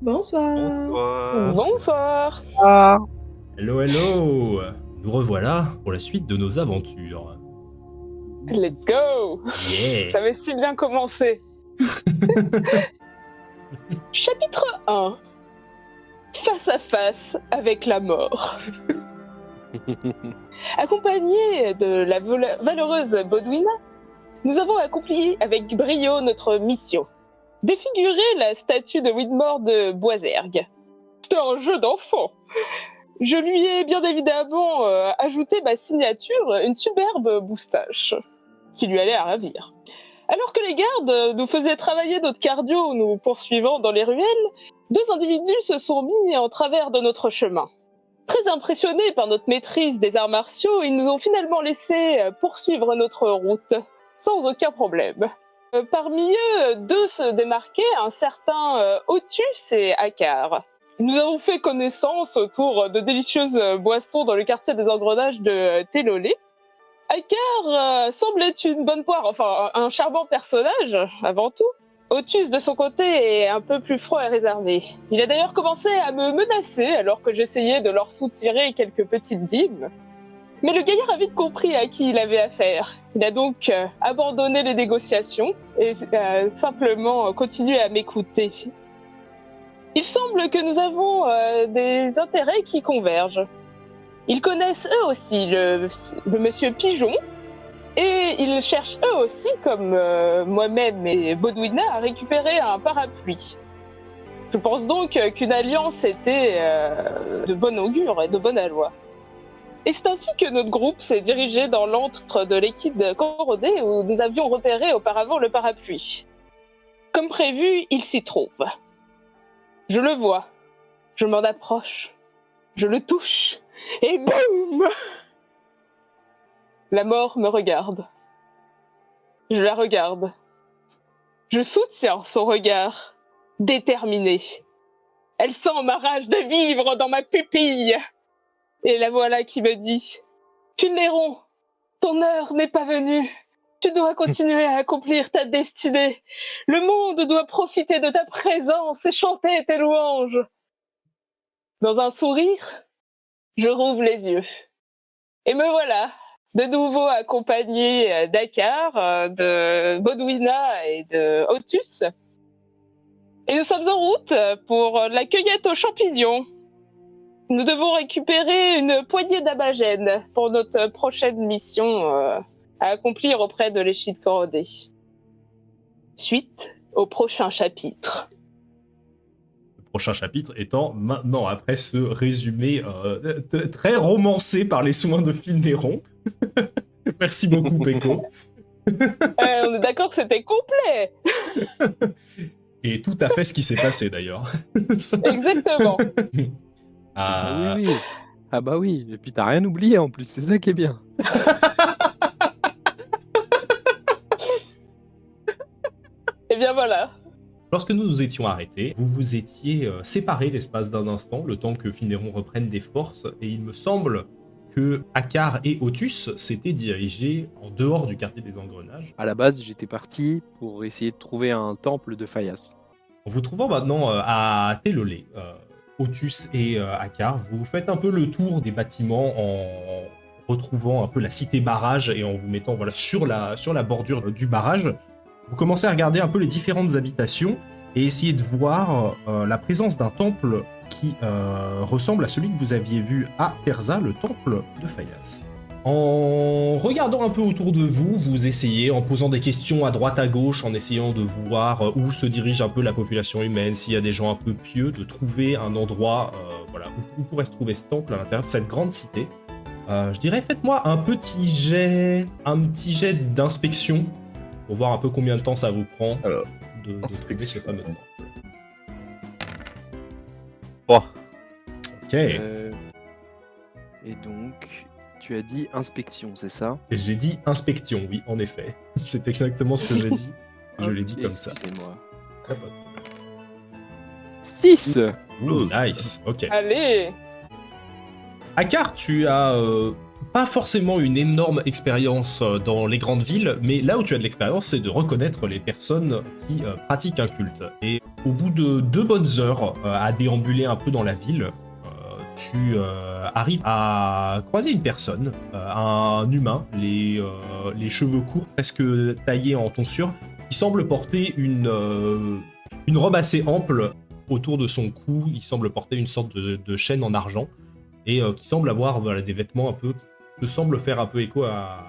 Bonsoir. Bonsoir. Bonsoir. Ah, Hello, hello. Nous revoilà pour la suite de nos aventures. Let's go. Yeah. Ça avait si bien commencé. Chapitre 1. Face à face avec la mort. Accompagnés de la valeureuse Bodwina, nous avons accompli avec brio notre mission. Défigurer la statue de Widmore de Boisergue. C'était un jeu d'enfant. Je lui ai bien évidemment ajouté ma signature, une superbe moustache, qui lui allait à ravir. Alors que les gardes nous faisaient travailler notre cardio, nous poursuivant dans les ruelles, deux individus se sont mis en travers de notre chemin. Très impressionnés par notre maîtrise des arts martiaux, ils nous ont finalement laissé poursuivre notre route, sans aucun problème. Parmi eux, deux se démarquaient, un certain Otus et Akar. Nous avons fait connaissance autour de délicieuses boissons dans le quartier des engrenages de Télolé. Akar semble être une bonne poire, enfin un charmant personnage, avant tout. Otus, de son côté, est un peu plus froid et réservé. Il a d'ailleurs commencé à me menacer alors que j'essayais de leur soutirer quelques petites dîmes. Mais le gaillard a vite compris à qui il avait affaire. Il a donc abandonné les négociations et simplement continué à m'écouter. Il semble que nous avons des intérêts qui convergent. Ils connaissent eux aussi le monsieur Pigeon, et ils cherchent eux aussi, comme moi-même et Bodwina, à récupérer un parapluie. Je pense donc qu'une alliance était de bon augure et de bonne aloi. Et c'est ainsi que notre groupe s'est dirigé dans l'antre de l'équipe Corodé où nous avions repéré auparavant le parapluie. Comme prévu, il s'y trouve. Je le vois, je m'en approche, je le touche, et boum! La mort me regarde. Je la regarde. Je soutiens son regard, déterminé. Elle sent ma rage de vivre dans ma pupille. Et la voilà qui me dit « Finnéron, ton heure n'est pas venue. Tu dois continuer à accomplir ta destinée. Le monde doit profiter de ta présence et chanter tes louanges. » Dans un sourire, je rouvre les yeux. Et me voilà, de nouveau accompagné d'Akar, de Bodwina et de Otus. Et nous sommes en route pour la cueillette aux champignons. Nous devons récupérer une poignée d'abagènes pour notre prochaine mission à accomplir auprès de l'échide Corodé. Suite au prochain chapitre. Le prochain chapitre étant maintenant, après ce résumé très romancé par les soins de Finnéron. Merci beaucoup, Peko. On est d'accord que c'était complet. Et tout à fait ce qui s'est passé, d'ailleurs. Exactement. ah oui, oui. Ah bah oui, et puis t'as rien oublié en plus, c'est ça qui est bien. Et bien voilà. Lorsque nous nous étions arrêtés, vous vous étiez séparés l'espace d'un instant, le temps que Finnéron reprenne des forces, et il me semble que Akar et Otus s'étaient dirigés en dehors du quartier des engrenages. À la base, j'étais parti pour essayer de trouver un temple de Fayas. En vous trouvant maintenant à Télolé, Otus et Akar, vous faites un peu le tour des bâtiments en retrouvant un peu la cité barrage et en vous mettant voilà, sur la bordure du barrage. Vous commencez à regarder un peu les différentes habitations et essayer de voir la présence d'un temple qui ressemble à celui que vous aviez vu à Terza, le temple de Fayas. En regardant un peu autour de vous, vous essayez, en posant des questions à droite à gauche, en essayant de voir où se dirige un peu la population humaine, s'il y a des gens un peu pieux, de trouver un endroit voilà, où pourrait se trouver ce temple à l'intérieur de cette grande cité. Je dirais, faites-moi un petit jet d'inspection, pour voir un peu combien de temps ça vous prend de trouver ce fameux temple. 3. Ok. Et donc, tu as dit inspection, c'est ça? J'ai dit inspection, oui, en effet. C'est exactement ce que j'ai dit. Je l'ai dit comme ça. Excusez-moi. Ah, pas de problème. 6. Ouh, nice, ok. Allez. Akar, tu as pas forcément une énorme expérience dans les grandes villes, mais là où tu as de l'expérience, c'est de reconnaître les personnes qui pratiquent un culte. Et au bout de 2 bonnes heures à déambuler un peu dans la ville, tu arrives à croiser une personne, un humain, les cheveux courts, presque taillés en tonsure, qui semble porter une robe assez ample autour de son cou. Il semble porter une sorte de chaîne en argent et qui semble avoir des vêtements un peu qui te semblent faire un peu écho à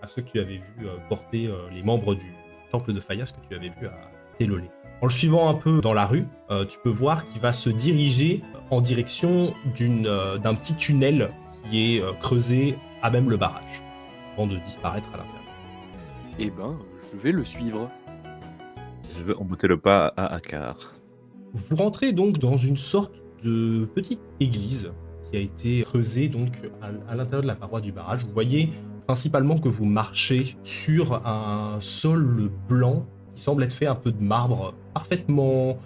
ceux que tu avais vu porter les membres du temple de Phaias que tu avais vu à Télolé. En le suivant un peu dans la rue, tu peux voir qu'il va se diriger en direction d'un petit tunnel qui est creusé à même le barrage, avant de disparaître à l'intérieur. Eh ben, je vais le suivre. Je veux embouter le pas à Akar. Vous rentrez donc dans une sorte de petite église qui a été creusée donc à l'intérieur de la paroi du barrage. Vous voyez principalement que vous marchez sur un sol blanc qui semble être fait un peu de marbre, parfaitement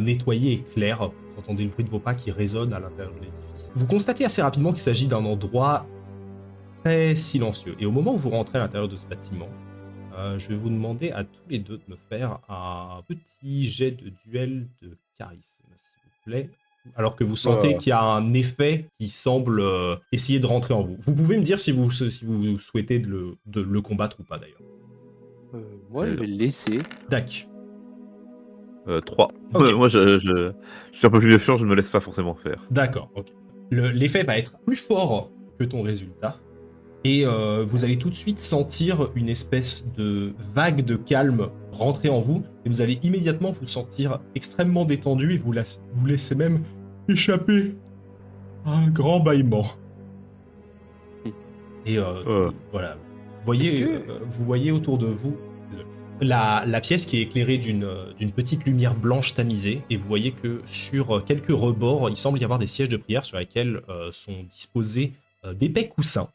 nettoyé et clair. Vous entendez le bruit de vos pas qui résonne à l'intérieur de l'édifice. Vous constatez assez rapidement qu'il s'agit d'un endroit très silencieux. Et au moment où vous rentrez à l'intérieur de ce bâtiment, je vais vous demander à tous les deux de me faire un petit jet de duel de charisme, s'il vous plaît. Alors que vous sentez qu'il y a un effet qui semble essayer de rentrer en vous. Vous pouvez me dire si vous souhaitez de le combattre ou pas, d'ailleurs. Moi, je vais le laisser. Dac. 3. Ok. Moi, je suis un peu plus méfiant, je ne me laisse pas forcément faire. D'accord, ok. L'effet va être plus fort que ton résultat. Et vous allez tout de suite sentir une espèce de vague de calme rentrer en vous. Et vous allez immédiatement vous sentir extrêmement détendu et vous laissez même échapper un grand bâillement. Et voilà. Vous voyez autour de vous la pièce qui est éclairée d'une petite lumière blanche tamisée. Et vous voyez que sur quelques rebords, il semble y avoir des sièges de prière sur lesquels sont disposés d'épais coussins.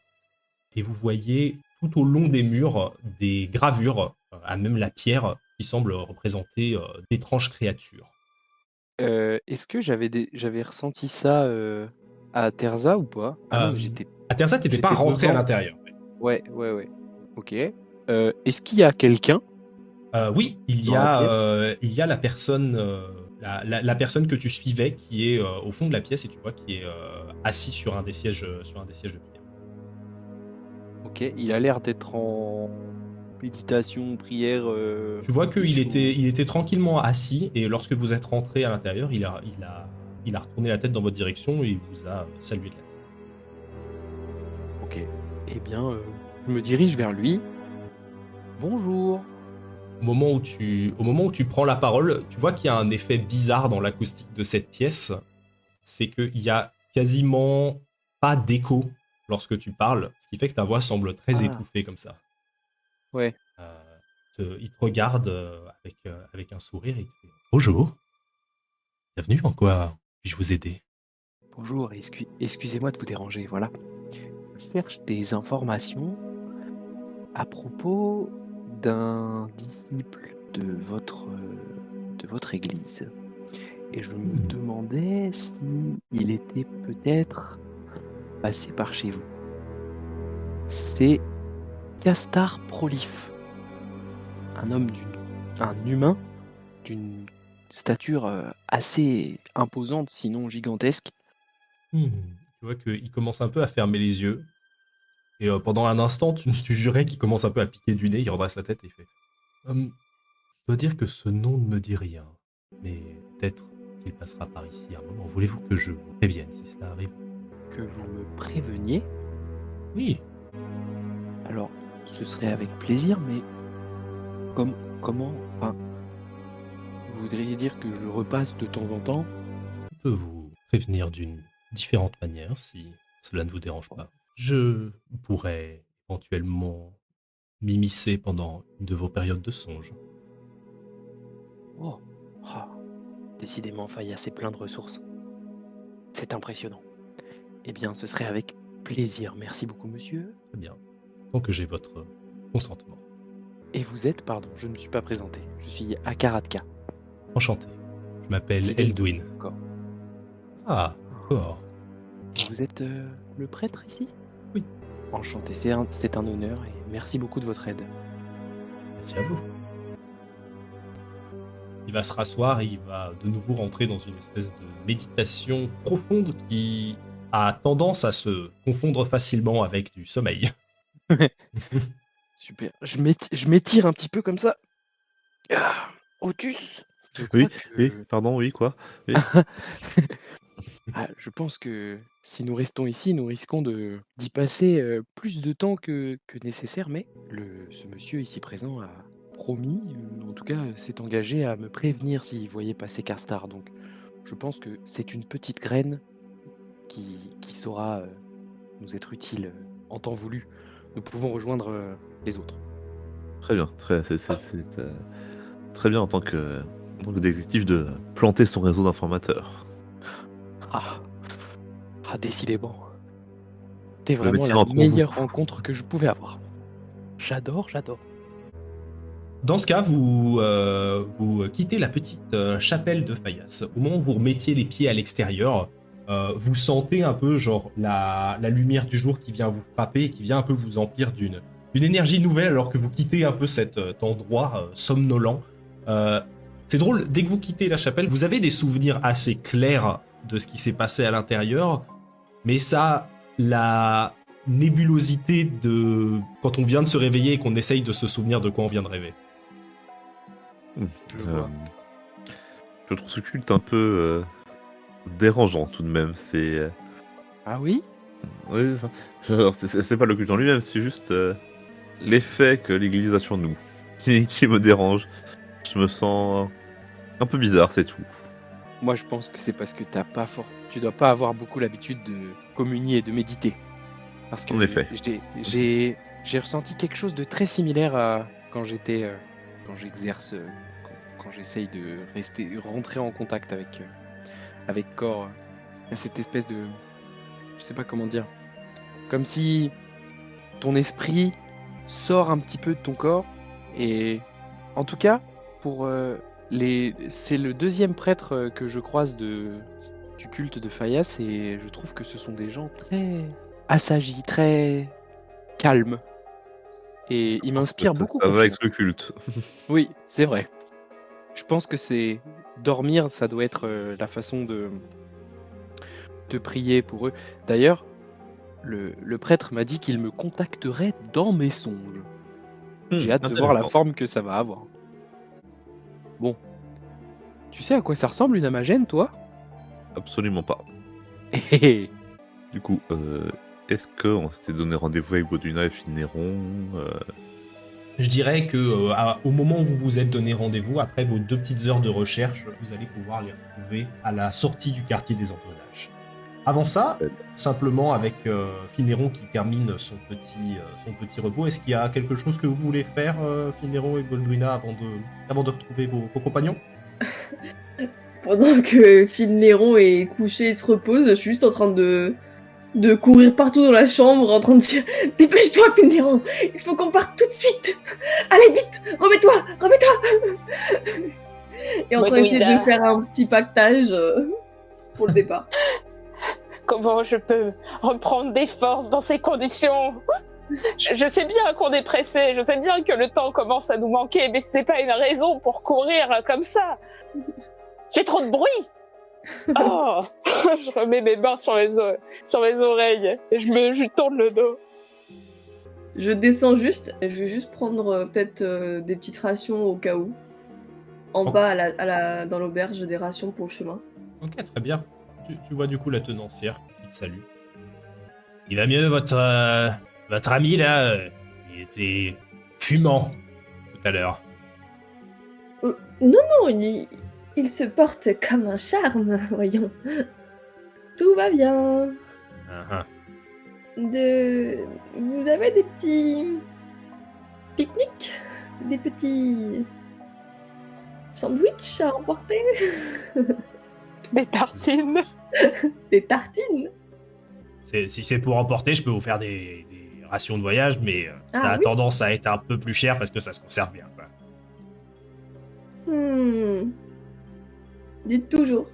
Et vous voyez tout au long des murs des gravures, à même la pierre, qui semblent représenter d'étranges créatures. Est-ce que j'avais ressenti ça à Terza ou pas? Ah non, mais j'étais. À Terza, t'étais pas j'étais rentré à dedans. l'intérieur. Ouais. Ok. Est-ce qu'il y a quelqu'un? Oui, il y Dans a la personne, la personne que tu suivais qui est au fond de la pièce et tu vois qui est assis sur un des sièges de prière. Ok, il a l'air d'être en méditation, prière. Tu vois qu'il chaud. il était tranquillement assis et lorsque vous êtes rentré à l'intérieur, il a retourné la tête dans votre direction et il vous a salué de la tête. Ok. Eh bien, je me dirige vers lui. Bonjour. Au moment où tu prends la parole, tu vois qu'il y a un effet bizarre dans l'acoustique de cette pièce. C'est qu'il y a quasiment pas d'écho lorsque tu parles, ce qui fait que ta voix semble très étouffée comme ça. Ouais. Il te regarde avec un sourire et il te fait « Bonjour, bienvenue, en quoi puis-je vous aider ?» Bonjour, excusez-moi de vous déranger, voilà. Je cherche des informations à propos d'un disciple de votre église. Et je me demandais s'il était peut-être passé par chez vous. C'est Castar Prolif, un humain d'une stature assez imposante, sinon gigantesque. Tu vois qu'il commence un peu à fermer les yeux. Et pendant un instant, tu jurais qu'il commence un peu à piquer du nez, il redresse la tête et il fait je dois dire que ce nom ne me dit rien, mais peut-être qu'il passera par ici un moment. Voulez-vous que je vous prévienne si cela arrive ? Que vous me préveniez? Oui. Alors, ce serait avec plaisir, mais comment? Enfin, vous voudriez dire que je repasse de temps en temps? Je peux vous prévenir d'une différente manière si cela ne vous dérange pas. Je pourrais éventuellement m'immiscer pendant une de vos périodes de songe. Oh, ah, décidément, Phaias est plein de ressources. C'est impressionnant. Eh bien, ce serait avec plaisir. Merci beaucoup, monsieur. Très bien. Tant que j'ai votre consentement. Et vous êtes, pardon, je ne me suis pas présenté. Je suis Akaratka. Enchanté. Je m'appelle Fidèle. Elduin. D'accord. Ah, d'accord. Et vous êtes le prêtre ici? Oui. Enchanté, c'est un honneur et merci beaucoup de votre aide. Merci à vous. Il va se rasseoir et il va de nouveau rentrer dans une espèce de méditation profonde qui a tendance à se confondre facilement avec du sommeil. Super. Je m'étire un petit peu comme ça. Ah, Otus, je Oui, crois oui, que... pardon, oui, quoi? Oui. Ah, je pense que si nous restons ici, nous risquons d'y passer plus de temps que nécessaire, mais ce monsieur ici présent a promis, en tout cas s'est engagé à me prévenir s'il voyait passer Karstar. Donc je pense que c'est une petite graine qui saura nous être utile en temps voulu. Nous pouvons rejoindre les autres. Très bien, très bien en tant que détective de planter son réseau d'informateurs. Ah, décidément. C'était Le vraiment métier la entre vous. meilleure rencontre que je pouvais avoir. J'adore. Dans ce cas, vous quittez la petite chapelle de Fayas. Au moment où vous remettiez les pieds à l'extérieur, vous sentez un peu genre la lumière du jour qui vient vous frapper et qui vient un peu vous emplir d'une énergie nouvelle alors que vous quittez un peu cet endroit somnolent. C'est drôle, dès que vous quittez la chapelle, vous avez des souvenirs assez clairs de ce qui s'est passé à l'intérieur, mais ça, la nébulosité de quand on vient de se réveiller et qu'on essaye de se souvenir de quoi on vient de rêver. Je vois. Je trouve ce culte un peu dérangeant tout de même. Ah oui? Ouais, enfin, genre, c'est pas le culte en lui-même, c'est juste l'effet que l'Église a sur nous qui me dérange. Je me sens un peu bizarre, c'est tout. Moi, je pense que c'est parce que tu dois pas avoir beaucoup l'habitude de communier et de méditer. Parce que En effet. j'ai ressenti quelque chose de très similaire à quand j'exerce, quand j'essaye de rentrer en contact avec corps. Il y a cette espèce de, je sais pas comment dire, comme si ton esprit sort un petit peu de ton corps. Et en tout cas, c'est le deuxième prêtre que je croise du culte de Fayas et je trouve que ce sont des gens très assagis, très calmes. Et ils m'inspirent beaucoup Ça va avec confiance. ce culte. Oui, c'est vrai. Je pense que dormir, ça doit être la façon de prier pour eux. D'ailleurs, le prêtre m'a dit qu'il me contacterait dans mes songes. J'ai hâte de voir la Intéressant. forme que ça va avoir. Bon. Tu sais à quoi ça ressemble une amagène, toi? Absolument pas. Hé hé. Du coup, est-ce qu'on s'était donné rendez-vous avec Bauduna et Finéron Je dirais que au moment où vous vous êtes donné rendez-vous, après vos 2 petites heures de recherche, vous allez pouvoir les retrouver à la sortie du quartier des engrenages. Avant ça, simplement avec Finéron qui termine son petit repos, est-ce qu'il y a quelque chose que vous voulez faire, Finéron et Bolduina, avant de retrouver vos compagnons? Pendant que Phil Néron est couché et se repose, je suis juste en train de courir partout dans la chambre, en train de dire « Dépêche-toi, Phil Néron, il faut qu'on parte tout de suite. Allez, vite, remets-toi !» Et en train d'essayer de faire un petit pactage pour le départ. Comment je peux reprendre des forces dans ces conditions? Je sais bien qu'on est pressé, je sais bien que le temps commence à nous manquer, mais ce n'est pas une raison pour courir comme ça. J'ai trop de bruit. Oh, je remets mes mains sur mes oreilles et je lui tourne le dos. Je descends juste, je vais juste prendre peut-être des petites rations au cas où. En bas dans l'auberge, des rations pour le chemin. Ok, très bien. Tu vois du coup la tenancière qui te salue. Il va mieux, votre ami là? Il était fumant tout à l'heure. Non, il se porte comme un charme, voyons. Tout va bien. Vous avez des petits pique-niques? Des petits sandwichs à emporter? Des tartines. Des tartines? Si c'est pour emporter, je peux vous faire des rations de voyage, mais ça a oui. tendance à être un peu plus cher parce que ça se conserve bien, quoi. Dites toujours.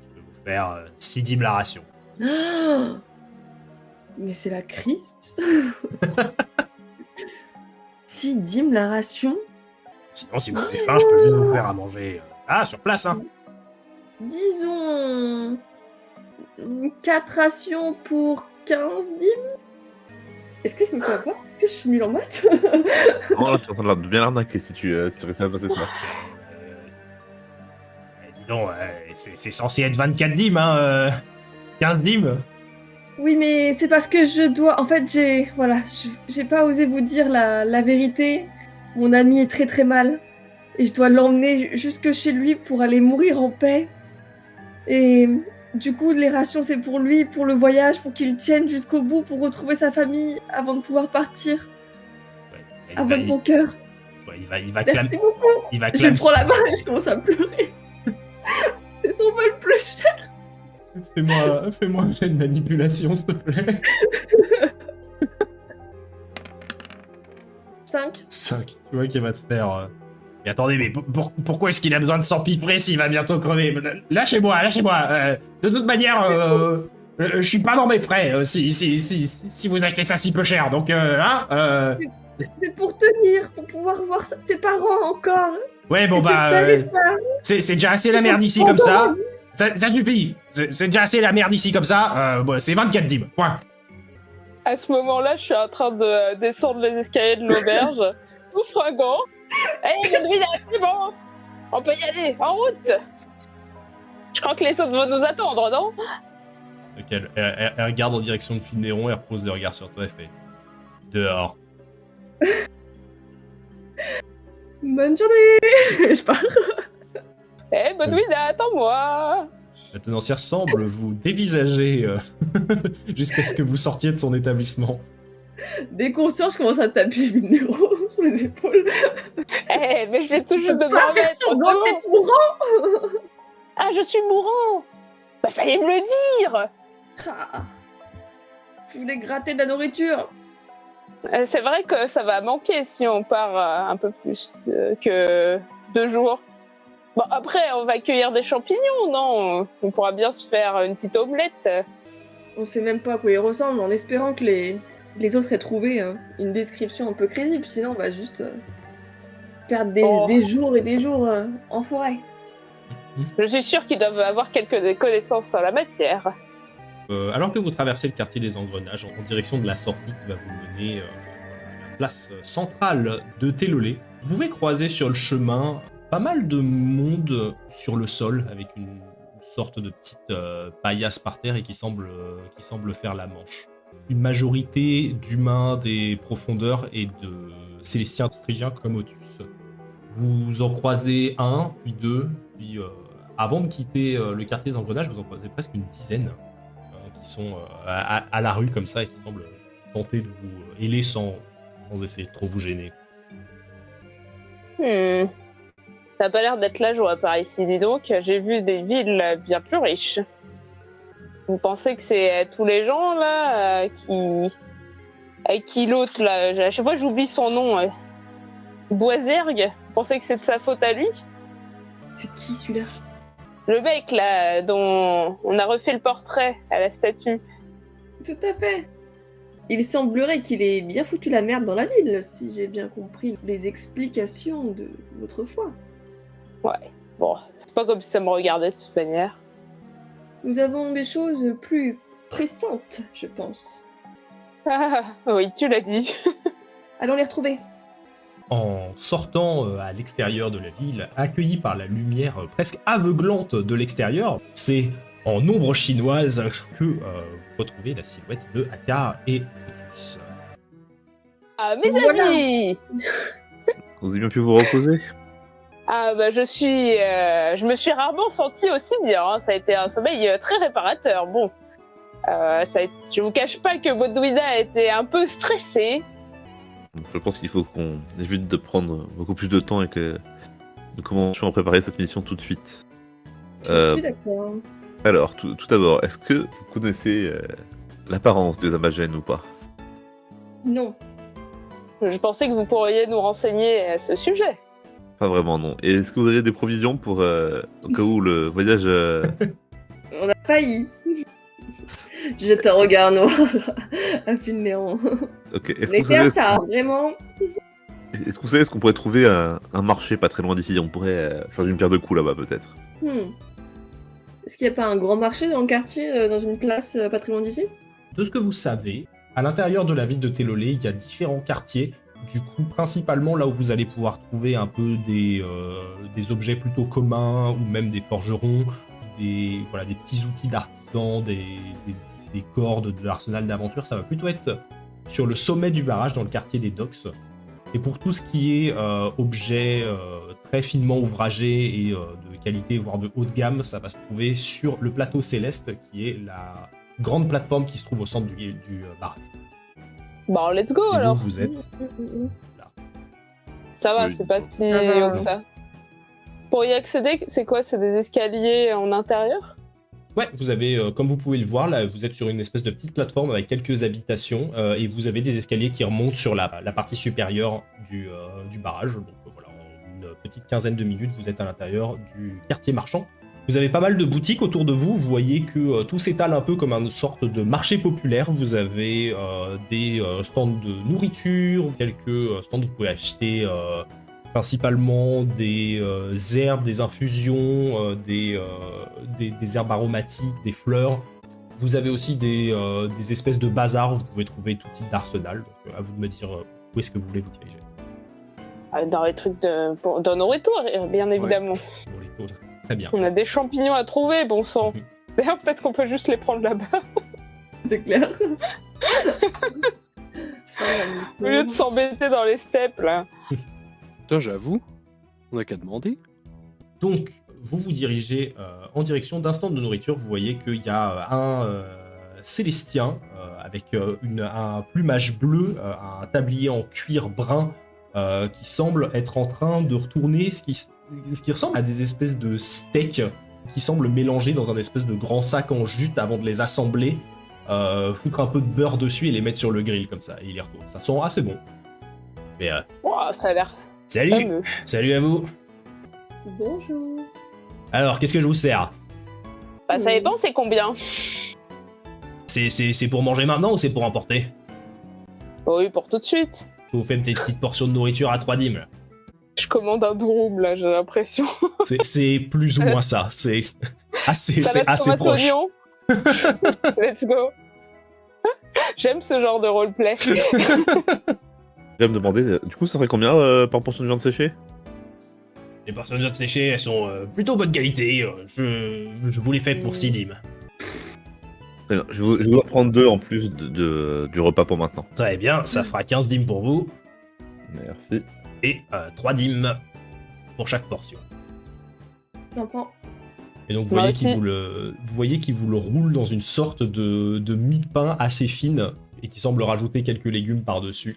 Je peux vous faire 6 dîmes la ration. Mais c'est la crise. 6 dîmes la ration. Sinon, si vous avez faim, je peux juste vous faire à manger. Sur place, hein. Disons 4 rations pour 15 dîmes. Est-ce que je me fais avoir? Est-ce que je suis nulle en maths? Oh, tu es en train de bien l'arnaquer si tu réussis à passer ça. Dis donc, c'est censé être 24 dîmes, hein. 15 dîmes. Oui, mais c'est parce que je dois... En fait, j'ai pas osé vous dire la vérité. Mon ami est très très mal. Et je dois l'emmener jusque chez lui pour aller mourir en paix. Et du coup, les rations, c'est pour lui, pour le voyage, pour qu'il tienne jusqu'au bout, pour retrouver sa famille avant de pouvoir partir. À votre bon cœur. Ouais, il va Merci beaucoup. Il va Je le prends la main et je commence à pleurer. C'est son vol plus cher. Fais-moi un jet de manipulation, s'il te plaît. 5. 5. Tu vois qu'il va te faire... Mais attendez, mais pourquoi est-ce qu'il a besoin de s'empiffrer s'il va bientôt crever? Lâchez-moi. De toute manière, je suis pas dans mes frais si vous achetez ça si peu cher. Donc, C'est pour tenir, pour pouvoir voir ses parents encore. Ouais, bon, c'est déjà assez la merde ici comme ça. Ça suffit. C'est déjà assez la merde ici comme ça. C'est 24 dîmes. Point. À ce moment-là, je suis en train de descendre les escaliers de l'auberge, tout fringant. Hey, Godwin, c'est bon. On peut y aller, en route. Je crois que les autres vont nous attendre, non? Ok, elle regarde en direction de Finneron, elle repose le regard sur toi et fait... Dehors. Bonne journée. Je pars. Hey, Godwin, attends-moi. La tenancière semble vous dévisager jusqu'à ce que vous sortiez de son établissement. Dès qu'on sort, je commence à taper Nero sur les épaules. Eh, mais je viens tout juste de me Pas faire remettre, semblant c'est d'être bon. mourant. Ah, je suis mourant. Bah, fallait me le dire. Ah. Je voulais gratter de la nourriture. C'est vrai que ça va manquer si on part un peu plus que 2 jours. Bon, après, on va cueillir des champignons, non? On pourra bien se faire une petite omelette. On sait même pas à quoi ils ressemblent, en espérant que les autres aient trouvé une description un peu crédible. Sinon, on va juste perdre des jours et des jours en forêt. Je suis sûre qu'ils doivent avoir quelques connaissances en la matière. Alors que vous traversez le quartier des Engrenages en direction de la sortie qui va vous mener à la place centrale de Télolé, vous pouvez croiser sur le chemin pas mal de monde sur le sol avec une sorte de petite paillasse par terre et qui semble faire la manche. Une majorité d'humains des profondeurs et de célestiens strigiens comme Otus. Vous en croisez un, puis deux, puis avant de quitter le quartier des Engrenages, vous en croisez presque une dizaine qui sont à la rue comme ça et qui semblent tenter de vous héler sans essayer de trop vous gêner. Ça n'a pas l'air d'être la joie par ici, dis donc. J'ai vu des villes bien plus riches. Vous pensez que c'est tous les gens là avec qui l'autre là, à chaque fois j'oublie son nom, Boisergue. Vous pensez que c'est de sa faute à lui? C'est qui celui-là? Le mec là dont on a refait le portrait à la statue. Tout à fait. Il semblerait qu'il ait bien foutu la merde dans la ville, si j'ai bien compris les explications de l'autre fois. Ouais, bon, c'est pas comme si ça me regardait de toute manière. Nous avons des choses plus pressantes, je pense. Ah, oui, tu l'as dit. Allons les retrouver. En sortant à l'extérieur de la ville, accueilli par la lumière presque aveuglante de l'extérieur, c'est en ombre chinoise que vous retrouvez la silhouette de Hakar et Otus. Ah, mes Voilà. amis! Vous avez bien pu vous reposer? Ah bah je me suis rarement sentie aussi bien, hein. Ça a été un sommeil très réparateur. Bon, je vous cache pas que Bodwina a été un peu stressée. Je pense qu'il faut qu'on évite de prendre beaucoup plus de temps et que nous commencions à préparer cette mission tout de suite. Je suis d'accord. Alors, tout d'abord, est-ce que vous connaissez l'apparence des Amagènes ou pas? Non. Je pensais que vous pourriez nous renseigner à ce sujet. Pas vraiment, non. Et est-ce que vous avez des provisions pour, au cas où le voyage... On a failli. Jette un regard noir à Finneron. Ok, est-ce que Mais vous savez, faire ça, vraiment. est-ce que vous savez ce qu'on pourrait trouver un marché pas très loin d'ici? On pourrait faire une pierre de coups là-bas peut-être. Est-ce qu'il n'y a pas un grand marché dans le quartier, dans une place pas très loin d'ici? De ce que vous savez, à l'intérieur de la ville de Télolé, il y a différents quartiers. Du coup, principalement là où vous allez pouvoir trouver un peu des objets plutôt communs ou même des forgerons, des petits outils d'artisans, des cordes, de l'arsenal d'aventure, ça va plutôt être sur le sommet du barrage dans le quartier des docks. Et pour tout ce qui est objets très finement ouvragés et de qualité, voire de haut de gamme, ça va se trouver sur le plateau céleste, qui est la grande plateforme qui se trouve au centre du barrage. Bon, let's go Et alors. vous êtes là. Ça va, Oui. c'est pas si Ça va. haut que ça. Pour y accéder, c'est quoi? C'est des escaliers en intérieur? Ouais, vous avez, comme vous pouvez le voir, là, vous êtes sur une espèce de petite plateforme avec quelques habitations et vous avez des escaliers qui remontent sur la partie supérieure du barrage. Donc voilà, en une petite quinzaine de minutes, vous êtes à l'intérieur du quartier marchand. Vous avez pas mal de boutiques autour de vous. Vous voyez que tout s'étale un peu comme une sorte de marché populaire. Vous avez des stands de nourriture, quelques stands où vous pouvez acheter principalement des herbes, des infusions, des herbes aromatiques, des fleurs. Vous avez aussi des espèces de bazars où vous pouvez trouver tout type d'arsenal. Donc à vous de me dire où est-ce que vous voulez vous diriger. Dans les trucs de nourriture, bien évidemment. Pour les taux. Très bien. On a des champignons à trouver, bon sang. D'ailleurs, peut-être qu'on peut juste les prendre là-bas, C'est clair. au lieu de s'embêter dans les steppes, là. Putain, j'avoue, on a qu'à demander. Donc, vous vous dirigez en direction d'un stand de nourriture. Vous voyez qu'il y a un Célestien avec un plumage bleu, un tablier en cuir brun qui semble être en train de retourner ce qui ressemble à des espèces de steaks qui semblent mélangés dans un espèce de grand sac en jute avant de les assembler, foutre un peu de beurre dessus et les mettre sur le grill comme ça, et il les retourne. Ça sent assez bon. Mais Ouah, ça a l'air salut, fameux. salut à vous. Bonjour. Alors, qu'est-ce que je vous sers? Bah, ça dépend, c'est combien? C'est pour manger maintenant ou c'est pour emporter? Oui, pour tout de suite. Je vous fais une petite portion de nourriture à 3 dîmes. Là. Je commande un durum, là, j'ai l'impression. C'est plus ou moins ça. C'est assez Salade tomate proche. oignon. Let's go. J'aime ce genre de roleplay. Je vais me demander, du coup, ça serait combien par portion de viande séchée? Les portions de viande séchée, elles sont plutôt bonne qualité. Je vous les fais pour 6 dîmes. Très bien. Je vais vous prendre 2 en plus du repas pour maintenant. Très bien, ça fera 15 dîmes pour vous. Merci. Et 3 dîmes pour chaque portion. J'entends. Et donc vous Moi voyez qu'il vous le roule dans une sorte de mie de pain assez fine et qui semble rajouter quelques légumes par-dessus.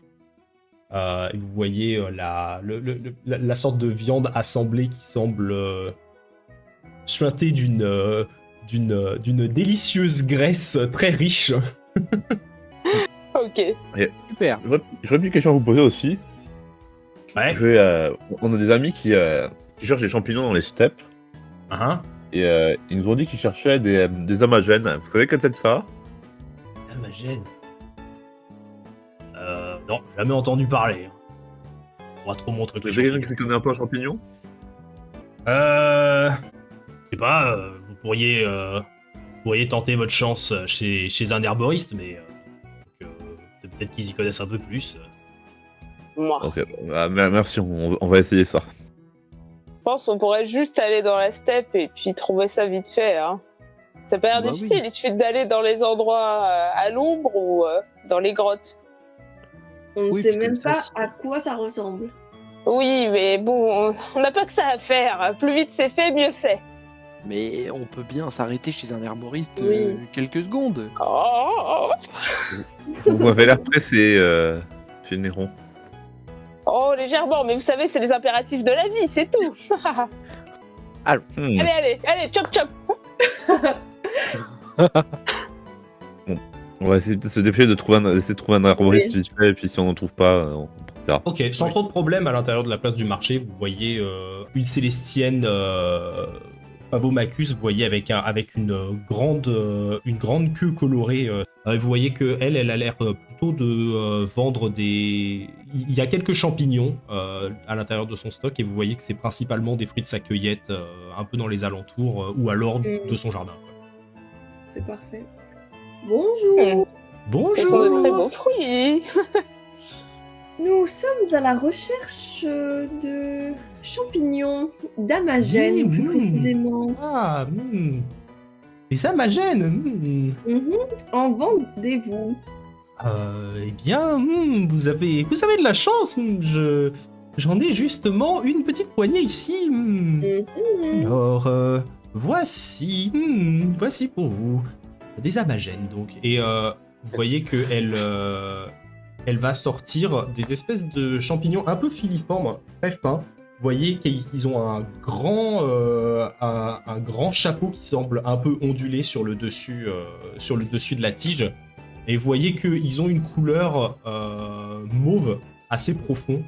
Et vous voyez la sorte de viande assemblée qui semble suintée d'une délicieuse graisse très riche. Ok. Super. J'aurais une question à vous poser aussi. Ouais. On a des amis qui cherchent des champignons dans les steppes. Hein? Et ils nous ont dit qu'ils cherchaient des amagènes. Vous savez que c'est ça? Ah, ma gêne. Non, jamais entendu parler. On va trop mon truc. Vous avez quelqu'un qui s'y connaît un peu en champignons? Je sais pas, vous pourriez tenter votre chance chez un herboriste, mais peut-être qu'ils y connaissent un peu plus. Moi. Ok, merci, on va essayer ça. Je pense qu'on pourrait juste aller dans la steppe et puis trouver ça vite fait. Hein. Ça n'a pas l'air Bah difficile, oui. il suffit d'aller dans les endroits à l'ombre ou dans les grottes. On ne Oui, sait puis même comme ça, pas c'est- à quoi ça ressemble. Oui, mais bon, on n'a pas que ça à faire. Plus vite c'est fait, mieux c'est. Mais on peut bien s'arrêter chez un herboriste Oui. quelques secondes. Oh, Vous m'avez l'air pressé, Fénéron. oh, légèrement, mais vous savez, c'est les impératifs de la vie, c'est tout. Allez, chop chop. On va essayer de se dépêcher de trouver un arboriste Oui. vite fait, et puis si on n'en trouve pas, on verra. Ok, sans trop de problème, à l'intérieur de la place du marché, vous voyez une Célestienne Pavomachus, vous voyez avec une grande queue colorée. Vous voyez que elle a l'air plutôt de vendre des. Il y a quelques champignons à l'intérieur de son stock et vous voyez que c'est principalement des fruits de sa cueillette un peu dans les alentours ou alors de son jardin. C'est parfait. Bonjour. Ce sont de très Bonjour. beaux fruits. Nous sommes à la recherche de champignons d'Amagène, Oui, plus précisément. Ah, les amagènes. En vendez-vous? Eh bien, vous avez de la chance. J'en ai justement une petite poignée ici. Alors, voici pour vous des amagènes donc. Et vous voyez que elle va sortir des espèces de champignons un peu filiformes, très fins. Vous voyez qu'ils ont un grand chapeau qui semble un peu ondulé sur le dessus de la tige. Et vous voyez qu'ils ont une couleur mauve assez profond,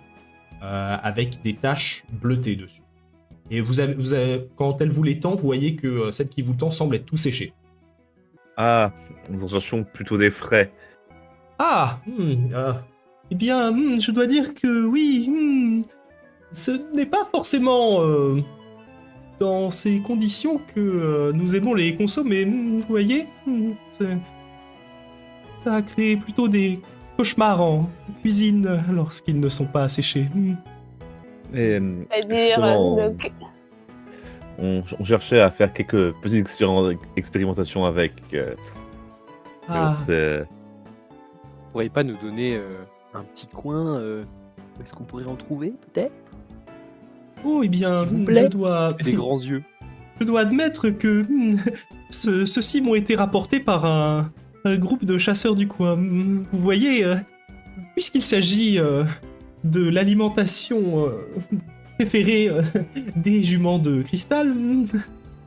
avec des taches bleutées dessus. Et vous avez, quand elle vous les tend, vous voyez que celle qui vous tend semble être tout séchée. Ah, nous en cherchons plutôt des frais. Ah, eh bien, je dois dire que oui, ce n'est pas forcément dans ces conditions que nous aimons les consommer. Vous voyez, ça a créé plutôt des cauchemars en cuisine lorsqu'ils ne sont pas séchés. Et, C'est-à-dire, justement, donc, on cherchait à faire quelques petites expérimentations avec. Ah, C'est Vous pourriez pas nous donner un petit coin où est-ce qu'on pourrait en trouver, peut-être? oh, eh bien, S'il vous plaît. Des je grands yeux. dois admettre que ceux-ci m'ont été rapportés par un groupe de chasseurs du coin. Vous voyez, puisqu'il s'agit de l'alimentation préférée des juments de cristal,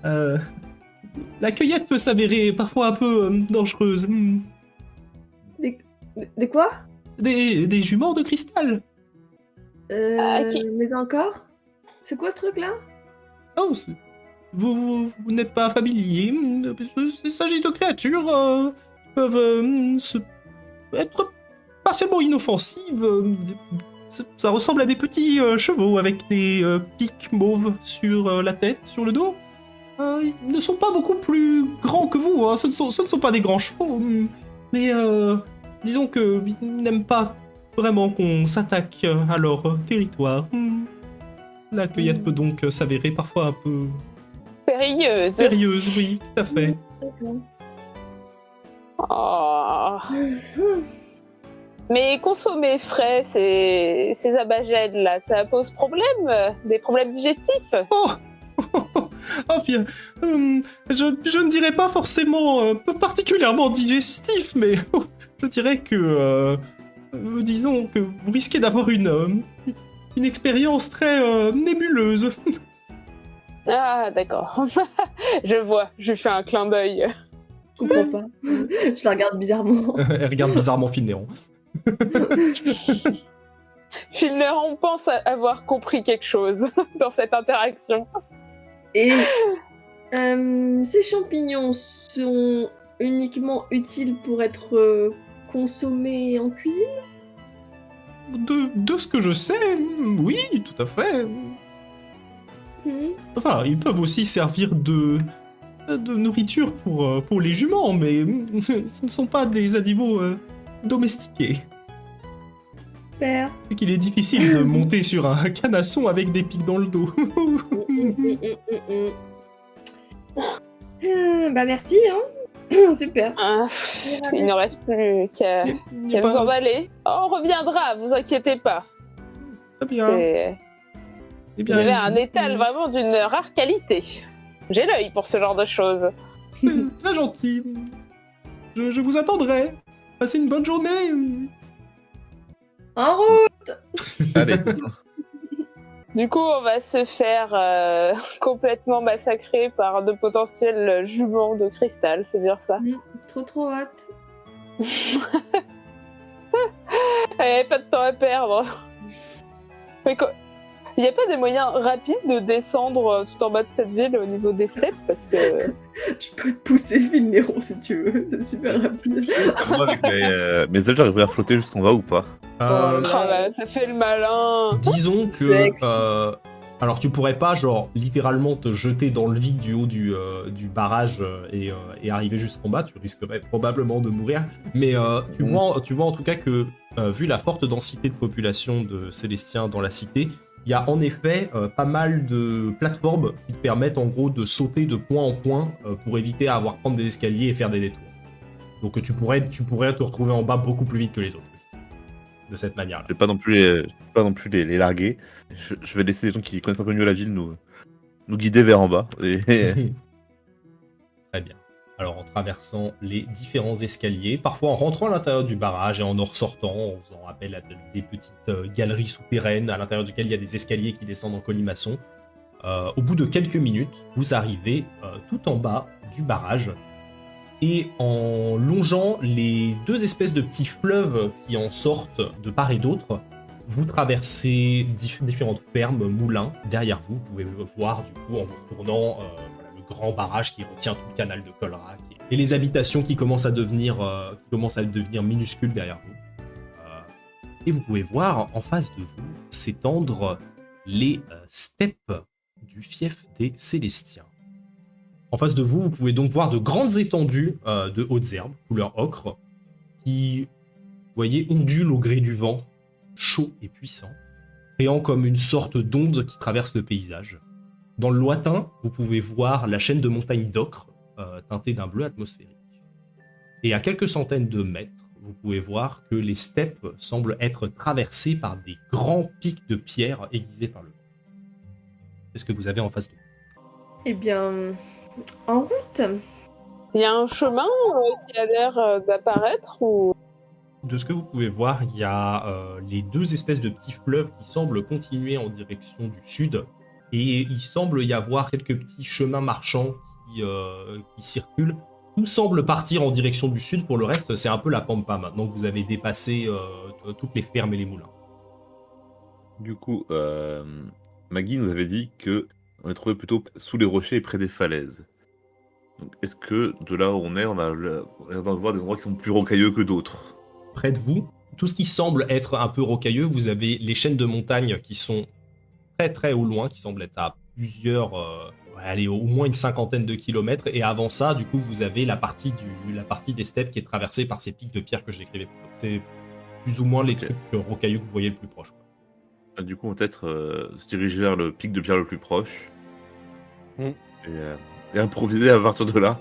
la cueillette peut s'avérer parfois un peu dangereuse. Des quoi? Des juments de cristal. Qui- Mais encore? C'est quoi ce truc-là? Oh, vous n'êtes pas familier. Il s'agit de créatures qui peuvent être partiellement inoffensives. Ça ressemble à des petits chevaux avec des pics mauves sur la tête, sur le dos. Ils ne sont pas beaucoup plus grands que vous, hein. Ce ne sont pas des grands chevaux. Mais disons qu'ils n'aiment pas vraiment qu'on s'attaque à leur territoire. La cueillette peut donc s'avérer parfois un peu périlleuse. sérieuse, oui, tout à fait. D'accord. Oh. Mais consommer frais, ces abagènes-là, ça pose problème? Des problèmes digestifs? Oh, oh bien, je ne dirais pas forcément particulièrement digestif, mais je dirais que, disons que vous risquez d'avoir une expérience très nébuleuse. Ah, d'accord. Je vois, je fais un clin d'œil. Je comprends pas. Je la regarde bizarrement. Elle regarde bizarrement Finnéron. Filner, on pense avoir compris quelque chose dans cette interaction. Et ces champignons sont uniquement utiles pour être consommés en cuisine? De ce que je sais, oui, tout à fait. Enfin, ils peuvent aussi servir de nourriture pour les juments, mais ce ne sont pas des animaux domestiqués. Super. C'est qu'il est difficile de monter sur un canasson avec des pics dans le dos. Bah merci, hein. Super. Ah, il ne reste plus qu'à Il n'y a vous en pas... aller. On reviendra, vous inquiétez pas. Très bien. C'est- Eh Vous bien, avez un étal vraiment d'une rare qualité. J'ai l'œil pour ce genre de choses. c'est très gentil. Je vous attendrai. Passez une bonne journée. En route. Allez. Du coup, on va se faire complètement massacrer par de potentiels juments de cristal, c'est bien ça? Trop hâte. Pas de temps à perdre. Mais Il n'y a pas des moyens rapides de descendre tout en bas de cette ville au niveau des steppes parce que. Je peux te pousser, Finneron, si tu veux. C'est super rapide. Moi, avec mes ailes, j'arriverai à flotter jusqu'en bas ou pas? Euh, Oh Ah bah, ça fait le malin. Disons que. Flex. Alors, tu pourrais pas, genre, littéralement te jeter dans le vide du haut du barrage et arriver jusqu'en bas. Tu risquerais probablement de mourir. Mais tu vois en tout cas que, vu la forte densité de population de Célestiens dans la cité, il y a en effet pas mal de plateformes qui te permettent en gros de sauter de point en point pour éviter à avoir à prendre des escaliers et faire des détours. Donc tu pourrais te retrouver en bas beaucoup plus vite que les autres. De cette manière-là. Je vais pas non plus les larguer. Je vais laisser les gens qui connaissent un peu mieux la ville nous guider vers en bas. Et... Très bien. Alors en traversant les différents escaliers, parfois en rentrant à l'intérieur du barrage et en ressortant, en faisant appel à des petites galeries souterraines à l'intérieur duquel il y a des escaliers qui descendent en colimaçon, au bout de quelques minutes, vous arrivez tout en bas du barrage et en longeant les deux espèces de petits fleuves qui en sortent de part et d'autre, vous traversez différentes fermes, moulins. Derrière vous, vous pouvez voir du coup en vous retournant le grand barrage qui retient tout le canal de Colrac et les habitations qui commencent à devenir minuscules derrière vous. Et vous pouvez voir en face de vous s'étendre les steppes du fief des Célestiens. En face de vous, vous pouvez donc voir de grandes étendues de hautes herbes, couleur ocre, qui, vous voyez, ondulent au gré du vent, chaud et puissant, créant comme une sorte d'onde qui traverse le paysage. Dans le lointain, vous pouvez voir la chaîne de montagnes d'ocre, teintée d'un bleu atmosphérique. Et à quelques centaines de mètres, vous pouvez voir que les steppes semblent être traversées par des grands pics de pierre aiguisés par le vent. Qu'est-ce que vous avez en face de vous? Eh bien, en route. Il y a un chemin qui a l'air d'apparaître ou. De ce que vous pouvez voir, il y a les deux espèces de petits fleuves qui semblent continuer en direction du sud. Et il semble y avoir quelques petits chemins marchands qui circulent. Tout semble partir en direction du sud. Pour le reste, c'est un peu la pampa maintenant que vous avez dépassé toutes les fermes et les moulins. Du coup, Maggie nous avait dit que on est trouvé plutôt sous les rochers et près des falaises. Donc, est-ce que de là où on est, on a l'air de voir des endroits qui sont plus rocailleux que d'autres? Près de vous, tout ce qui semble être un peu rocailleux, vous avez les chaînes de montagnes qui sont très très au loin, qui semblent être à plusieurs, au moins une cinquantaine de kilomètres. Et avant ça, du coup, vous avez la partie des steppes qui est traversée par ces pics de pierre que je décrivais plus tôt. C'est plus ou moins les trucs rocailleux que vous voyez le plus proche, quoi. Du coup, on va peut-être se diriger vers le pic de pierre le plus proche. Et improviser à partir de là.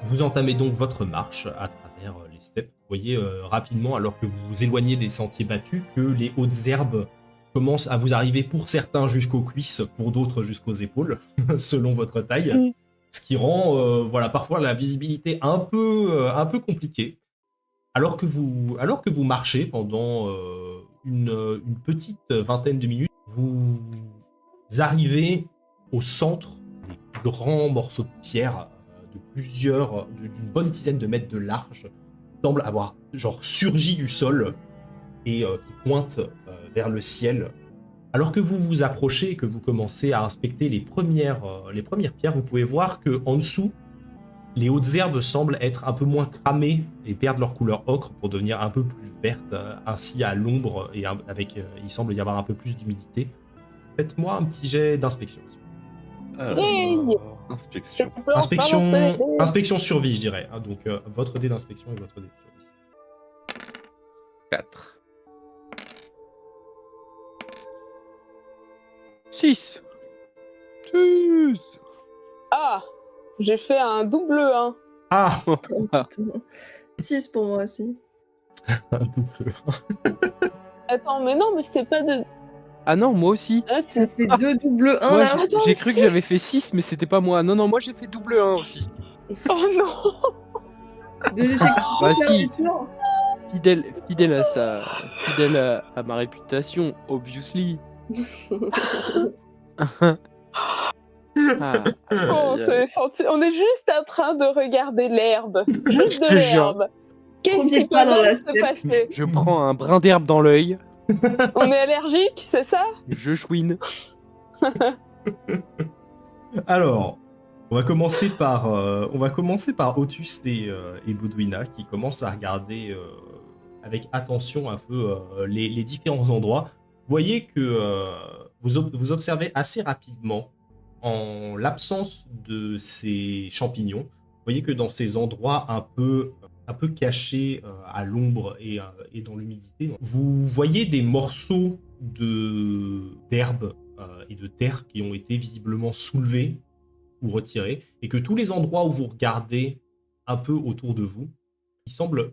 Vous entamez donc votre marche à travers les steppes. Vous voyez rapidement, alors que vous vous éloignez des sentiers battus, que les hautes herbes commencent à vous arriver pour certains jusqu'aux cuisses, pour d'autres jusqu'aux épaules, selon votre taille. Ce qui rend parfois la visibilité un peu compliquée. Alors que vous marchez pendant une petite vingtaine de minutes, vous arrivez au centre des grands morceaux de pierre d'une bonne dizaine de mètres de large, qui semblent avoir surgi du sol et qui pointent vers le ciel. Alors que vous vous approchez et que vous commencez à inspecter les premières pierres, vous pouvez voir que en dessous, les hautes herbes semblent être un peu moins cramées et perdre leur couleur ocre pour devenir un peu plus vertes, ainsi à l'ombre et il semble y avoir un peu plus d'humidité. Faites-moi un petit jet d'inspection. Hey. Inspection. Je peux en balancer. Inspection survie, je dirais. Hein, donc votre dé d'inspection et votre dé de survie. 4. 6. Ah, j'ai fait un double 1. Ah, 6 pour moi aussi. un double. Attends, mais non, mais c'était pas de. Ah non, moi aussi. Ah, Ça fait 2 double 1 Moi, là. Attends, j'ai cru que j'avais fait 6, mais c'était pas moi. Non, moi j'ai fait double 1 aussi. Oh non. 2 échecs. Bah si. Non. Fidèle à ma réputation, obviously. On s'est senti. On est juste en train de regarder l'herbe. Juste de Je te jure. l'herbe. Qu'est-ce Premier qui pas peut dans la se steppe. passer? Je prends un brin d'herbe dans l'œil. On est allergique, c'est ça? Je chouine. Alors, on va commencer par Otus et Budwina qui commencent à regarder avec attention un peu les différents endroits. Vous voyez que vous observez assez rapidement, en l'absence de ces champignons, vous voyez que dans ces endroits un peu cachés à l'ombre et dans l'humidité, vous voyez des morceaux d'herbe et de terre qui ont été visiblement soulevés ou retirés, et que tous les endroits où vous regardez un peu autour de vous, il semble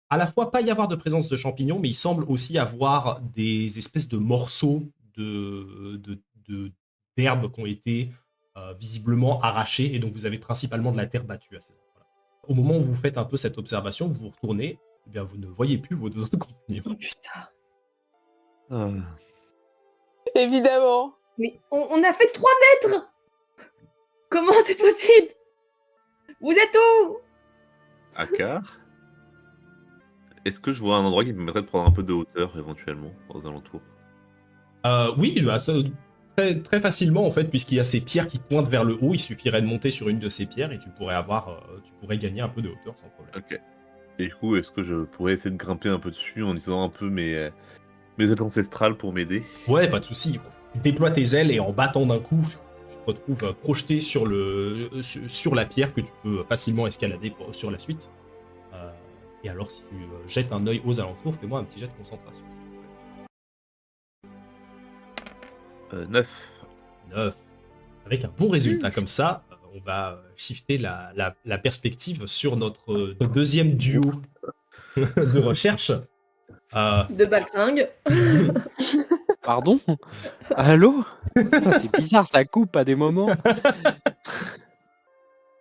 à la fois pas y avoir de présence de champignons, mais il semble aussi avoir des espèces de morceaux d'herbe qui ont été visiblement arrachés, et donc vous avez principalement de la terre battue à ces endroits-là. Au moment où vous faites un peu cette observation, vous vous retournez, eh bien vous ne voyez plus vos deux autres compagnons. Oh putain. Ah. Évidemment. Mais on a fait 3 mètres. Comment c'est possible? Vous êtes où? Akar, est-ce que je vois un endroit qui me permettrait de prendre un peu de hauteur éventuellement aux alentours? Oui, bah, très, très facilement en fait, puisqu'il y a ces pierres qui pointent vers le haut, il suffirait de monter sur une de ces pierres et tu pourrais gagner un peu de hauteur sans problème. Ok. Et du coup, est-ce que je pourrais essayer de grimper un peu dessus en utilisant un peu mes ailes ancestrales pour m'aider? Ouais, pas de souci. Tu déploies tes ailes et en battant d'un coup, tu te retrouves projeté sur la pierre que tu peux facilement escalader sur la suite. Et alors, si tu jettes un œil aux alentours, fais-moi un petit jet de concentration. 9. 9. Avec un bon résultat comme ça, on va shifter la perspective sur notre deuxième duo de recherche. De baltringue. Pardon? Allô? Putain, c'est bizarre, ça coupe à des moments.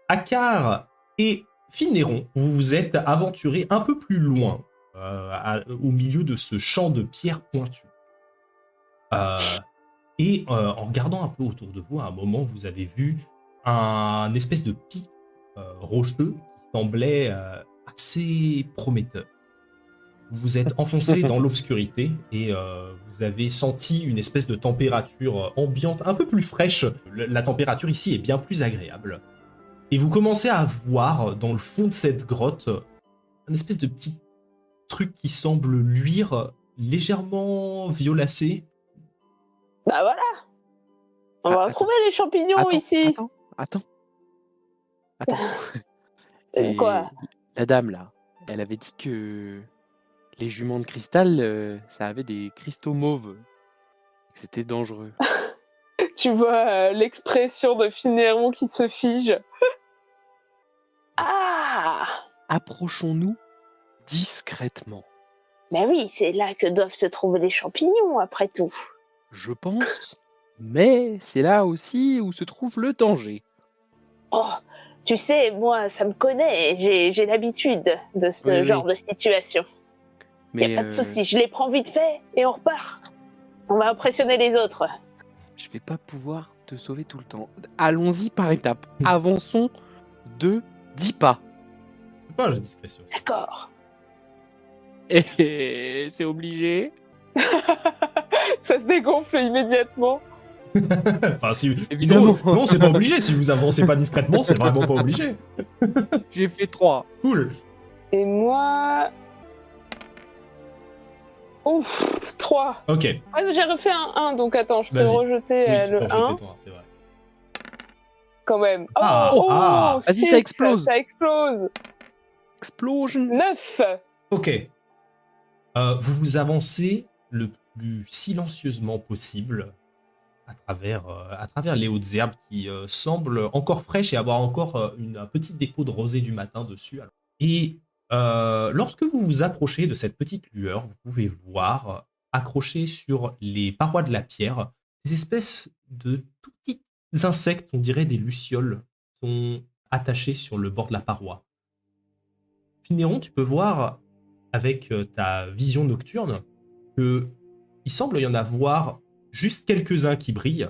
Akar et Finéron, vous vous êtes aventurés un peu plus loin, au milieu de ce champ de pierres pointues. Et en regardant un peu autour de vous, à un moment, vous avez vu un espèce de pic rocheux qui semblait assez prometteur. Vous vous êtes enfoncé dans l'obscurité et vous avez senti une espèce de température ambiante un peu plus fraîche. La température ici est bien plus agréable. Et vous commencez à voir dans le fond de cette grotte un espèce de petit truc qui semble luire légèrement violacé. Bah voilà. On va retrouver les champignons ici. Attends. Quoi? La dame là, elle avait dit que les juments de cristal, ça avait des cristaux mauves. Que c'était dangereux. Tu vois l'expression de Finéron qui se fige. Ah! Approchons-nous discrètement. Mais oui, c'est là que doivent se trouver les champignons, après tout. Je pense, mais c'est là aussi où se trouve le danger. Oh, tu sais, moi, ça me connaît, j'ai l'habitude de ce genre de situation. Mais y a pas de souci, je les prends vite fait et on repart. On va impressionner les autres. Je vais pas pouvoir te sauver tout le temps. Allons-y par étapes. Avançons de 10 pas. C'est pas la discrétion. D'accord. Et c'est obligé. Ça se dégonfle immédiatement. Enfin, si... Évidemment. Non, c'est pas obligé. Si vous avancez pas discrètement, c'est vraiment pas obligé. J'ai fait 3. Cool. Et moi... Ouf, 3. Ok. Ah, j'ai refait un 1, donc attends, je peux Vas-y. rejeter Oui, tu le peux 1. rejeter ton 1, c'est vrai. Quand même. Ah, oh, ah. Vas-y, 6, ça explose. Ça explose. Explosion. 9. Ok. Vous avancez le plus silencieusement possible à travers les hautes herbes qui semblent encore fraîches et avoir encore un petit dépôt de rosée du matin dessus. Et lorsque vous vous approchez de cette petite lueur, vous pouvez voir accrochés sur les parois de la pierre des espèces de tout petits insectes, on dirait des lucioles, sont attachés sur le bord de la paroi. Finéron, tu peux voir avec ta vision nocturne que il semble y en avoir juste quelques-uns qui brillent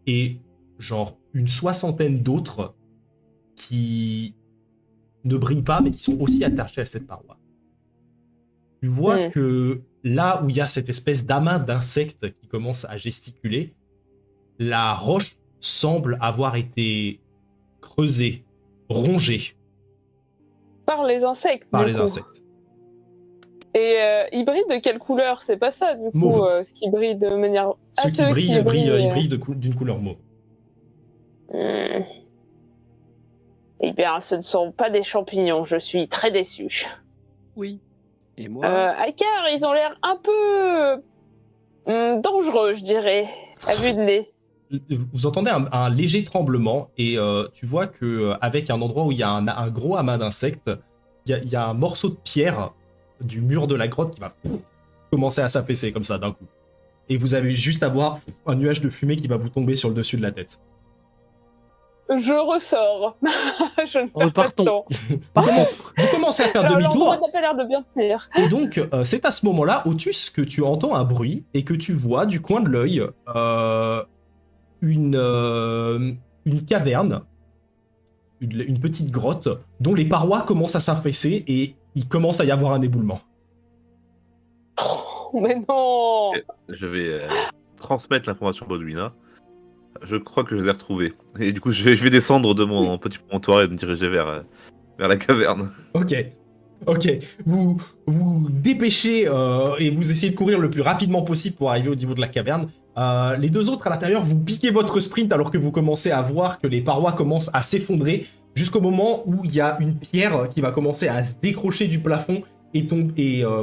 et genre une soixantaine d'autres qui ne brillent pas mais qui sont aussi attachés à cette paroi. Tu vois que là où il y a cette espèce d'amas d'insectes qui commence à gesticuler, la roche semble avoir été creusée, rongée Par les insectes. par du les coup. insectes. Et il brille de quelle couleur? C'est pas ça, du coup, Mauve. ce qui brille de manière... Ceux Ah, qui brillent, qui brillent, brillent d'une couleur mauve. Eh bien, ce ne sont pas des champignons, je suis très déçu. Oui. Et moi Akar, ils ont l'air un peu dangereux, je dirais, à vue de nez. Vous entendez un léger tremblement et tu vois que avec un endroit où il y a un gros amas d'insectes, il y a un morceau de pierre du mur de la grotte qui va commencer à s'affaisser comme ça d'un coup. Et vous avez juste à voir un nuage de fumée qui va vous tomber sur le dessus de la tête. Je ressors. Je ne perds pas de Repartons. temps. Vous commencez à faire Alors, demi-tour. l'endroit n'a pas l'air de bien tenir. Et donc, c'est à ce moment-là, Otus, que tu entends un bruit et que tu vois du coin de l'œil une caverne, une petite grotte, dont les parois commencent à s'affaisser et il commence à y avoir un éboulement. Oh, mais non. Je vais transmettre l'information à Bodwina. Je crois que je les ai retrouvés. Et du coup, je vais descendre de mon petit promontoire et me diriger vers la caverne. Ok. Vous dépêchez et vous essayez de courir le plus rapidement possible pour arriver au niveau de la caverne. Les deux autres à l'intérieur, vous piquez votre sprint alors que vous commencez à voir que les parois commencent à s'effondrer jusqu'au moment où il y a une pierre qui va commencer à se décrocher du plafond et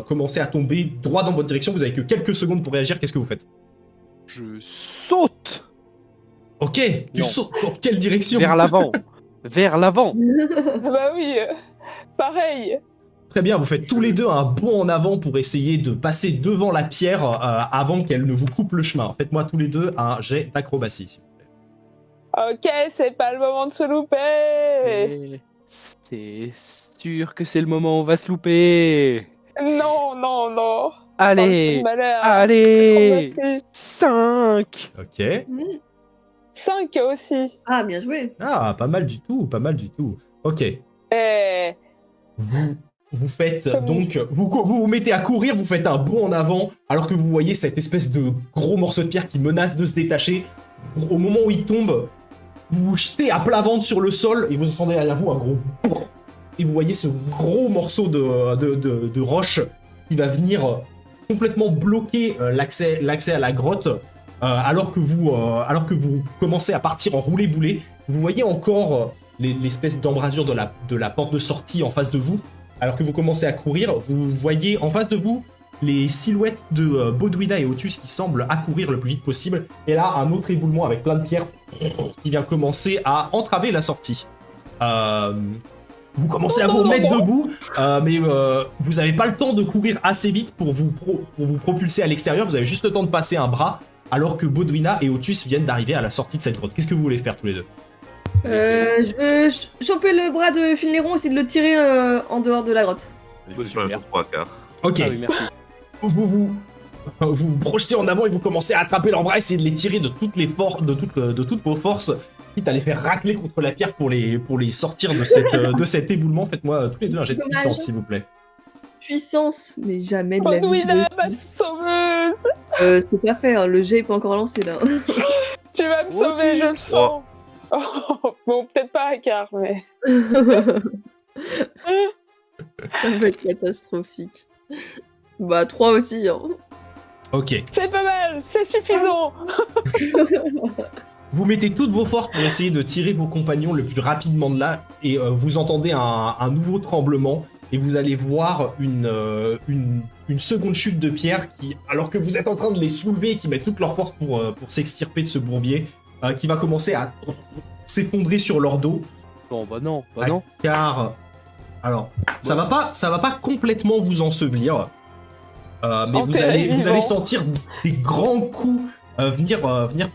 commencer à tomber droit dans votre direction. Vous avez que quelques secondes pour réagir. Qu'est-ce que vous faites? Je saute Ok, tu Non. sautes dans quelle direction? vers l'avant. Vers l'avant. Ah bah oui, pareil. Très bien, vous faites tous les deux un bond en avant pour essayer de passer devant la pierre avant qu'elle ne vous coupe le chemin. Faites-moi tous les deux un jet d'acrobatie, s'il vous plaît. Ok, c'est pas le moment de se louper. Et c'est sûr que c'est le moment où on va se louper. Non, non, non. Allez, Oh, malheur. allez, Acrobatie. 5. Ok. 5 aussi. Ah, bien joué. Ah, pas mal du tout, pas mal du tout. Ok. Eh, Vous faites Comme- donc, vous mettez à courir, vous faites un bond en avant, alors que vous voyez cette espèce de gros morceau de pierre qui menace de se détacher. Au moment où il tombe, vous vous jetez à plat ventre sur le sol et vous entendez derrière vous un gros bourr. Et vous voyez ce gros morceau de roche qui va venir complètement bloquer l'accès à la grotte, alors que vous commencez à partir en roulé-boulé. Vous voyez encore l'espèce d'embrasure de la porte de sortie en face de vous. Alors que vous commencez à courir, vous voyez en face de vous les silhouettes de Bodwina et Otus qui semblent accourir le plus vite possible. Et là, un autre éboulement avec plein de pierres qui vient commencer à entraver la sortie. Vous commencez à vous remettre debout, mais vous n'avez pas le temps de courir assez vite pour vous propulser à l'extérieur. Vous avez juste le temps de passer un bras, alors que Bodwina et Otus viennent d'arriver à la sortie de cette grotte. Qu'est-ce que vous voulez faire tous les deux? Je veux choper le bras de Finleron, essayer de le tirer en dehors de la grotte. Je Bah, vais faire un super. tour 3 quarts. Ok. Ah oui, merci. Vous projetez en avant et vous commencez à attraper leurs bras, essayer de les tirer de toutes vos forces, quitte à les faire racler contre la pierre pour les sortir de cet éboulement. Faites-moi tous les deux un jet de Dommage. puissance, s'il vous plaît. Puissance, mais jamais de la vie. je Bodwina, le ma sais. sauveuse. C'est pas fait, hein, le jet est pas encore lancé là. Tu vas me Oh, sauver, tu- je le sens. Oh, bon, peut-être pas à quart, mais... Ça va être catastrophique. Bah 3 aussi. Hein. Ok. C'est pas mal, c'est suffisant. Vous mettez toutes vos forces pour essayer de tirer vos compagnons le plus rapidement de là, et vous entendez un nouveau tremblement, et vous allez voir une seconde chute de pierre qui, alors que vous êtes en train de les soulever et qui mettent toutes leurs forces pour s'extirper de ce bourbier, qui va commencer à s'effondrer sur leur dos. Bon, bah non, bah non. Car, alors, ça va pas complètement vous ensevelir, mais vous Enterré allez vivant. sentir des grands coups venir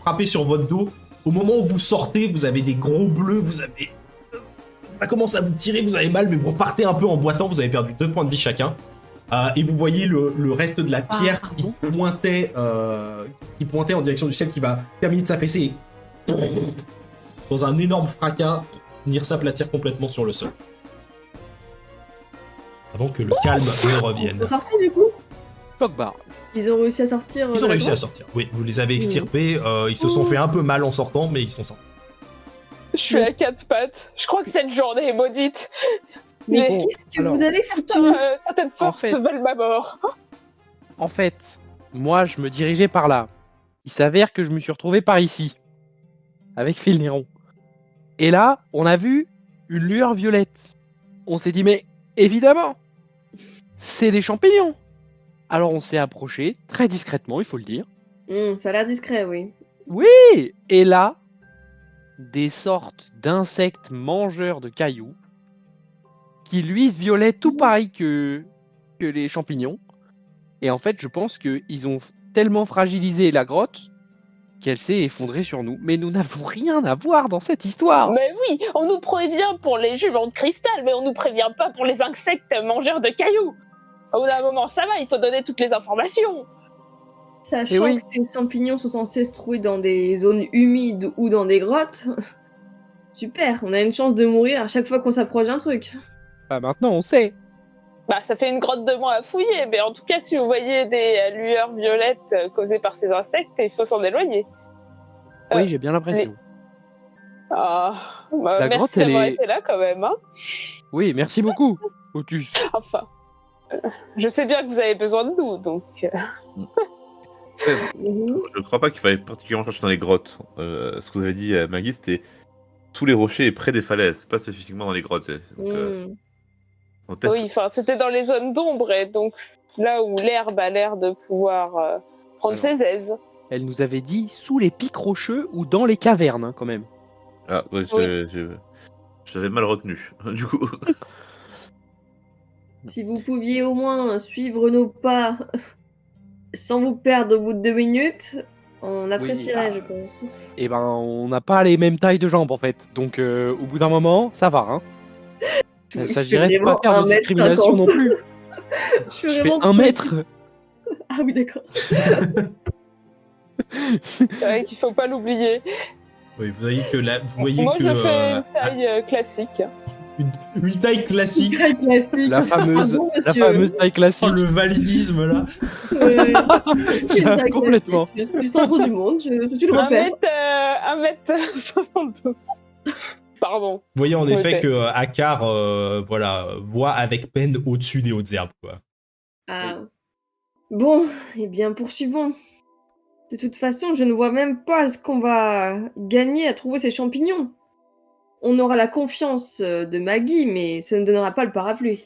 frapper sur votre dos. Au moment où vous sortez, vous avez des gros bleus, ça commence à vous tirer, vous avez mal, mais vous repartez un peu en boitant, vous avez perdu 2 points de vie chacun. Et vous voyez le reste de la pierre qui pointait en direction du ciel, qui va terminer de s'affaisser et dans un énorme fracas, venir s'aplatir complètement sur le sol. Avant que le calme ne revienne. Faut sortir du coup. Clockbar. Ils ont réussi à sortir. Ils de ont la réussi à grotte sortir. Oui, vous les avez extirpés. Ils se sont fait un peu mal en sortant, mais ils sont sortis. Je suis à quatre pattes. Je crois que cette journée est maudite. Mais Bon, qu'est-ce que alors, vous avez surtout Certaines forces fait- veulent ma mort. En fait, moi, je me dirigeais par là. Il s'avère que je me suis retrouvé par ici, avec Filnéron. Et là, on a vu une lueur violette. On s'est dit, mais évidemment, c'est des champignons. Alors on s'est approché, très discrètement, il faut le dire. Ça a l'air discret, oui. Oui. Et là, des sortes d'insectes mangeurs de cailloux qui luisent violet tout pareil que les champignons. Et en fait, je pense qu'ils ont tellement fragilisé la grotte qu'elle s'est effondrée sur nous. Mais nous n'avons rien à voir dans cette histoire. Mais oui, on nous prévient pour les juments de cristal, mais on nous prévient pas pour les insectes mangeurs de cailloux. Au bout d'un moment, ça va, il faut donner toutes les informations. Sachant Eh oui. que ces champignons sont censés se trouver dans des zones humides ou dans des grottes. Super, on a une chance de mourir à chaque fois qu'on s'approche d'un truc. Bah maintenant, on sait. Bah, ça fait une grotte de moins à fouiller, mais en tout cas, si vous voyez des lueurs violettes causées par ces insectes, il faut s'en éloigner. Oui, j'ai bien l'impression. Ah, bah, La grotte, merci d'avoir elle est- été là quand même. Hein. Oui, merci beaucoup, Otus. Enfin, je sais bien que vous avez besoin de nous, donc. Ouais, Mhm. je crois pas qu'il fallait particulièrement chercher dans les grottes. Ce que vous avez dit, Maggie, c'était sous les rochers et près des falaises, pas spécifiquement dans les grottes. Donc, peut-être- Oui, enfin, c'était dans les zones d'ombre, et donc là où l'herbe a l'air de pouvoir prendre Alors. ses aises. Elle nous avait dit sous les pics rocheux ou dans les cavernes, hein, quand même. Ah, ouais, je l'avais mal retenu, du coup. Si vous pouviez au moins suivre nos pas sans vous perdre au bout de 2 minutes, on apprécierait, bah, je pense. Et ben, on n'a pas les mêmes tailles de jambes en fait. Donc, au bout d'un moment, ça va. Hein. Il Je s'agirait fais de pas vraiment faire de 1m50. discrimination non plus. Je Je fais vraiment 1 mètre. Ah oui, d'accord. C'est vrai qu'il faut pas l'oublier. Oui, vous voyez que là, vous voyez Moi, que je fais une taille classique. une taille classique. Très classique. La fameuse, Ah bon, la monsieur fameuse taille Oh, classique. le validisme là. Ouais. Une taille Complètement. classique, du centre du monde, je le repère. 1m72. Pardon. Vous voyez en Ouais, effet ouais. que Akar voit avec peine au-dessus des hautes herbes. Quoi. Ah. Bon, eh bien, poursuivons. De toute façon, je ne vois même pas ce qu'on va gagner à trouver ces champignons. On aura la confiance de Maggie, mais ça ne donnera pas le parapluie.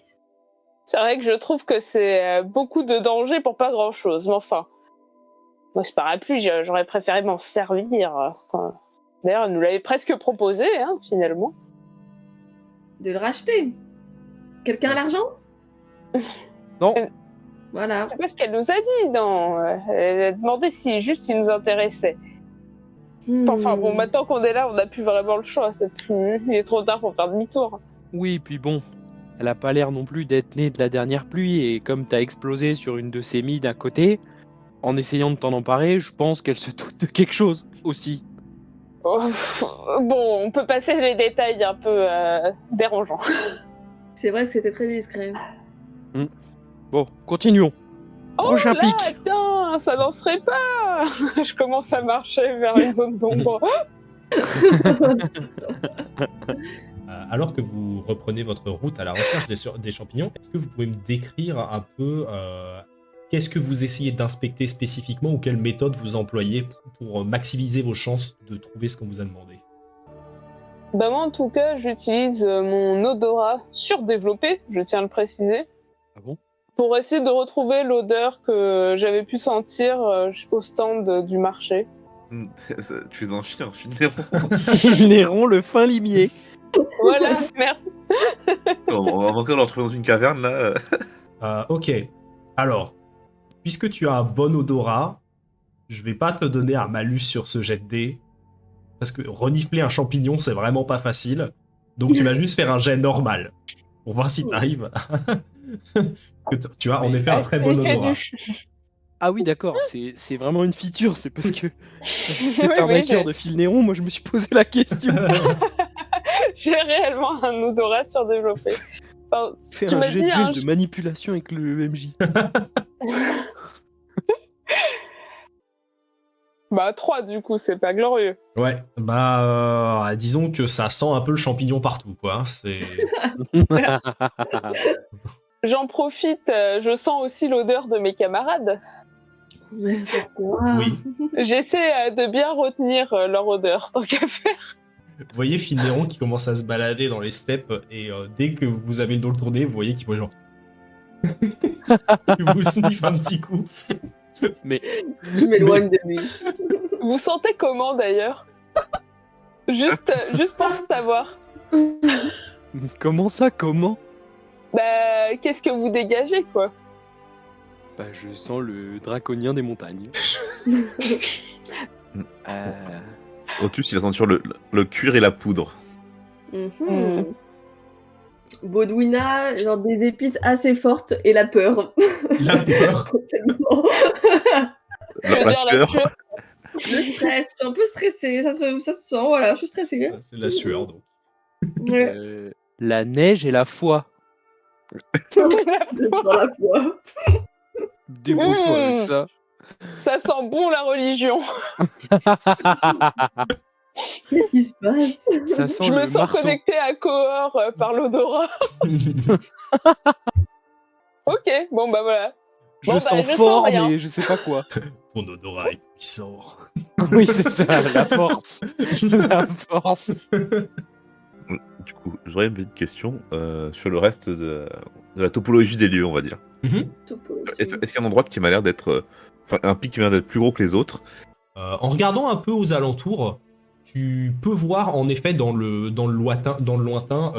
C'est vrai que je trouve que c'est beaucoup de danger pour pas grand-chose. Mais enfin, moi, ce parapluie, j'aurais préféré m'en servir. Quoi. D'ailleurs, elle nous l'avait presque proposé, hein, finalement. De le racheter. Quelqu'un a l'argent Non. Voilà. C'est pas ce qu'elle nous a dit, non. Elle a demandé si juste il nous intéressait. Enfin bon, maintenant qu'on est là, on n'a plus vraiment le choix. Il est trop tard pour faire demi-tour. Oui, puis bon, elle a pas l'air non plus d'être née de la dernière pluie, et comme t'as explosé sur une de ses milles d'un côté, en essayant de t'en emparer, je pense qu'elle se doute de quelque chose aussi. Oh, bon, on peut passer les détails un peu dérangeants. C'est vrai que c'était très discret. Bon, continuons. Prochain là, pic. tiens, ça danserait pas. Je commence à marcher vers une zone d'ombre. Alors que vous reprenez votre route à la recherche des champignons, est-ce que vous pouvez me décrire un peu qu'est-ce que vous essayez d'inspecter spécifiquement ou quelle méthode vous employez pour maximiser vos chances de trouver ce qu'on vous a demandé? Bah moi, en tout cas, j'utilise mon odorat surdéveloppé, je tiens à le préciser. Ah bon? Pour essayer de retrouver l'odeur que j'avais pu sentir au stand du marché. Tu es un chien, finalement. Néron, le fin limier. Voilà, merci. On va encore le retrouver dans une caverne, là. Ok. Alors, puisque tu as un bon odorat, je vais pas te donner un malus sur ce jet de dés. Parce que renifler un champignon, c'est vraiment pas facile. Donc tu vas juste faire un jet normal. Pour voir si t'arrives. Tu as en effet un très bon Effet odorat. Ah oui, d'accord, c'est vraiment une feature, c'est parce que c'est Oui, un oui, hacker de Phil Néron, moi je me suis posé la question. J'ai réellement un odorat surdéveloppé. Enfin, Faire tu un m'as jet dit de un... de manipulation avec le MJ. Bah 3 du coup, c'est pas glorieux. Ouais, disons que ça sent un peu le champignon partout, quoi. Hein, c'est... J'en profite, je sens aussi l'odeur de mes camarades. Mais pourquoi? Oui. J'essaie de bien retenir leur odeur, tant qu'à faire. Vous voyez Finneron qui commence à se balader dans les steppes et dès que vous avez le dos tourné, vous voyez qu'il voit genre... il vous sniffe un petit coup. Je m'éloigne de lui. Vous sentez comment d'ailleurs? Juste pour savoir. Comment ça, comment? Bah, qu'est-ce que vous dégagez, quoi? Bah, je sens le draconien des montagnes. Otus, il a senti sur le cuir et la poudre. Mhm. Bodwina, genre des épices assez fortes et la peur. La peur. Potentiellement. Je veux dire, la sueur. sueur. Le stress, je suis un peu stressée, ça se sent, voilà, je suis stressée. Ça, c'est de la sueur, donc. Ouais, La neige et la foi. dans la foi. Débrouille-toi avec ça. Ça sent bon la religion. Qu'est-ce qui se passe? Ça sent Je le me sens marteau. connectée à Cohort par l'odorat. Ok, bon bah voilà. Je Bon, bah, sens je sens fort, rien. mais je sais pas quoi. Ton odorat est puissant. Oui, c'est ça, la force. La force. Du coup, j'aurais une petite question sur le reste de la topologie des lieux, on va dire. Est-ce qu'il y a un endroit qui m'a l'air d'être... Enfin, un pic qui m'a l'air d'être plus gros que les autres? En regardant un peu aux alentours, tu peux voir en effet dans le lointain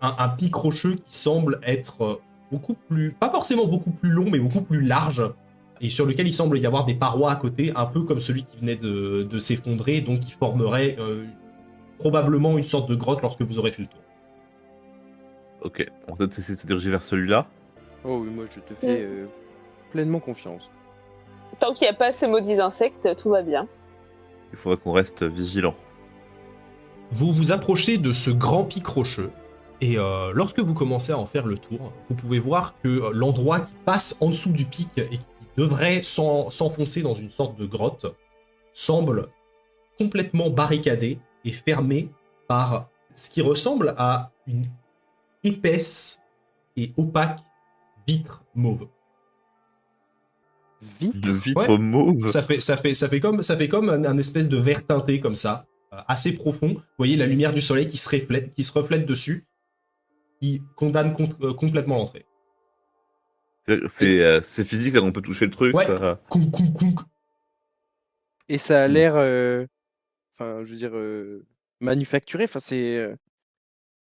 un pic rocheux qui semble être beaucoup plus, pas forcément beaucoup plus long, mais beaucoup plus large, et sur lequel il semble y avoir des parois à côté, un peu comme celui qui venait de s'effondrer, donc qui formerait probablement une sorte de grotte lorsque vous aurez fait le tour. Ok, on va peut-être essayer de se diriger vers celui-là. Oh oui, moi je te fais pleinement confiance. Tant qu'il n'y a pas ces maudits insectes, tout va bien. Il faudrait qu'on reste vigilant. Vous vous approchez de ce grand pic rocheux, et lorsque vous commencez à en faire le tour, vous pouvez voir que l'endroit qui passe en dessous du pic et qui devrait s'enfoncer dans une sorte de grotte semble complètement barricadé et fermé par ce qui ressemble à une épaisse et opaque vitre mauve. Vite. De vitre Ouais. mauve. Ça fait comme un espèce de vert teinté comme ça, assez profond. Vous voyez la lumière du soleil qui se reflète dessus, qui condamne complètement l'entrée. C'est physique, on peut toucher le truc. Ouais. Ça... Kounk, kounk, kounk. Et ça a l'air, enfin, je veux dire, manufacturé. Enfin,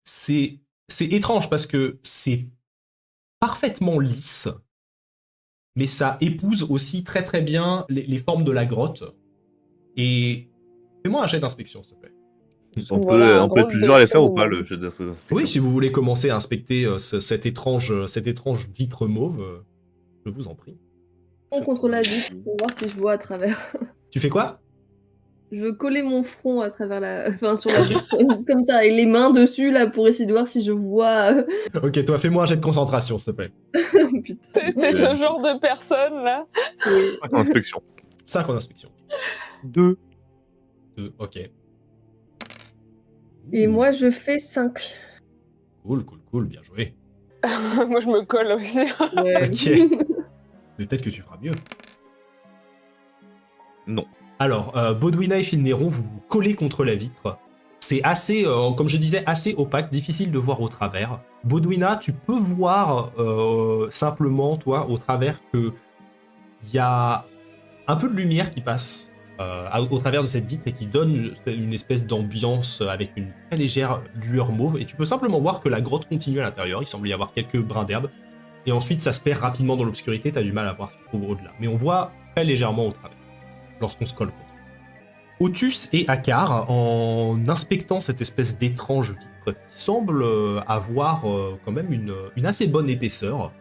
C'est étrange parce que c'est parfaitement lisse, mais ça épouse aussi très très bien les formes de la grotte. Et fais-moi un jet d'inspection, s'il te plaît. Voilà, un on peut être drôle plusieurs à les de faire ou pas, phénomène. le jeu d'inspection? Oui, si vous voulez commencer à inspecter cette étrange vitre mauve, je vous en prie. Contre la vitre pour voir si je vois à travers. Tu fais quoi? Je veux coller mon front à travers sur la vitre, comme ça, et les mains dessus là pour essayer de voir si je vois. Ok, toi, fais-moi un jet de concentration, s'il te plaît. Putain. T'es ce genre de personne là. Oui. Inspection. 5 en inspection. 2. 2, ok. Et moi je fais 5. Cool, bien joué. Moi je me colle aussi. Ouais. Ok. Mais peut-être que tu feras mieux. Non. Alors, Bodwina et Finneron, vous vous collez contre la vitre. C'est assez, comme je disais, assez opaque, difficile de voir au travers. Bodwina, tu peux voir simplement, toi, au travers, que il y a un peu de lumière qui passe au travers de cette vitre et qui donne une espèce d'ambiance avec une très légère lueur mauve. Et tu peux simplement voir que la grotte continue à l'intérieur. Il semble y avoir quelques brins d'herbe. Et ensuite, ça se perd rapidement dans l'obscurité. T'as du mal à voir ce qu'il trouve au-delà. Mais on voit très légèrement au travers lorsqu'on se colle contre. Otus et Akar, en inspectant cette espèce d'étrange vitre qui semble avoir quand même une assez bonne épaisseur,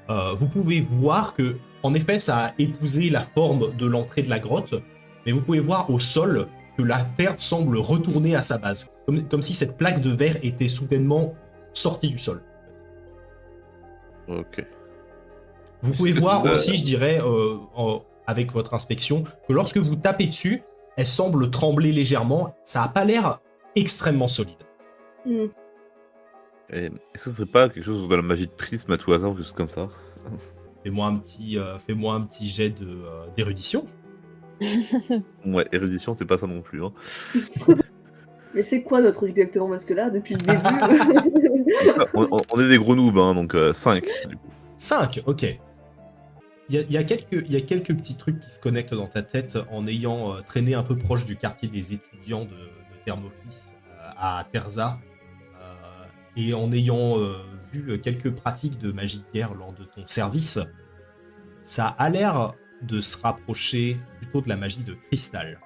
vous pouvez voir que, en effet, ça a épousé la forme de l'entrée de la grotte, mais vous pouvez voir au sol que la terre semble retourner à sa base, comme si cette plaque de verre était soudainement sortie du sol. Ok. Vous pouvez voir aussi, je dirais, avec votre inspection que lorsque vous tapez dessus, elle semble trembler légèrement. Ça n'a pas l'air extrêmement solide. Hmm. Et est-ce que ce serait pas quelque chose de la magie de prisme à tout hasard ou quelque chose comme ça? Fais-moi un petit jet d'érudition. Ouais, érudition, c'est pas ça non plus. Hein. Mais c'est quoi notre truc exactement? Parce que là, depuis le début. On est des gros noobs, hein, donc 5 du coup. 5, ok. Il y a quelques petits trucs qui se connectent dans ta tête en ayant traîné un peu proche du quartier des étudiants de Thermofis à Terza et en ayant vu quelques pratiques de magie de guerre lors de ton service. Ça a l'air de se rapprocher plutôt de la magie de cristal.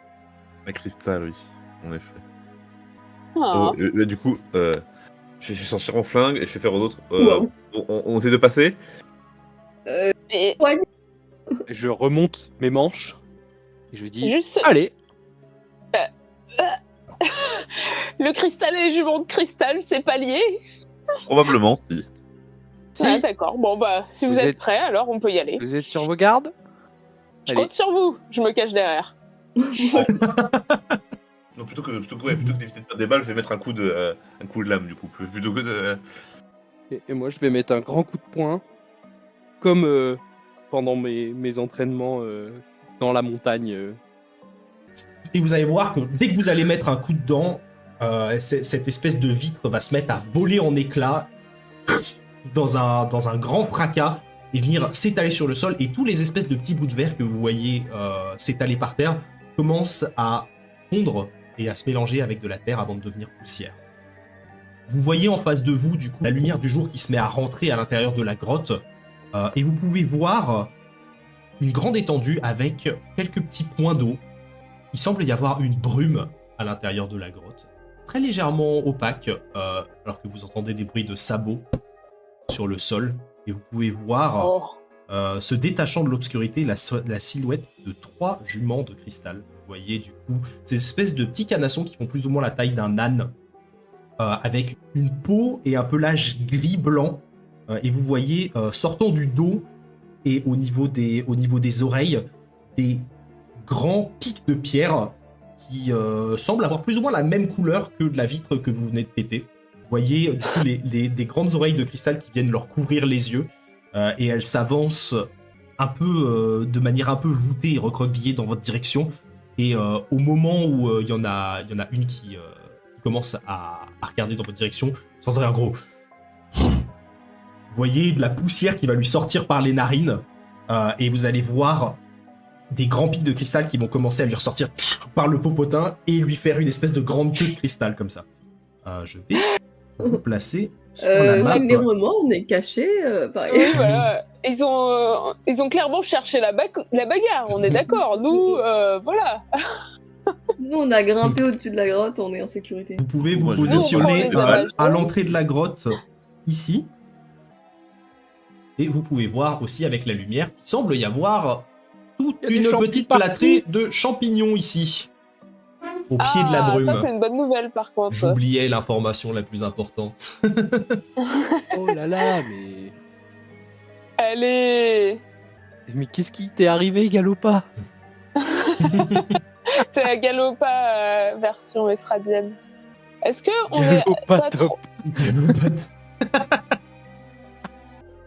La cristal, oui, en effet. Ah. Du coup, je vais sortir mon flingue et je vais faire aux autres. Wow. On essaie de passer. Et Je remonte mes manches et je dis juste allez. le cristal et les juments de cristal, c'est pas lié. Probablement, si. Ah, d'accord. Bon bah, si vous Vous êtes êtes- prêts, alors on peut y aller. Vous êtes sur vos gardes? Je Allez. compte sur vous. Je me cache derrière. Non, plutôt que d'éviter de faire des balles, je vais mettre un coup de lame du coup. Plutôt que de. Et moi, je vais mettre un grand coup de poing, comme pendant mes entraînements dans la montagne. Et vous allez voir que dès que vous allez mettre un coup dedans, cette espèce de vitre va se mettre à voler en éclats dans un grand fracas et venir s'étaler sur le sol. Et tous les espèces de petits bouts de verre que vous voyez s'étaler par terre commencent à fondre et à se mélanger avec de la terre avant de devenir poussière. Vous voyez en face de vous, du coup, la lumière du jour qui se met à rentrer à l'intérieur de la grotte. Et vous pouvez voir une grande étendue avec quelques petits points d'eau. Il semble y avoir une brume à l'intérieur de la grotte, très légèrement opaque, alors que vous entendez des bruits de sabots sur le sol. Et vous pouvez voir, Oh. se détachant de l'obscurité, la silhouette de 3 juments de cristal. Vous voyez du coup ces espèces de petits canassons qui font plus ou moins la taille d'un âne, avec une peau et un pelage gris-blanc. Et vous voyez, sortant du dos et au niveau des oreilles, des grands pics de pierre qui semblent avoir plus ou moins la même couleur que de la vitre que vous venez de péter. Vous voyez du coup des grandes oreilles de cristal qui viennent leur couvrir les yeux et elles s'avancent un peu de manière un peu voûtée et recroquevillée dans votre direction. Et au moment où il y en a une qui commence à regarder dans votre direction, vous entendez un gros. Vous voyez de la poussière qui va lui sortir par les narines et vous allez voir des grands pics de cristal qui vont commencer à lui ressortir par le popotin et lui faire une espèce de grande queue de cristal comme ça. Je vais vous placer sur la map. Finnéron et moi, on est cachés, pareil. Oui, voilà. Ils ont clairement cherché la bagarre, on est d'accord. Nous, voilà. Nous, on a grimpé au-dessus de la grotte, on est en sécurité. Vous pouvez vous Moi, je- positionner Nous, on prend les dommages. à l'entrée de la grotte ici. Et vous pouvez voir aussi avec la lumière qu'il semble y avoir toute Il y a des une champignons petite partout. plâtrée de champignons ici, au pied de la brume. Ça, c'est une bonne nouvelle, par contre. J'oubliais l'information la plus importante. Oh là là, mais Allez. qu'est-ce qui t'est arrivé, Galopa? C'est la Galopa version estradienne. Est-ce que on est Galopa pas top. trop...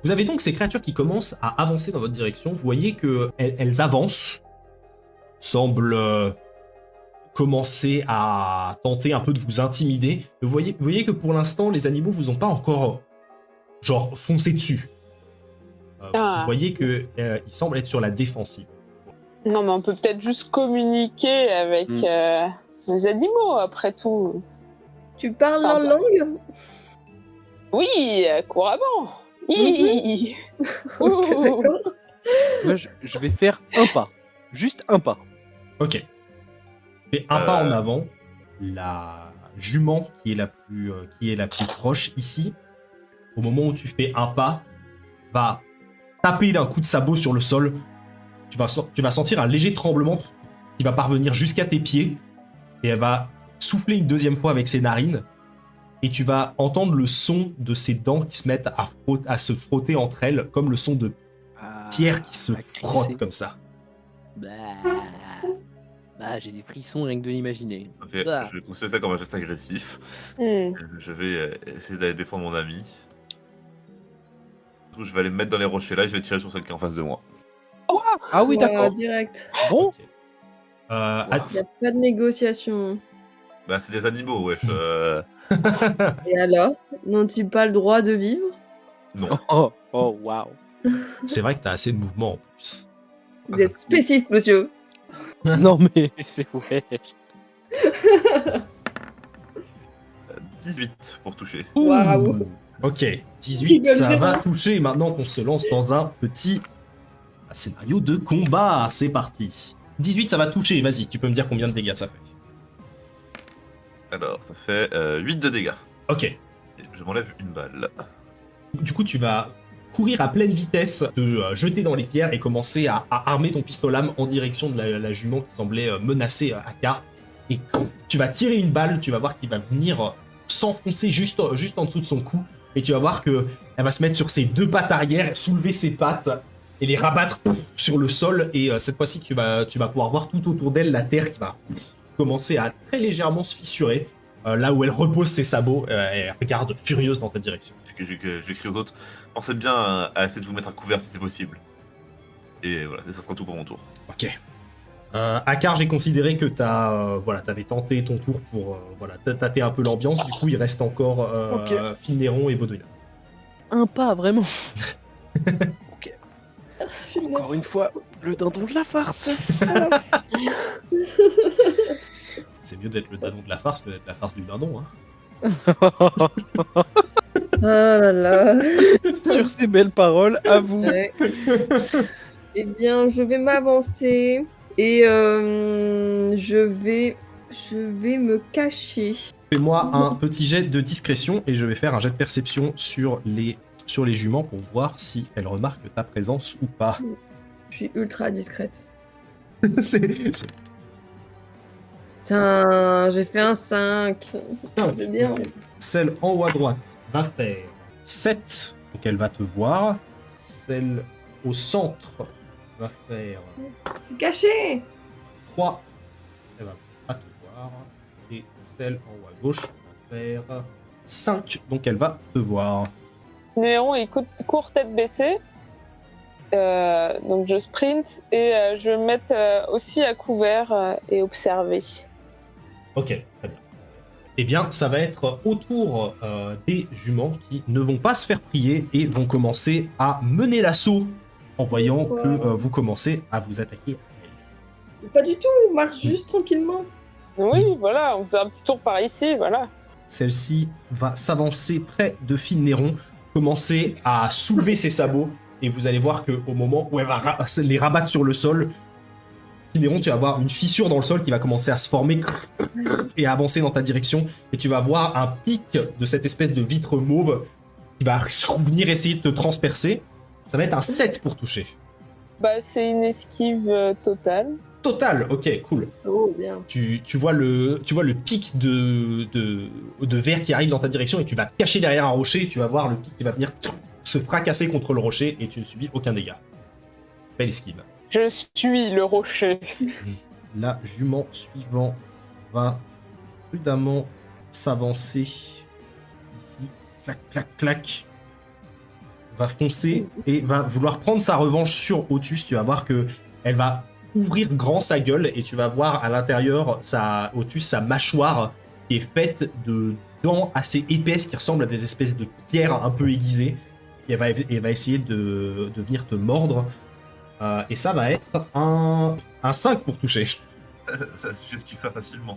Vous avez donc ces créatures qui commencent à avancer dans votre direction. Vous voyez qu'elles avancent, semblent commencer à tenter un peu de vous intimider. Mais vous voyez que pour l'instant, les animaux vous ont pas encore genre foncé dessus. Vous voyez qu'ils semblent être sur la défensive. Non, mais on peut peut-être juste communiquer avec les animaux, après tout. Tu parles leur Pardon. langue? Oui, couramment. Hi. Ouh. D'accord. Moi, je vais faire un pas. Juste un pas. Ok. Fais un pas en avant. La jument qui est la plus proche ici, au moment où tu fais un pas, va taper d'un coup de sabot sur le sol. Tu vas sentir un léger tremblement qui va parvenir jusqu'à tes pieds et elle va souffler une deuxième fois avec ses narines et tu vas entendre le son de ses dents qui se mettent à se frotter entre elles comme le son de pierre qui se à frotte crisser. comme ça. J'ai des frissons rien que de l'imaginer. Ok, Bah. je vais considérer ça comme un geste agressif. Hmm. Je vais essayer d'aller défendre mon ami. Du coup, je vais aller me mettre dans les rochers là et je vais tirer sur celle qui est en face de moi. Ah oui, d'accord. Direct. Bon, Ok. Voilà. Il n'y a pas de négociation. Bah, c'est des animaux, wesh. Et alors? N'ont-ils pas le droit de vivre? Non. oh, waouh. C'est vrai que t'as assez de mouvement en plus. Vous êtes spéciste, monsieur. Non mais c'est ouais. 18 pour toucher. Waouh. Ouh. Ok, 18, ça va toucher. Et maintenant qu'on se lance dans un petit scénario de combat, c'est parti. 18, ça va toucher. Vas-y, tu peux me dire combien de dégâts ça fait. Alors, ça fait 8 de dégâts. Ok. Et je m'enlève une balle. Du coup, tu vas courir à pleine vitesse, te jeter dans les pierres et commencer à armer ton pistolet en direction de la jument qui semblait menacer Akar. Et quand tu vas tirer une balle, tu vas voir qu'il va venir s'enfoncer juste en dessous de son cou. Et tu vas voir qu'elle va se mettre sur ses deux pattes arrière, soulever ses pattes et les rabattre sur le sol. Et cette fois-ci, tu vas pouvoir voir tout autour d'elle la terre qui va commencer à très légèrement se fissurer. Là où elle repose ses sabots, elle regarde furieuse dans ta direction. J'écris aux autres. Pensez bien à essayer de vous mettre à couvert si c'est possible. Et voilà, ça sera tout pour mon tour. Ok. Akar, j'ai considéré que t'avais tenté ton tour pour tâter un peu l'ambiance. Du coup, il reste encore Ok. Finneron et Baudouin. Un pas vraiment. Finalement. Encore une fois, le dindon de la farce. C'est mieux d'être le dindon de la farce que d'être la farce du dindon. Hein. Oh là là. Sur ces belles paroles, à vous. Ouais. Eh bien, je vais m'avancer et je vais me cacher. Fais-moi un petit jet de discrétion et je vais faire un jet de perception sur les juments pour voir si elles remarquent ta présence ou pas. Je suis ultra discrète. C'est Tiens, j'ai fait un 5. simple. C'est bien. Celle en haut à droite va faire 7, donc elle va te voir. Celle au centre va faire Je suis cachée. 3, elle va pas te voir. Et celle en haut à gauche va faire 5, donc elle va te voir. Néon, il court tête baissée. Donc je sprint et je vais me mettre aussi à couvert et observer. Ok, très bien. Eh bien, ça va être au tour des juments qui ne vont pas se faire prier et vont commencer à mener l'assaut en voyant que vous commencez à vous attaquer. Pas du tout, on marche juste tranquillement. Oui, voilà, on faisait un petit tour par ici, voilà. Celle-ci va s'avancer près de Finneron, commencer à soulever ses sabots, et vous allez voir qu'au moment où elle va les rabattre sur le sol, Finneron, tu vas voir une fissure dans le sol qui va commencer à se former et à avancer dans ta direction, et tu vas voir un pic de cette espèce de vitre mauve qui va venir essayer de te transpercer. Ça va être un 7 pour toucher. Bah, c'est une esquive totale. Total, ok, cool. Oh, bien. Tu vois le pic de verre qui arrive dans ta direction et tu vas te cacher derrière un rocher et tu vas voir le pic qui va venir se fracasser contre le rocher et tu ne subis aucun dégât. Belle esquive. Je suis le rocher. La jument suivant va prudemment s'avancer ici. Clac, clac, clac. Va foncer et va vouloir prendre sa revanche sur Otus. Tu vas voir que elle va ouvrir grand sa gueule et tu vas voir à l'intérieur Otus, sa mâchoire qui est faite de dents assez épaisses qui ressemblent à des espèces de pierres un peu aiguisées. Et elle va essayer de venir te mordre. Et ça va être un 5 pour toucher. J'esquive ça facilement.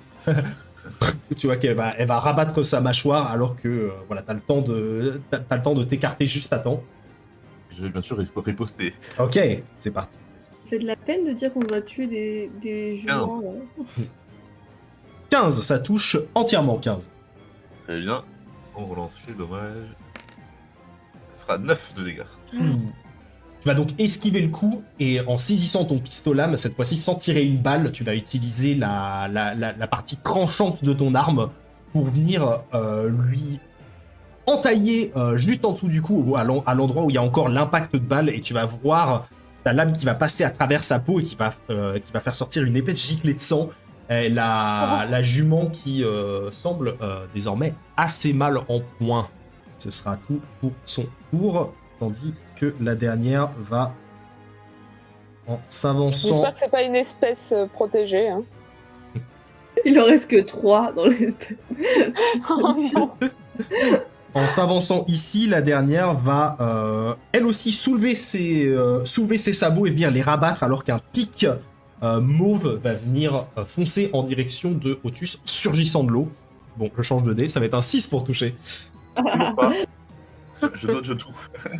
Tu vois qu'elle va rabattre sa mâchoire alors que voilà, t'as le temps de t'écarter juste à temps. Je vais bien sûr riposter. Ok, c'est parti. Ça fait de la peine de dire qu'on doit tuer des juments. 15. Là. 15, ça touche entièrement 15. Très bien. On relance les dommages. Ce sera 9 de dégâts. Tu vas donc esquiver le coup et en saisissant ton pistolet, cette fois-ci sans tirer une balle, tu vas utiliser la partie tranchante de ton arme pour venir lui entailler juste en dessous du cou, à l'endroit où il y a encore l'impact de balle, et tu vas voir ta lame qui va passer à travers sa peau et qui va faire sortir une épaisse giclée de sang. Et la jument qui semble désormais assez mal en point. Ce sera tout pour son tour, tandis que la dernière va en s'avançant. J'espère que c'est pas une espèce protégée. Hein. Il en reste que 3 dans les... Oh non. En s'avançant ici, la dernière va elle aussi soulever ses sabots et venir les rabattre alors qu'un pic mauve va venir foncer en direction de Otus, surgissant de l'eau. Bon, je change de dé, ça va être un 6 pour toucher. Toujours pas. Je dodge tout.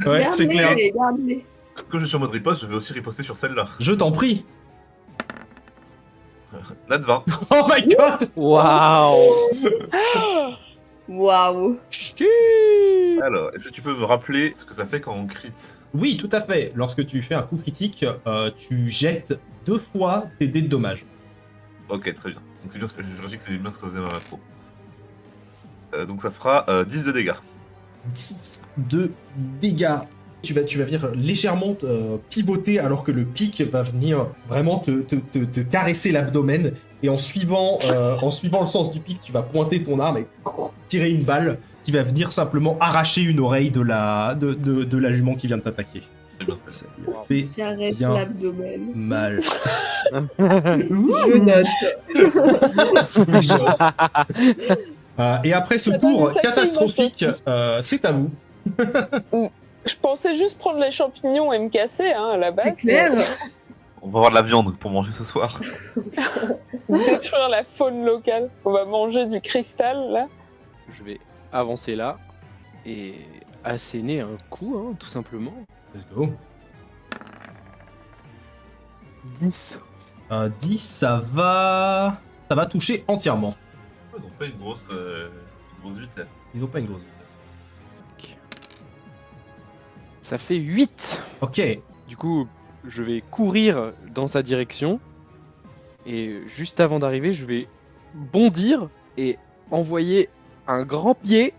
Ouais, c'est clair. Gardez. Comme je suis en mode riposte, je vais aussi riposter sur celle-là. Je t'en prie. Là, 20. Oh my god. Waouh. Waouh. Alors, est-ce que tu peux me rappeler ce que ça fait quand on crit? Oui, tout à fait. Lorsque tu fais un coup critique, tu jettes 2 fois tes dés de dommages. Ok, très bien. Donc c'est bien ce que je que c'est bien ce que faisait ma macro. Donc ça fera 10 de dégâts. 10 de dégâts. Tu vas venir légèrement pivoter alors que le pic va venir vraiment te caresser l'abdomen. Et en suivant le sens du pic, tu vas pointer ton arme et tirer une balle qui va venir simplement arracher une oreille de la jument qui vient de t'attaquer. C'est bien, très Ça bien. lui fait Caresse bien l'abdomen. mal. Je note. Et après ce Ça tour donne une sacrée catastrophique, image. c'est à vous. Je pensais juste prendre les champignons et me casser hein, à la base. C'est clair. On va avoir de la viande pour manger ce soir. Détruire la faune locale. On va manger du cristal là. Je vais avancer là et asséner un coup, hein, tout simplement. Let's go. 10. 10, ça va toucher entièrement. Ils ont pas une grosse vitesse. Ils ont pas une grosse vitesse. Ça fait 8. Ok. Du coup, je vais courir dans sa direction. Et juste avant d'arriver, je vais bondir et envoyer un grand pied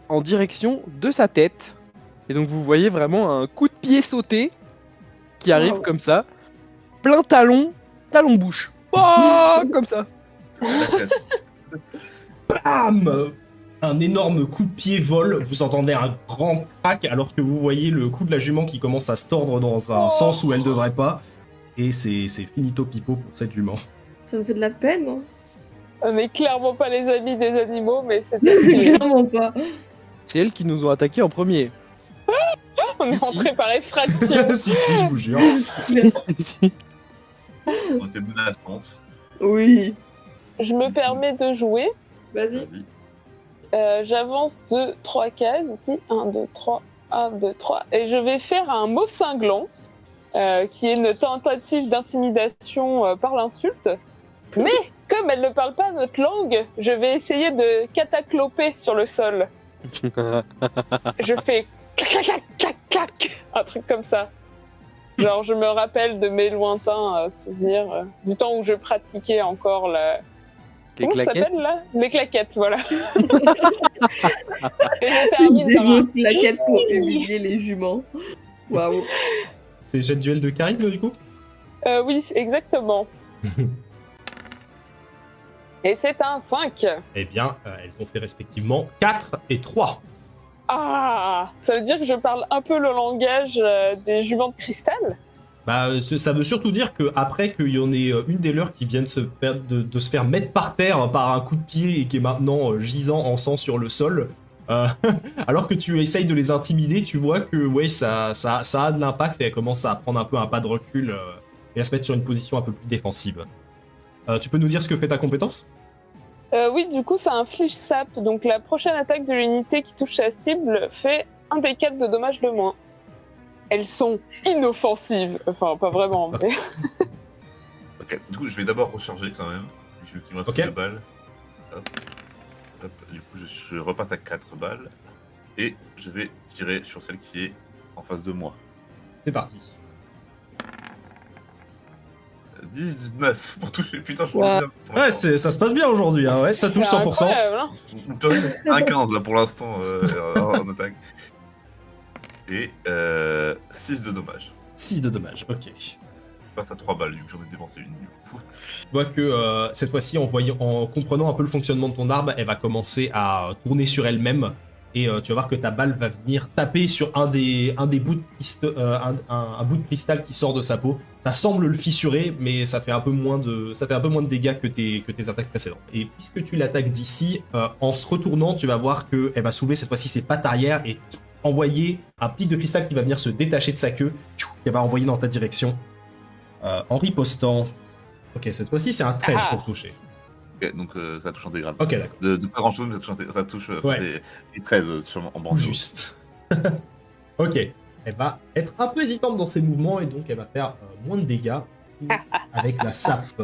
en direction de sa tête. Et donc vous voyez vraiment un coup de pied sauté qui arrive Wow. comme ça. Plein talon bouche. Oh, comme ça. La classe. Bam! Un énorme coup de pied vole. Vous entendez un grand crack alors que vous voyez le cou de la jument qui commence à se tordre dans un sens où elle devrait pas. Et c'est finito pipo pour cette jument. Ça me fait de la peine. Hein. On n'est clairement pas les amis des animaux, mais c'est terrible. Clairement pas. C'est elles qui nous ont attaqués en premier. On est Si. rentré par effraction. si, je vous jure. On était menaçantes. Oui. Je me permets de jouer. Vas-y. Vas-y. J'avance de 3 cases ici. 1, 2, 3. 1, 2, 3. Et je vais faire un mot cinglant, qui est une tentative d'intimidation par l'insulte. Mais, comme elle ne parle pas notre langue, je vais essayer de catacloper sur le sol. Je fais clac, clac, clac, clac, clac, un truc comme ça. Genre, je me rappelle de mes lointains souvenirs, du temps où je pratiquais encore la... Les Comment ça claquettes. s'appelle là? Les claquettes, voilà. Et je Il termine par un... démonte la quête pour humilier les juments. Waouh. C'est jet de duel de charisme du coup? Oui, exactement. Et c'est un 5. Eh bien, elles ont fait respectivement 4 et 3. Ah, ça veut dire que je parle un peu le langage des juments de cristal? Bah, ça veut surtout dire que après qu'il y en ait une des leurs qui vient de se faire mettre par terre par un coup de pied et qui est maintenant gisant en sang sur le sol, alors que tu essayes de les intimider, tu vois que ouais, ça a de l'impact et elle commence à prendre un peu un pas de recul et à se mettre sur une position un peu plus défensive. Tu peux nous dire ce que fait ta compétence? Oui, du coup, c'est un flinch sap. Donc la prochaine attaque de l'unité qui touche sa cible fait 1 des 4 de dommages de moins. Elles sont inoffensives. Enfin, pas vraiment, mais... Ok, du coup, je vais d'abord recharger quand même. Il me reste Ok. 2 balles. Hop. Hop. Du coup, je repasse à 4 balles. Et je vais tirer sur celle qui est en face de moi. C'est parti. 19 pour toucher. Putain, je Ouais. roule bien pour Ouais, l'instant. ça se passe bien aujourd'hui, hein. Ouais, ça touche C'est 100%. incroyable, hein. C'est un 15 là pour l'instant en attaque. Et 6 de dommages. 6 de dommages, ok. Je passe à 3 balles, vu que j'en ai dépensé une. Du coup. Tu vois que cette fois-ci, en comprenant un peu le fonctionnement de ton arme, elle va commencer à tourner sur elle-même. Et tu vas voir que ta balle va venir taper sur un des bouts de un bout de cristal qui sort de sa peau. Ça semble le fissurer, mais ça fait un peu moins de dégâts que tes attaques précédentes. Et puisque tu l'attaques d'ici, en se retournant, tu vas voir qu'elle va soulever cette fois-ci ses pattes arrière et envoyer un pic de cristal qui va venir se détacher de sa queue. Elle va envoyer dans ta direction. En ripostant. Ok, cette fois-ci, c'est un 13 pour toucher. Ok, donc ça touche intégral. Ok, d'accord. De pas grand chose, mais ça touche Ouais. c'est 13 en bandeau. Juste. Ok. Elle va être un peu hésitante dans ses mouvements et donc elle va faire moins de dégâts avec la sape.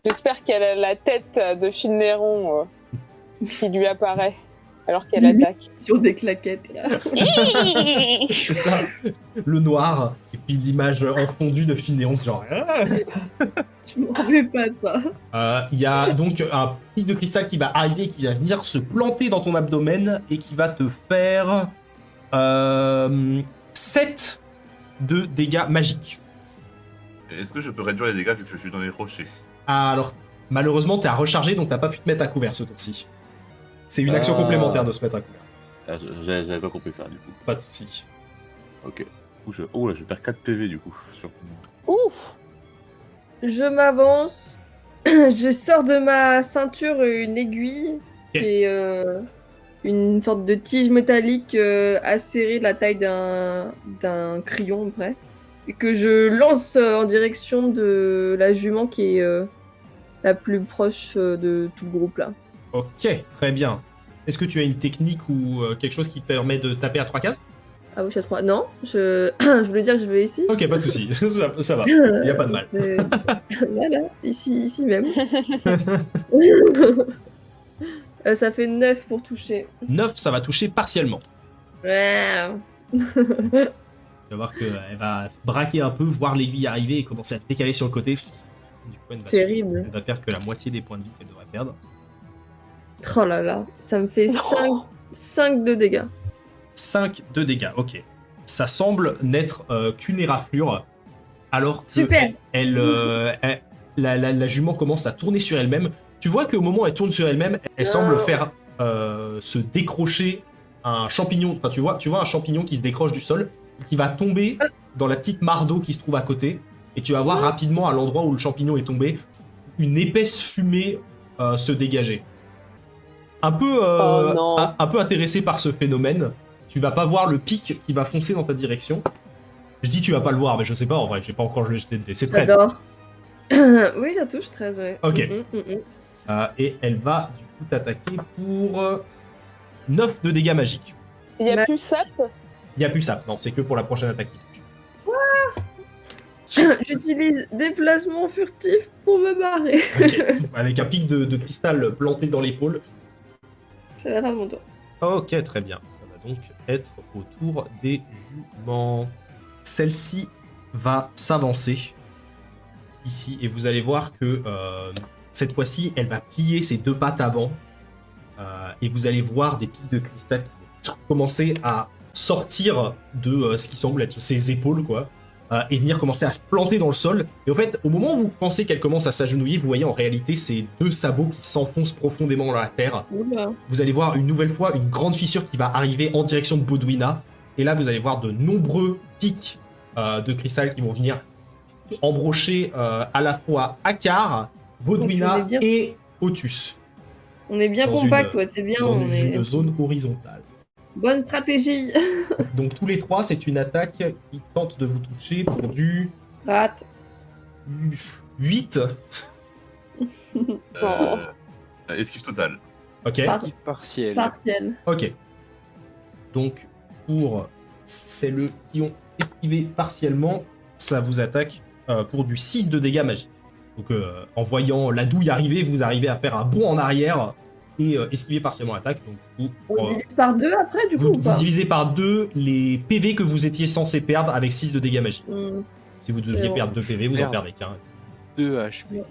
J'espère qu'elle a la tête de Finneron qui lui apparaît alors qu'elle attaque. Sur des claquettes, là. C'est ça. Le noir et puis l'image en fondu de Finneron, genre. Je me rappelais pas de ça. Il y a donc un pic de cristal qui va arriver, qui va venir se planter dans ton abdomen et qui va te faire 7 de dégâts magiques. Est-ce que je peux réduire les dégâts vu que je suis dans les rochers? Alors, malheureusement, t'es à recharger, donc t'as pas pu te mettre à couvert ce tour-ci. C'est une action complémentaire de se mettre à couvert. Ah, j'avais pas compris ça du coup. Pas de soucis. Ok. Oh là, je perds 4 PV du coup. Ouf. Je m'avance. Je sors de ma ceinture une aiguille Ok. et une sorte de tige métallique acérée de la taille d'un crayon à peu près. Et que je lance en direction de la jument qui est la plus proche de tout le groupe là. Ok, très bien. Est-ce que tu as une technique ou quelque chose qui te permet de taper à 3 cases? Ah oui, je suis à 3. Non, je voulais dire que je vais ici. Ok, pas de soucis, ça va, il a pas de mal. Voilà, ici même. Ça fait 9 pour toucher. 9, ça va toucher partiellement. Ouais. Tu vas voir qu'elle va se braquer un peu, voir l'aiguille arriver et commencer à se décaler sur le côté. Du coup, Terrible. elle va perdre que la moitié des points de vie qu'elle devrait perdre. Oh là là, ça me fait 5 de dégâts. 5 de dégâts, ok. Ça semble n'être qu'une éraflure, alors que Super. la jument commence à tourner sur elle-même. Tu vois qu'au moment où elle tourne sur elle-même, elle semble faire se décrocher un champignon. Enfin, tu vois un champignon qui se décroche du sol, qui va tomber dans la petite mare d'eau qui se trouve à côté. Et tu vas voir rapidement, à l'endroit où le champignon est tombé, une épaisse fumée se dégager. Un peu intéressé par ce phénomène, tu vas pas voir le pic qui va foncer dans ta direction. Je dis tu vas pas le voir, mais je sais pas en vrai, j'ai pas encore le jeté de dés. C'est 13. J'adore. Oui, ça touche 13, ouais. Ok. Et elle va du coup t'attaquer pour 9 de dégâts magiques. Il y a plus sap. Il y a plus ça, non, c'est que pour la prochaine attaque qui touche. J'utilise déplacement furtif pour me barrer. Ok, avec un pic de cristal planté dans l'épaule. C'est la fin de mon tour. Ok, très bien. Ça va donc être au tour des juments. Celle-ci va s'avancer ici et vous allez voir que cette fois-ci, elle va plier ses 2 pattes avant et vous allez voir des pics de cristal qui vont commencer à sortir de ce qui semble être ses épaules, quoi. Et venir commencer à se planter dans le sol. Et en fait, au moment où vous pensez qu'elle commence à s'agenouiller, vous voyez en réalité ces 2 sabots qui s'enfoncent profondément dans la terre. Oula. Vous allez voir une nouvelle fois une grande fissure qui va arriver en direction de Bodwina. Et là, vous allez voir de nombreux pics de cristal qui vont venir embrocher à la fois Akar, Bodwina et Otus. On est bien Dans compact, une- ouais, c'est bien. Dans On est... une zone horizontale. Bonne stratégie. Donc tous les 3, c'est une attaque qui tente de vous toucher pour du Rate. 8. Esquive totale. Ok. Esquive partielle. Partiel. Ok. Donc, pour celles qui ont esquivé partiellement, ça vous attaque pour du 6 de dégâts magiques. Donc, en voyant la douille arriver, vous arrivez à faire un bond en arrière et esquiver partiellement l'attaque. Donc, du coup, On divise par 2 après, du coup, ou vous pas divisez par 2 les PV que vous étiez censé perdre avec 6 de dégâts magiques. Si vous deviez bon. perdre 2 PV, vous en Merde. perdez qu'un. 2 HP.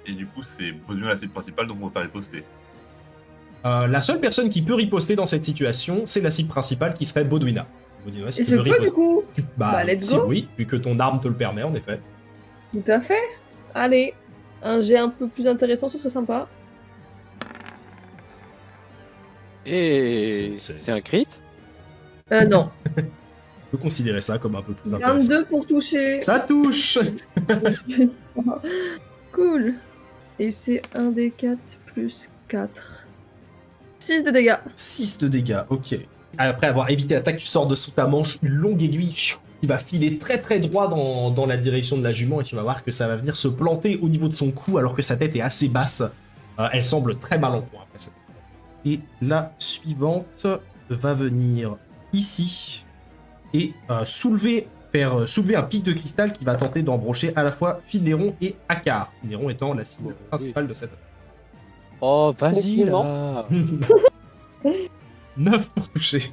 Et du coup, c'est Bodwina la cible principale, donc on va pas riposter. La seule personne qui peut riposter dans cette situation, c'est la cible principale qui serait Bodwina. Bodwin, ouais, si Et tu je veux peux riposter. du coup. Bah, let's si, go. oui, vu que ton arme te le permet, en effet. Tout à fait. Allez, un jet un peu plus intéressant, ce serait sympa. Et C'est- c'est un crit. Non. On peut considérer ça comme un peu plus intéressant. 22 pour toucher. Ça touche. Cool. Et c'est 1 des 4 plus 4. 6 de dégâts. 6 de dégâts, ok. Après avoir évité l'attaque, tu sors de sous ta manche une longue aiguille qui va filer très très droit dans la direction de la jument et tu vas voir que ça va venir se planter au niveau de son cou alors que sa tête est assez basse. Elle semble très mal en point après ça. Et la suivante va venir ici et soulever un pic de cristal qui va tenter d'embrocher à la fois Finneron et Akar. Finneron étant la cible principale de cette attaque. Oh, vas-y Décidément. là. 9 pour toucher.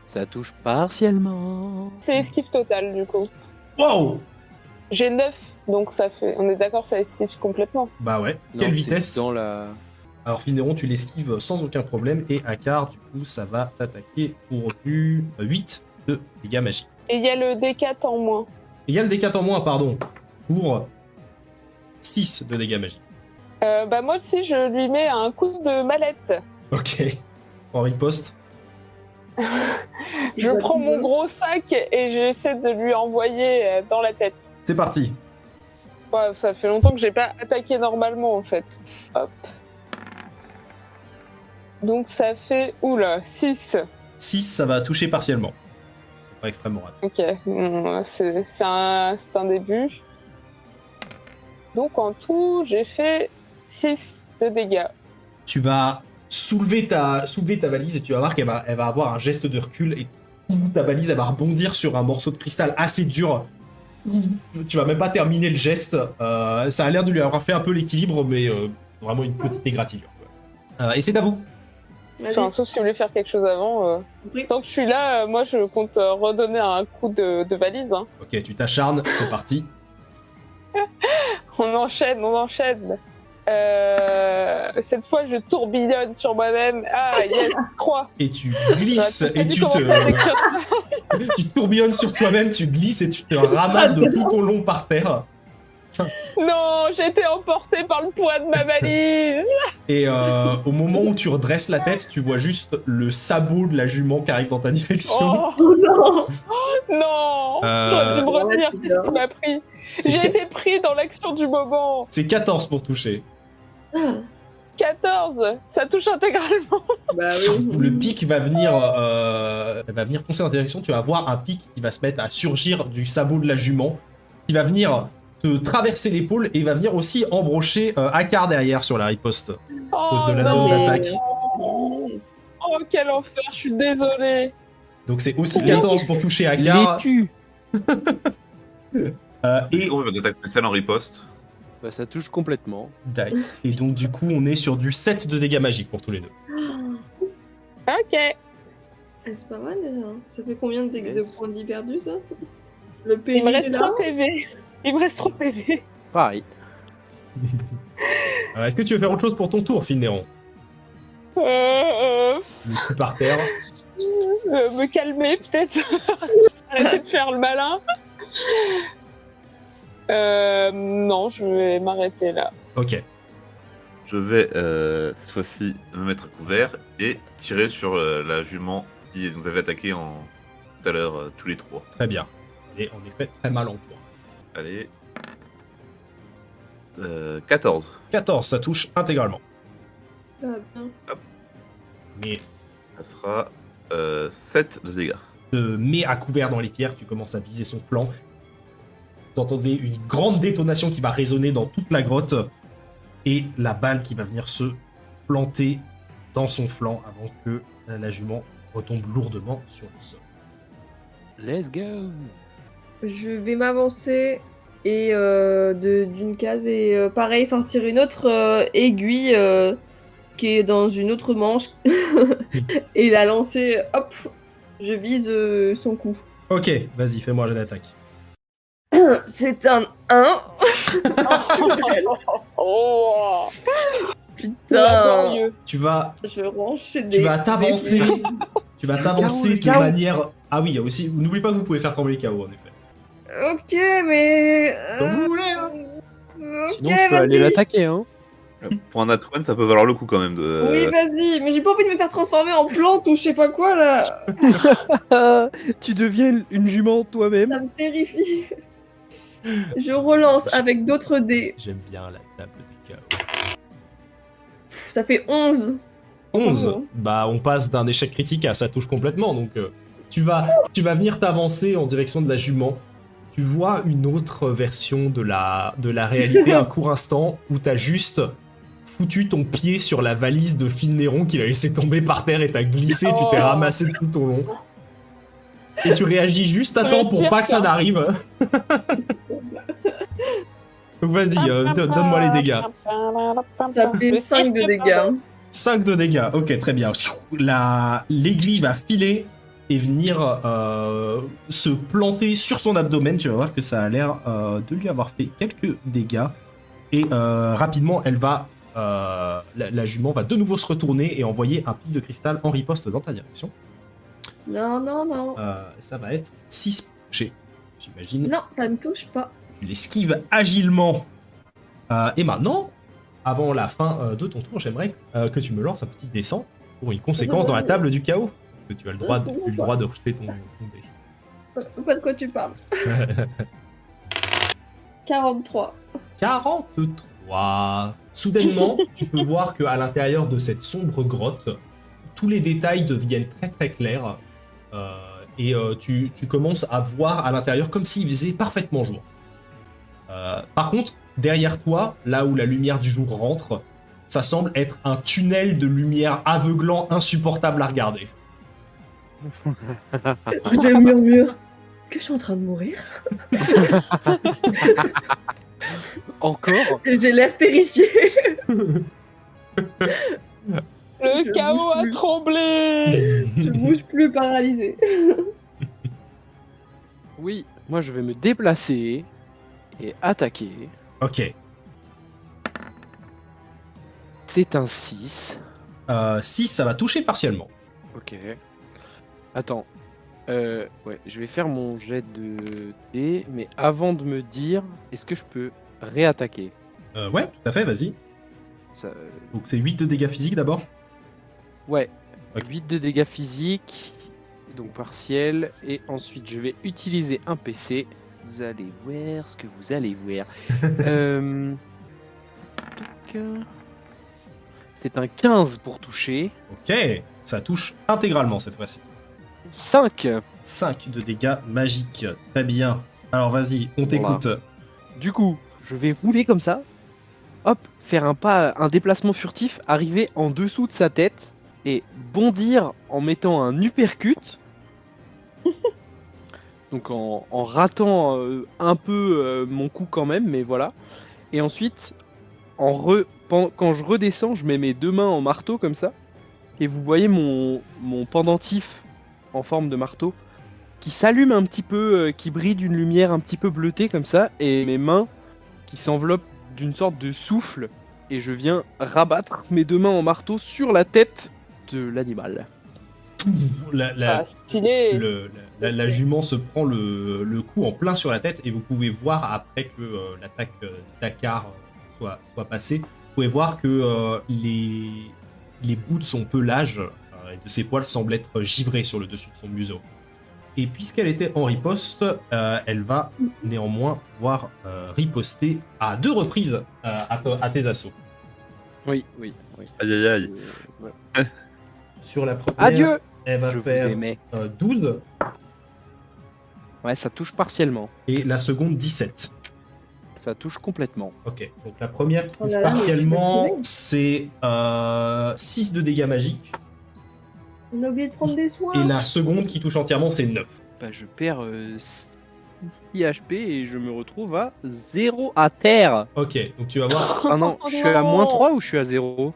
Ça touche partiellement. C'est esquive totale du coup. Wow! J'ai 9, donc ça fait. On est d'accord, ça esquive complètement. Bah ouais, Non, quelle c'est vitesse! dans la... Alors Finneron, tu l'esquives sans aucun problème, et Akar, du coup, ça va t'attaquer pour du 8 de dégâts magiques. Et il y a le D4 en moins. Et il y a le D4 en moins, pardon, pour 6 de dégâts magiques. Bah moi aussi, je lui mets un coup de mallette. Ok, en riposte. Je prends mon gros sac et j'essaie de lui envoyer dans la tête. C'est parti. Ouais, ça fait longtemps que j'ai pas attaqué normalement en fait. Hop. Donc ça fait, oula, 6. 6, ça va toucher partiellement. C'est pas extrêmement rapide. Ok, c'est un début. Donc en tout, j'ai fait 6 de dégâts. Tu vas soulever ta valise et tu vas voir qu'elle va avoir un geste de recul et ta valise elle va rebondir sur un morceau de cristal assez dur. Tu vas même pas terminer le geste. Ça a l'air de lui avoir fait un peu l'équilibre, mais vraiment une petite égratignure. Et c'est à vous. Enfin, sauf si vous voulez faire quelque chose avant. Tant que je suis là, moi je compte redonner un coup de valise. Hein. Ok, tu t'acharnes, c'est parti. On enchaîne. Cette fois, je tourbillonne sur moi-même. Ah, yes, 3. Et tu glisses et tu te... tu tourbillonnes sur toi-même, tu glisses et tu te ramasses de tout ton long par terre. Non, j'ai été emportée par le poids de ma valise. Et au moment où tu redresses la tête, tu vois juste le sabot de la jument qui arrive dans ta direction. Oh, Non. non. J'aurais dû me retenir, qu'est-ce qui m'a pris? C'est J'ai que- été pris dans l'action du moment. C'est 14 pour toucher. 14, ça touche intégralement. Bah oui. Le pic va venir foncer dans ta direction. Tu vas voir un pic qui va se mettre à surgir du sabot de la jument, qui va venir te traverser l'épaule et va venir aussi embrocher Akar derrière sur la riposte à cause de la non. zone d'attaque. Oh, quel enfer, je suis désolée. Donc c'est aussi 14 pour toucher Les Akar. tue. Et On va d'attaque spéciale en riposte. Bah, ça touche complètement. Et donc du coup on est sur du 7 de dégâts magiques pour tous les deux. Ok. C'est pas mal déjà. Ça fait combien de Yes. points de vie perdus ça? Le PV Il me reste est là 3 PV. Il me reste 3 PV. Pareil. Alors, est-ce que tu veux faire autre chose pour ton tour, Finneron? Le coup par terre. Me calmer peut-être. Arrêtez de faire le malin. Non, je vais m'arrêter là. Ok. Je vais cette fois-ci me mettre à couvert et tirer sur la jument qui nous avait attaqué tout à l'heure, tous les trois. Très bien. Et en effet, très mal en point. Allez. 14. 14, ça touche intégralement. Ça va bien. Mais Ça sera 7 de dégâts. te mets à couvert dans les pierres, tu commences à viser son flanc. Vous entendez une grande détonation qui va résonner dans toute la grotte et la balle qui va venir se planter dans son flanc avant que la jument retombe lourdement sur le sol. Let's go. Je vais m'avancer et d'une case et pareil sortir une autre aiguille qui est dans une autre manche et la lancer. Hop, je vise son cou. Ok, vas-y, fais-moi un jet d'attaque. C'est un 1. Oh, Putain. laborieux. Tu vas Je renchaîner. t'avancer. Tu vas t'avancer de manière Ah oui, il y a aussi. N'oubliez pas que vous pouvez faire tomber les KO, en effet. Ok, mais. Comme vous voulez, hein. Ok, Sinon, je peux aller vas-y. l'attaquer, hein. Pour un Nat One, ça peut valoir le coup quand même. Oui, vas-y, mais j'ai pas envie de me faire transformer en plante ou je sais pas quoi là. Tu deviens une jument toi-même. Ça me terrifie. Je relance avec d'autres dés. J'aime bien la table des KO. Ça fait 11. 11. Oh. Bah, on passe d'un échec critique à ça touche complètement. Donc, tu vas venir t'avancer en direction de la jument. Tu vois une autre version de la réalité un court instant où t'as juste foutu ton pied sur la valise de Phil Néron qu'il a laissé tomber par terre et t'as glissé, tu t'es ramassé tout au long. Et tu réagis juste à temps pour pas que ça n'arrive. Donc vas-y, donne-moi les dégâts. Ça fait 5 de dégâts. 5 de dégâts, ok, très bien. L'aiguille va filer et venir se planter sur son abdomen. Tu vas voir que ça a l'air de lui avoir fait quelques dégâts. Et rapidement, elle va... la jument va de nouveau se retourner et envoyer un pic de cristal en riposte dans ta direction. Non, non, non. Ça va être 6 pour toucher, j'imagine. Non, ça ne touche pas. Tu l'esquives agilement. Et maintenant, avant la fin de ton tour, j'aimerais que tu me lances un petit dessin pour une conséquence dans la table du chaos. Parce que tu as le droit de rejeter ton dé. Je sais pas de quoi tu parles. 43. 43. Soudainement, tu peux voir qu'à l'intérieur de cette sombre grotte, tous les détails deviennent très très clairs. Et tu commences à voir à l'intérieur comme s'il faisait parfaitement jour. Par contre, derrière toi, là où la lumière du jour rentre, ça semble être un tunnel de lumière aveuglant insupportable à regarder. Je murmure. Est-ce que je suis en train de mourir? Encore? J'ai l'air terrifié. Le chaos a tremblé. Je bouge plus paralysé. Oui, moi je vais me déplacer et attaquer. Ok. C'est un 6. 6, ça va toucher partiellement. Ok. Attends. Ouais, je vais faire mon jet de dés, mais avant de me dire, est-ce que je peux réattaquer? Ouais, tout à fait, vas-y. Ça, Donc c'est 8 de dégâts physiques d'abord. Ouais, Ok. 8 de dégâts physiques, donc partiel, et ensuite je vais utiliser un PC. Vous allez voir ce que vous allez voir. Tac. C'est un 15 pour toucher. Ok, ça touche intégralement cette fois-ci. 5. 5 de dégâts magiques. Très bien. Alors vas-y, on t'écoute. Du coup, je vais rouler comme ça. Hop, faire un déplacement furtif, arriver en dessous de sa tête et bondir en mettant un uppercut. Donc en ratant un peu mon coup quand même, mais voilà. Et ensuite, quand je redescends, je mets mes deux mains en marteau comme ça. Et vous voyez mon pendentif en forme de marteau qui s'allume un petit peu, qui brille d'une lumière un petit peu bleutée comme ça. Et mes mains qui s'enveloppent d'une sorte de souffle. Et je viens rabattre mes deux mains en marteau sur la tête de l'animal. Ah, stylé. La jument se prend le coup en plein sur la tête et vous pouvez voir après que l'attaque d'Akar soit passée, vous pouvez voir que les bouts de son pelage et de ses poils semblent être givrés sur le dessus de son museau. Et puisqu'elle était en riposte, elle va néanmoins pouvoir riposter à 2 reprises à tes assauts. Oui. Aïe aïe aïe. Ouais. Sur la première, Adieu. elle va Je vous faire aimais. 12 Ouais, ça touche partiellement. et la seconde 17. Ça touche complètement. Ok, donc la première qui Oh touche là là, mais partiellement, je suis c'est 6 de dégâts magiques. On a oublié de prendre des soins. Et la seconde qui touche entièrement, c'est 9. Bah, je perds 6 HP et je me retrouve à 0 à terre. Ok, donc tu vas voir, Ah non, je suis à moins 3 ou je suis à 0?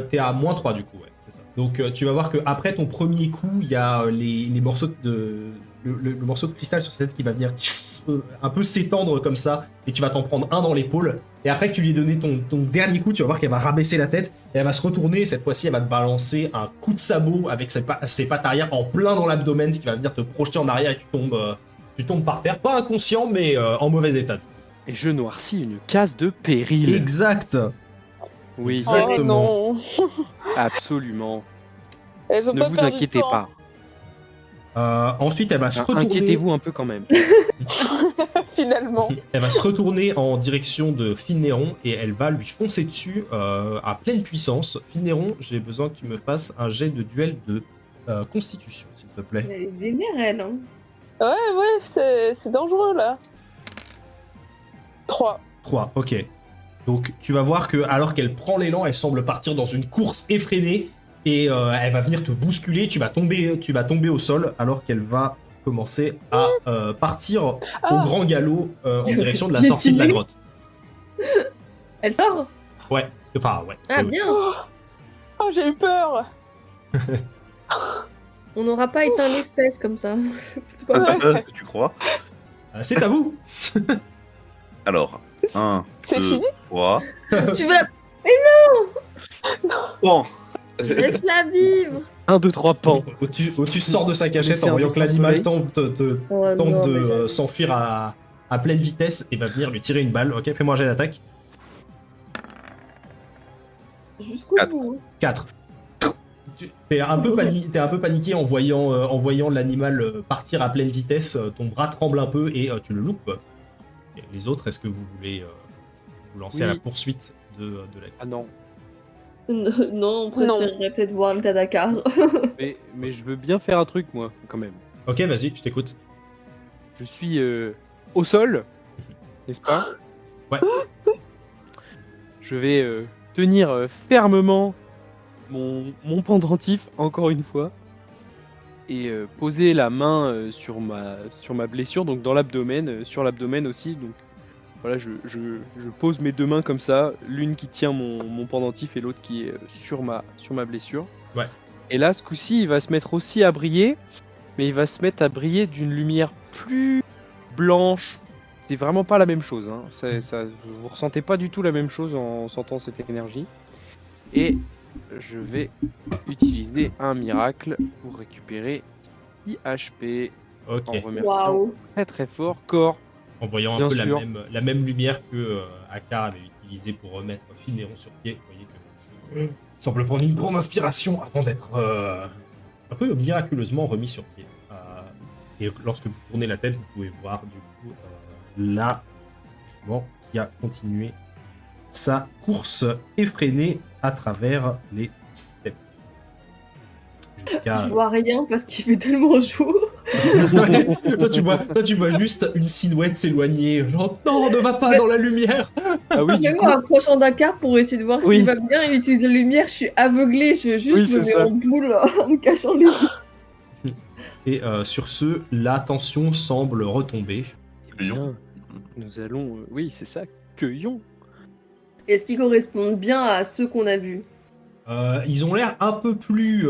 t'es à moins 3 du coup, ouais, c'est ça. Donc tu vas voir qu'après ton premier coup, il y a les morceaux de... Le morceau de cristal sur sa tête qui va venir un peu s'étendre comme ça, et tu vas t'en prendre un dans l'épaule. Et après que tu lui aies donné ton dernier coup, tu vas voir qu'elle va rabaisser la tête, Et elle va se retourner, cette fois-ci, elle va te balancer un coup de sabot avec ses pattes arrière en plein dans l'abdomen, ce qui va venir te projeter en arrière et tu tombes par terre. Pas inconscient, mais en mauvais état. Et je noircis une case de péril. Exact. Oui, Exactement. Oh non. absolument. Elles ont Ne pas vous perdu de inquiétez temps. pas. Ensuite, elle va se Hein, retourner. inquiétez-vous un peu quand même. Finalement. Elle va se retourner en direction de Finneron et elle va lui foncer dessus à pleine puissance. Finneron, j'ai besoin que tu me fasses un jet de duel de constitution, s'il te plaît. Elle est vénère, elle. Hein. Ouais, c'est dangereux là. 3. 3, ok. Donc tu vas voir que alors qu'elle prend l'élan, elle semble partir dans une course effrénée et elle va venir te bousculer. Tu vas tomber au sol alors qu'elle va commencer à partir au grand galop en direction de la sortie de la grotte. Elle sort? Ouais. Enfin, ouais. Ah, oui. bien. Oh, j'ai eu peur. On n'aura pas éteint l'espèce comme ça. Tu crois? C'est à vous. Alors, 1, C'est 2, fini 3. Tu vas Bon, laisse-la vivre. 1, 2, 3, pan. Otus sort de sa cachette Laissez en voyant un que l'animal soleil. Oh, tente non, de mais j'avoue. s'enfuir à pleine vitesse et va venir lui tirer une balle. Ok, fais-moi un jet d'attaque. Jusqu'au 4. bout. 4. T'es un peu paniqué en voyant l'animal partir à pleine vitesse. Ton bras tremble un peu et tu le loupes. Ok, les autres, est-ce que vous voulez vous lancer à la Oui. poursuite de la... Ah non. Non, on préférerait peut-être voir le Tadakar. Mais je veux bien faire un truc, moi, quand même. Ok, vas-y, je t'écoute. Je suis au sol, n'est-ce pas? Ouais. Je vais tenir fermement mon pendentif, encore une fois, et poser la main sur ma blessure, donc dans l'abdomen, sur l'abdomen aussi. Donc voilà, je pose mes deux mains comme ça, l'une qui tient mon pendentif et l'autre qui est sur ma blessure. Ouais. Et là, ce coup-ci, il va se mettre aussi à briller, mais il va se mettre à briller d'une lumière plus blanche. C'est vraiment pas la même chose. Hein. Vous ressentez pas du tout la même chose en sentant cette énergie. Et je vais utiliser un miracle pour récupérer 10 HP Ok. en remerciant Waouh. très très fort Cor. En voyant Bien un peu sûr. la même lumière que Akar avait utilisée pour remettre Finneron sur pied. Vous voyez que il semble prendre une grande inspiration avant d'être un peu miraculeusement remis sur pied. Et lorsque vous tournez la tête, vous pouvez voir du coup la jument qui a continué sa course effrénée à travers les steppes. Jusqu'à... Je vois rien parce qu'il fait tellement jour. Ouais. Toi, tu vois juste une silhouette s'éloigner. Genre, non, ne va pas dans la lumière. Ah oui, du Même coup, en approchant Dakar pour essayer de voir Oui. s'il va bien, il utilise la lumière, je suis aveuglée, je Oui, juste c'est me mets ça. en boule en me cachant les yeux. Et sur ce, la tension semble retomber. Lion. nous allons... oui, c'est ça, cueillons. Est-ce qu'ils correspondent bien à ceux qu'on a vus? Ils ont l'air un peu plus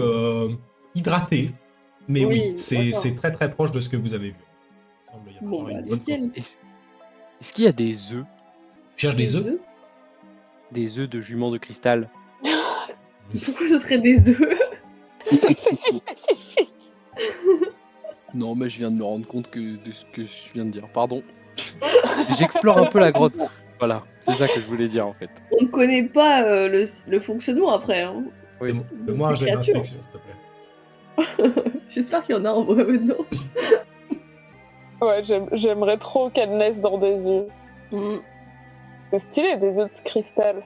hydratés, mais oui, Oui, d'accord. c'est très très proche de ce que vous avez vu. Il semble y avoir Bon, bah, une bonne nickel. quantité. Est-ce qu'il y a des œufs? Tu cherches des œufs? Des œufs de juments de cristal? Pourquoi ce serait des œufs? C'est si spécifique. Non, mais je viens de me rendre compte de ce que je viens de dire, pardon. J'explore un peu la grotte. Voilà, c'est ça que je voulais dire en fait. On ne connaît pas le fonctionnement après. Hein. Oui. Fais-moi un ces jet créatures. d'inspection, s'il te plaît. J'espère qu'il y en a en vrai maintenant. Ouais, j'aimerais trop qu'elle naisse dans des œufs. Mm. C'est stylé, des œufs de cristal.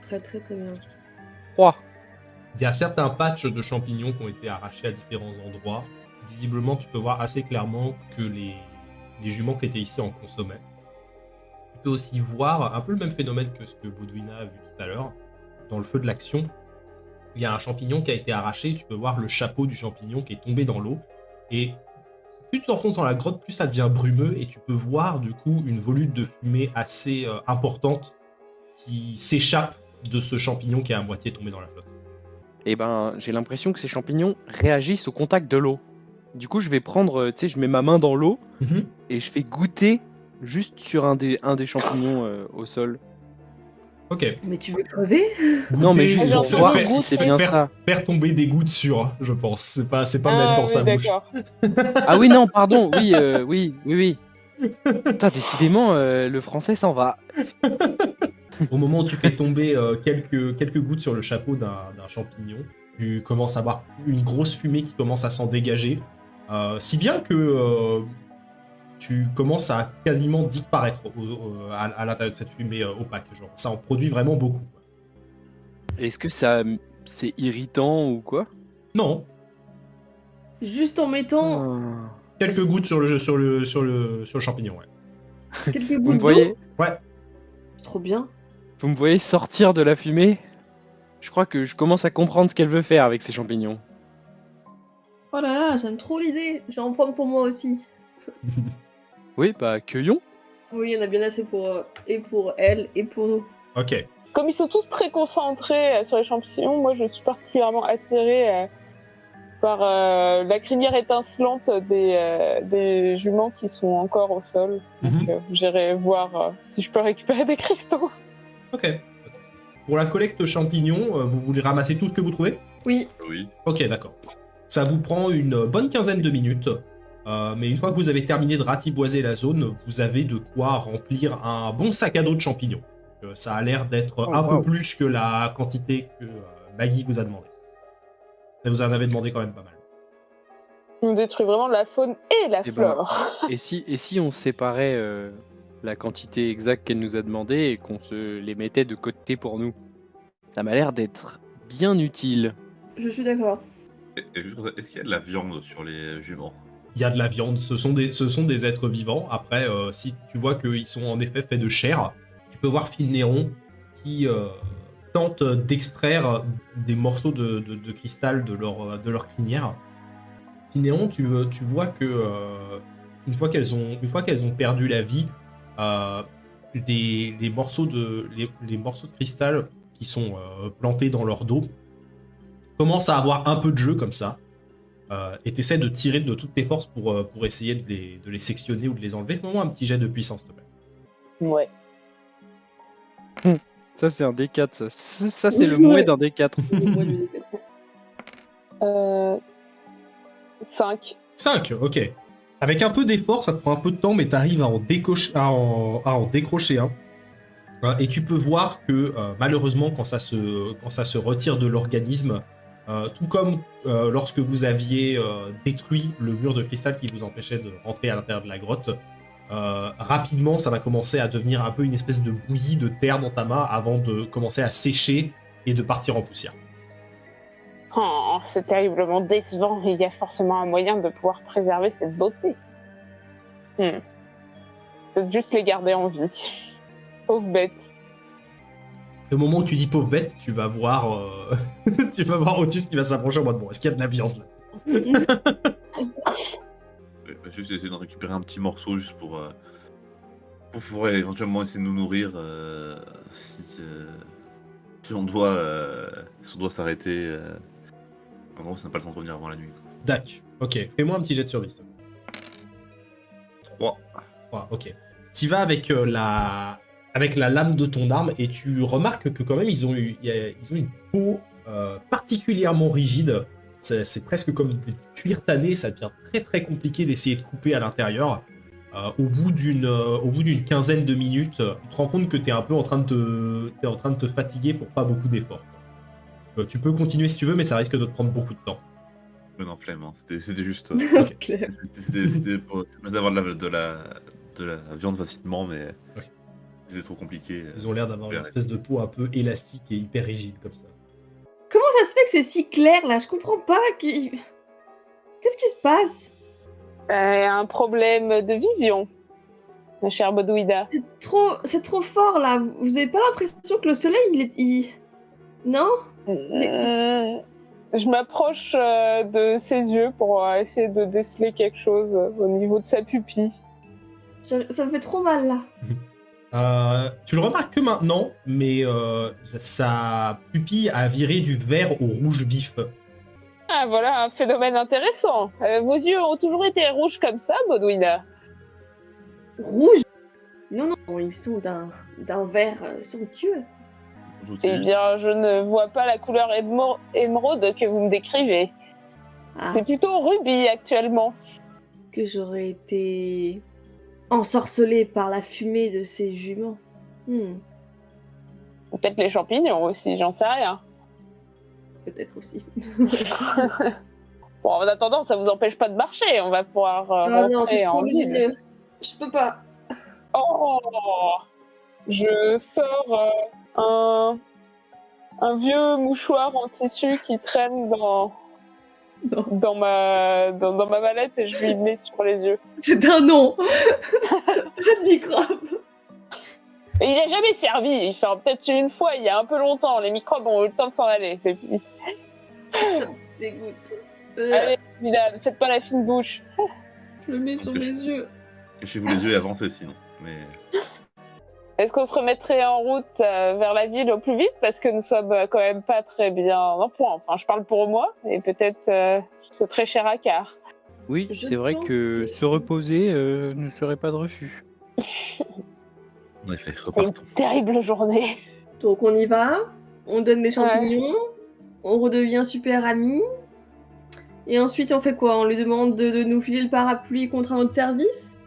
Très très très bien. 3. Il y a certains patchs de champignons qui ont été arrachés à différents endroits. Visiblement, tu peux voir assez clairement que les juments qui étaient ici en consommaient. Tu peux aussi voir un peu le même phénomène que ce que Baudouina a vu tout à l'heure. Dans le feu de l'action, il y a un champignon qui a été arraché. Tu peux voir le chapeau du champignon qui est tombé dans l'eau. Et plus tu t'enfonces dans la grotte, plus ça devient brumeux. Et tu peux voir du coup une volute de fumée assez importante qui s'échappe de ce champignon qui est à moitié tombé dans la flotte. Et ben, j'ai l'impression que ces champignons réagissent au contact de l'eau. Du coup, je vais prendre, tu sais, je mets ma main dans l'eau et je fais goûter juste sur un des champignons au sol. Ok. Mais tu veux crever? Non, mais Goûter, juste genre pour voir faire- si c'est bien faire- ça. Faire tomber des gouttes sûres, je pense. C'est pas mettre Ah dans sa oui, bouche. d'accord. Ah oui, non, pardon, oui. Putain, décidément, le français s'en va. Au moment où tu fais tomber quelques gouttes sur le chapeau d'un champignon, tu commences à avoir une grosse fumée qui commence à s'en dégager. Si bien que tu commences à quasiment disparaître à l'intérieur de cette fumée opaque. Genre, ça en produit vraiment beaucoup. Est-ce que ça, c'est irritant ou quoi? Non, Juste en mettant Ah. quelques gouttes sur le champignon, ouais. quelques Vous me gouttes d'eau. voyez, Ouais, C'est trop bien. vous me voyez sortir de la fumée? Je crois que je commence à comprendre ce qu'elle veut faire avec ces champignons. Oh là là, j'aime trop l'idée. Je vais en prendre pour moi aussi. Oui, bah cueillons. Oui, il y en a bien assez et pour elle et pour nous. ok. Comme ils sont tous très concentrés sur les champignons, moi je suis particulièrement attirée par la crinière étincelante des juments qui sont encore au sol. Mhm. Donc j'irai voir si je peux récupérer des cristaux. Ok. Pour la collecte champignons, vous voulez ramasser tout ce que vous trouvez? Oui, Oui. Ok, d'accord. Ça vous prend une bonne quinzaine de minutes, mais une fois que vous avez terminé de ratiboiser la zone, vous avez de quoi remplir un bon sac à dos de champignons. Ça a l'air d'être un peu plus que la quantité que Maggie vous a demandé. Ça vous en avez demandé quand même pas mal. On détruit vraiment la faune et la Eh ben, flore. Et si on séparait la quantité exacte qu'elle nous a demandé et qu'on se les mettait de côté pour nous? Ça m'a l'air d'être bien utile. je suis d'accord. Et juste comme ça, est-ce qu'il y a de la viande sur les juments? Il y a de la viande, ce sont des êtres vivants. Après, si tu vois qu'ils sont en effet faits de chair, tu peux voir Phil Néron qui tente d'extraire des morceaux de cristal de leur crinière. Phil Néron, tu vois que une fois qu'elles ont perdu la vie, les morceaux de cristal qui sont plantés dans leur dos commencent à avoir un peu de jeu comme ça. Et t'essaies de tirer de toutes tes forces pour essayer de les sectionner ou de les enlever. Fais-moi un petit jet de puissance, s'il te plaît. Ouais. Ça, c'est un D4, ça. Ça, c'est le Ouais. mouet d'un D4. Moi, je lui ai fait. 5. 5, ok. Avec un peu d'effort, ça te prend un peu de temps, mais t'arrives à en décrocher un. Et tu peux voir que malheureusement, quand ça se retire de l'organisme, tout comme lorsque vous aviez détruit le mur de cristal qui vous empêchait de rentrer à l'intérieur de la grotte, rapidement, ça va commencer à devenir un peu une espèce de bouillie de terre dans ta main avant de commencer à sécher et de partir en poussière. Oh, c'est terriblement décevant. Il y a forcément un moyen de pouvoir préserver cette beauté. Peut-être juste les garder en vie. Pauvre bête. Au moment où tu dis pauvre bête, tu vas voir Otus qui va s'approcher en mode bon, est-ce qu'il y a de la viande là? Juste essayer de récupérer un petit morceau juste pour pouvoir éventuellement essayer de nous nourrir si on doit s'arrêter. En gros, ça n'a pas le temps de revenir avant la nuit. Dac, ok. Fais-moi un petit jet de survie. 3. 3, ok. Tu vas avec la lame de ton arme et tu remarques que quand même ils ont une peau particulièrement rigide. C'est presque comme du cuir tanné, ça devient très très compliqué d'essayer de couper à l'intérieur. Au bout d'une quinzaine de minutes, tu te rends compte que t'es un peu en train de te fatiguer pour pas beaucoup d'efforts. Tu peux continuer si tu veux, mais ça risque de te prendre beaucoup de temps. Mais non, flemme, hein. C'était juste. Ok. C'était pour d'avoir de la viande facilement, mais Ok. c'est trop compliqué. Ils ont l'air d'avoir une espèce de peau un peu élastique et hyper rigide comme ça. Comment ça se fait que c'est si clair là? Je comprends pas. Qu'est-ce qui se passe? Un problème de vision, ma chère Bodouida. C'est trop fort là. Vous avez pas l'impression que le soleil Non? Je m'approche de ses yeux pour essayer de déceler quelque chose au niveau de sa pupille. Ça me fait trop mal là. Tu le remarques que maintenant, mais sa pupille a viré du vert au rouge vif. Ah, voilà un phénomène intéressant. Vos yeux ont toujours été rouges comme ça, Bodouina? Rouge? Non, ils sont d'un vert somptueux. Eh bien, je ne vois pas la couleur émeraude que vous me décrivez. Ah, C'est plutôt rubis actuellement. que j'aurais été ensorcelée par la fumée de ces juments. Peut-être les champignons aussi, j'en sais rien. Peut-être aussi. Bon, en attendant, ça vous empêche pas de marcher. On va pouvoir Ah non, c'est rentrer trop en ville. lumineux. Je peux pas. Oh! Je sors un vieux mouchoir en tissu qui traîne Non, dans ma mallette et je lui mets sur les yeux. c'est un nom. Pas de microbe. Et il a jamais servi. Il fait peut-être une fois, il y a un peu longtemps. Les microbes ont eu le temps de s'en aller depuis. Ça me dégoûte. Allez, Milan, faites pas la fine bouche. Je le mets sur mes yeux. Cachez-vous les yeux et avancez sinon. Mais Est-ce qu'on se remettrait en route vers la ville au plus vite? Parce que nous sommes quand même pas très bien en point. Enfin, je parle pour moi et peut-être ce très cher Akar. Oui, Je c'est vrai pense que que- se reposer ne serait pas de refus. en effet, C'était une repartons. terrible journée. Donc on y va, on donne les champignons, on redevient super amis. Et ensuite on fait quoi? On lui demande de nous filer le parapluie contre un autre service?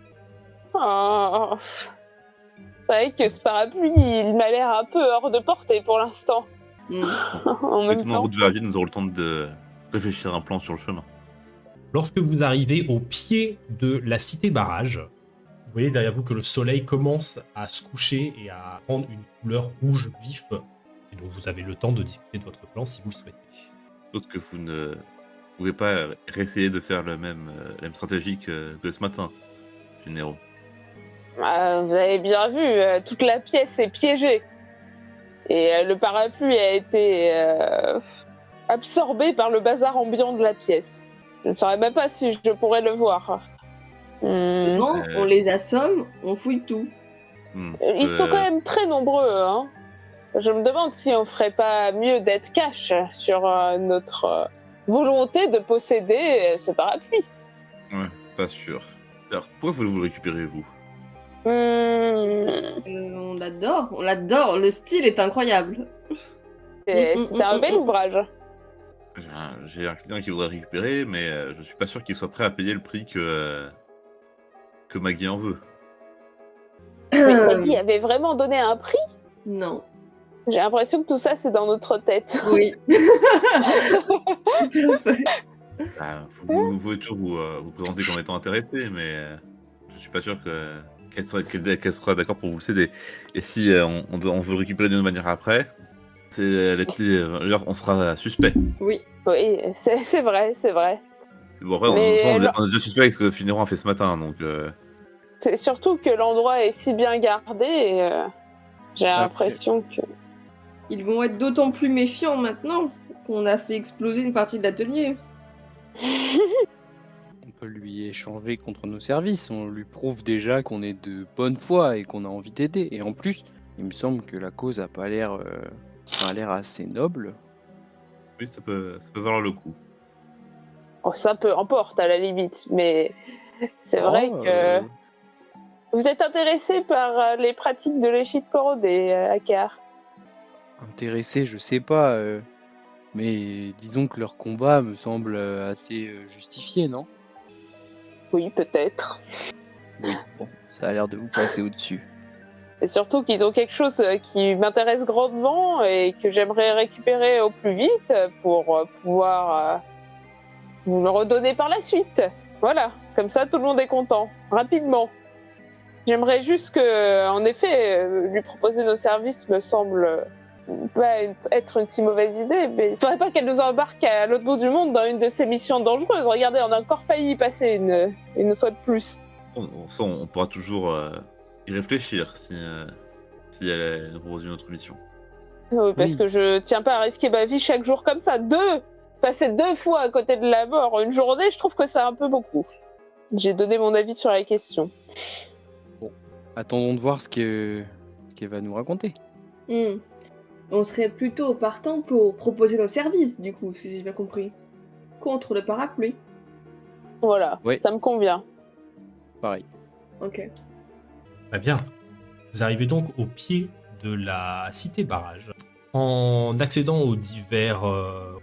Oh. C'est vrai que ce parapluie, il m'a l'air un peu hors de portée pour l'instant. En même Mettons en temps. route vers la ville, nous aurons le temps de réfléchir à un plan sur le chemin. Lorsque vous arrivez au pied de la cité barrage, vous voyez derrière vous que le soleil commence à se coucher et à prendre une couleur rouge vif. Et donc vous avez le temps de discuter de votre plan si vous le souhaitez. D'autre que vous ne pouvez pas réessayer de faire la même stratégie que ce matin, généraux. Vous avez bien vu, toute la pièce est piégée. Et le parapluie a été absorbé par le bazar ambiant de la pièce. Je ne saurais même pas si je pourrais le voir. Dedans, on les assomme, on fouille tout. Ils sont quand même très nombreux. Hein. Je me demande si on ferait pas mieux d'être cash sur notre volonté de posséder ce parapluie. Ouais, pas sûr. Alors, pourquoi voulez-vous le récupérer, vous? On l'adore, le style est incroyable. C'était un bel ouvrage. J'ai un client qui voudrait récupérer, mais je suis pas sûr qu'il soit prêt à payer le prix que Maggie en veut. Mais Maggie avait vraiment donné un prix? Non. J'ai l'impression que tout ça, c'est dans notre tête. Oui. Vous pouvez toujours vous présenter comme étant intéressé, mais je suis pas sûr qu'elle sera d'accord pour vous céder. Et si on veut le récupérer d'une manière après, on sera suspect. Oui. Oui, c'est vrai, c'est vrai. Bon, après, Mais on est déjà suspect avec ce que Fineron a fait ce matin, donc... C'est surtout que l'endroit est si bien gardé et j'ai l'impression que... Ils vont être d'autant plus méfiants maintenant qu'on a fait exploser une partie de l'atelier. On peut lui échanger contre nos services. On lui prouve déjà qu'on est de bonne foi et qu'on a envie d'aider. Et en plus, il me semble que la cause a pas l'air assez noble. Oui, ça peut valoir le coup. Oh, ça peu importe à la limite, mais c'est vrai que... Vous êtes intéressé par les pratiques de l'échide corrodée, Akar? Intéressé, je sais pas, mais disons que leur combat me semble assez justifié, non? Oui, peut-être. Oui, bon, ça a l'air de vous passer au-dessus. Et surtout qu'ils ont quelque chose qui m'intéresse grandement et que j'aimerais récupérer au plus vite pour pouvoir vous le redonner par la suite. Voilà, comme ça tout le monde est content, rapidement. J'aimerais juste que, en effet, lui proposer nos services me semble pas être une si mauvaise idée, mais il ne faudrait pas qu'elle nous embarque à l'autre bout du monde dans une de ces missions dangereuses. Regardez, on a encore failli y passer une fois de plus. On pourra toujours y réfléchir si elle nous propose une autre mission. Oui, parce Oui. que je tiens pas à risquer ma vie chaque jour comme ça. Passer 2 fois à côté de la mort une journée, je trouve que c'est un peu beaucoup. J'ai donné mon avis sur la question. Attendons de voir ce qu'elle va nous raconter. On serait plutôt partant pour proposer nos services, du coup, si j'ai bien compris. Contre le parapluie. Voilà, Oui. ça me convient. Pareil. Ok. Très bien. Vous arrivez donc au pied de la cité barrage. En accédant aux divers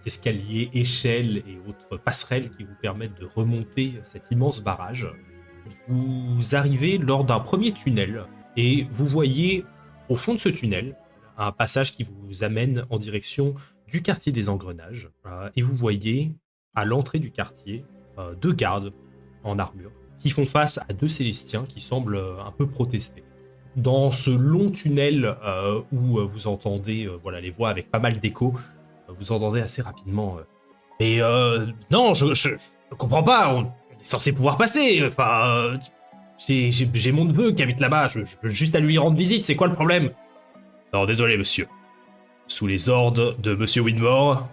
escaliers, échelles et autres passerelles qui vous permettent de remonter cet immense barrage, vous arrivez lors d'un premier tunnel et vous voyez au fond de ce tunnel un passage qui vous amène en direction du quartier des engrenages. Et vous voyez à l'entrée du quartier 2 gardes en armure qui font face à 2 Célestiens qui semblent un peu protester. Dans ce long tunnel où vous entendez voilà, les voix avec pas mal d'écho, vous entendez assez rapidement non, je comprends pas, on est censé pouvoir passer, enfin... j'ai mon neveu qui habite là-bas, je peux juste aller lui rendre visite, c'est quoi le problème? Non, désolé monsieur. Sous les ordres de monsieur Widmore,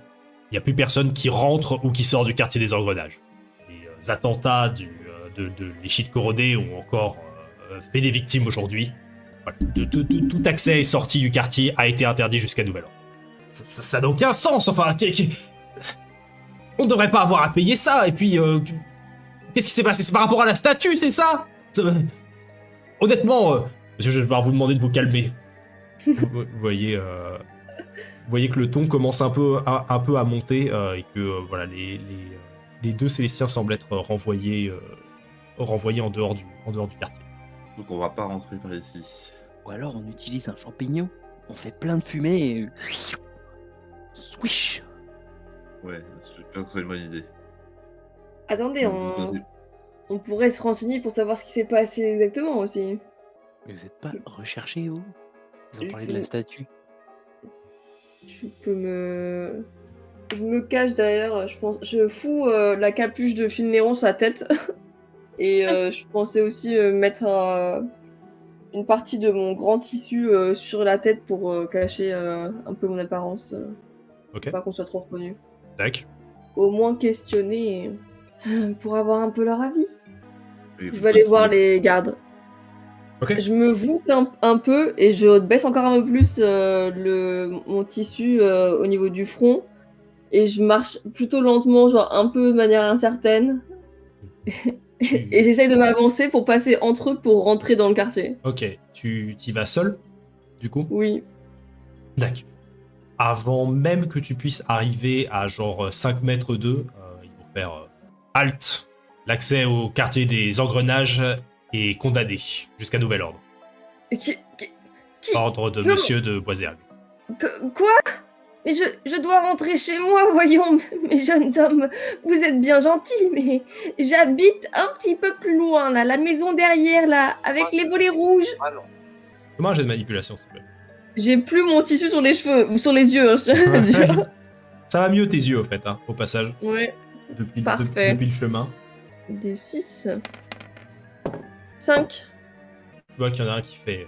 il n'y a plus personne qui rentre ou qui sort du quartier des engrenages. Les attentats de l'Échide Corodée ont encore fait des victimes aujourd'hui. Voilà. Tout accès et sortie du quartier a été interdit jusqu'à nouvel ordre. Ça n'a aucun sens, enfin... On ne devrait pas avoir à payer ça, et puis... Qu'est-ce qui s'est passé? C'est par rapport à la statue, c'est ça? Honnêtement, monsieur, je vais devoir vous demander de vous calmer. Vous voyez que le ton commence un peu à monter et que voilà, les 2 Célestiens semblent être renvoyés en dehors du quartier. Donc on va pas rentrer par ici. Ou alors on utilise un champignon, on fait plein de fumée et... Swish. Ouais, je pense que ce soit une bonne idée. Attendez, Donc, vous connaissez- on pourrait se renseigner pour savoir ce qui s'est passé exactement aussi. Mais vous êtes pas recherché, vous? Ils ont parlé de la statue. Je me cache derrière, je fous la capuche de Finneron sur la tête. Et je pensais aussi mettre une partie de mon grand tissu sur la tête pour cacher un peu mon apparence. Ok. Pour pas qu'on soit trop reconnu. Tac. Au moins questionner pour avoir un peu leur avis. Et Je vous vais aller continuez. voir les gardes. Ok. Je me voûte un peu et je baisse encore un peu plus mon tissu au niveau du front. Et je marche plutôt lentement, genre un peu de manière incertaine. Et j'essaye de m'avancer pour passer entre eux pour rentrer dans le quartier. Ok, tu y vas seul, du coup? Oui. D'accord. Avant même que tu puisses arriver à genre 5 mètres d'eux, ils vont faire halte. L'accès au quartier des engrenages est condamné jusqu'à nouvel ordre. Qui Ordre de Comment monsieur de Boisergue. Quoi? Mais je dois rentrer chez moi, voyons, mes jeunes hommes. Vous êtes bien gentils, mais j'habite un petit peu plus loin, là, la maison derrière, là, avec les volets rouges. Comment un jet de manipulation, s'il te plaît? J'ai plus mon tissu sur les cheveux, ou sur les yeux, hein, je tiens à dire. Ça va mieux tes yeux, au fait, hein, au passage, Ouais, depuis Parfait. le chemin. des 6. 5. Tu vois qu'il y en a un qui fait...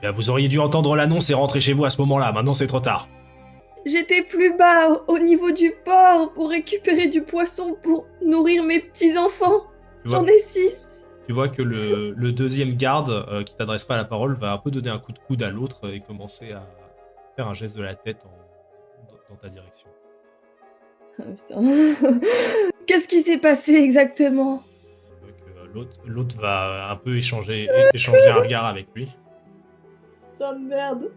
Bien, vous auriez dû entendre l'annonce et rentrer chez vous à ce moment-là, maintenant c'est trop tard. J'étais plus bas, au niveau du port, pour récupérer du poisson pour nourrir mes petits-enfants. Tu vois, J'en ai 6. tu vois que le deuxième garde qui t'adresse pas la parole va un peu donner un coup de coude à l'autre et commencer à faire un geste de la tête dans ta direction. Ah, putain. Qu'est-ce qui s'est passé exactement? Donc, l'autre va un peu échanger un regard avec lui. Putain de merde.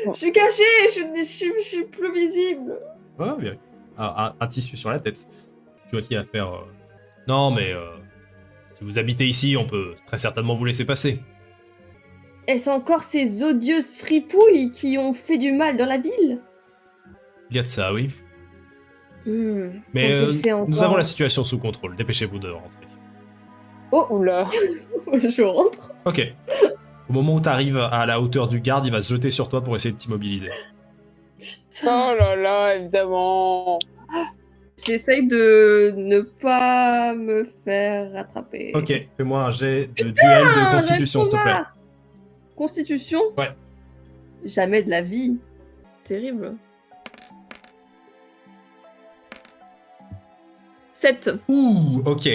Je suis cachée, je suis plus visible. Ouais, bien. Un tissu sur la tête. Tu vois qu'il va faire... Non, mais si vous habitez ici, on peut très certainement vous laisser passer. Est-ce encore ces odieuses fripouilles qui ont fait du mal dans la ville? Il y a de ça, oui. Mais Qu'ont-ils fait encore? nous avons la situation sous contrôle. Dépêchez-vous de rentrer. Oh, Oula. je rentre. Ok. Au moment où tu arrives à la hauteur du garde, il va se jeter sur toi pour essayer de t'immobiliser. Putain. Oh là là, évidemment. J'essaye de ne pas me faire rattraper. Ok, fais-moi un jet de duel de constitution, s'il te plaît. Constitution? Ouais. Jamais de la vie. Terrible. 7. Ouh, ok.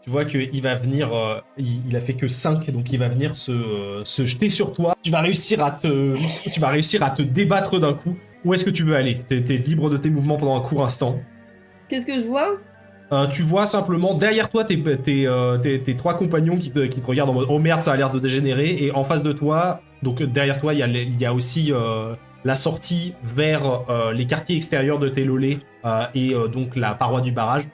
Tu vois qu'il va venir, il a fait que 5, donc il va venir se jeter sur toi. Tu vas réussir à te débattre d'un coup. Où est-ce que tu veux aller? T'es libre de tes mouvements pendant un court instant. Qu'est-ce que je vois? Tu vois simplement derrière toi tes 3 compagnons qui te regardent en mode oh merde, ça a l'air de dégénérer. Et en face de toi, donc derrière toi, il y a aussi la sortie vers les quartiers extérieurs de Télolé et donc la paroi du barrage.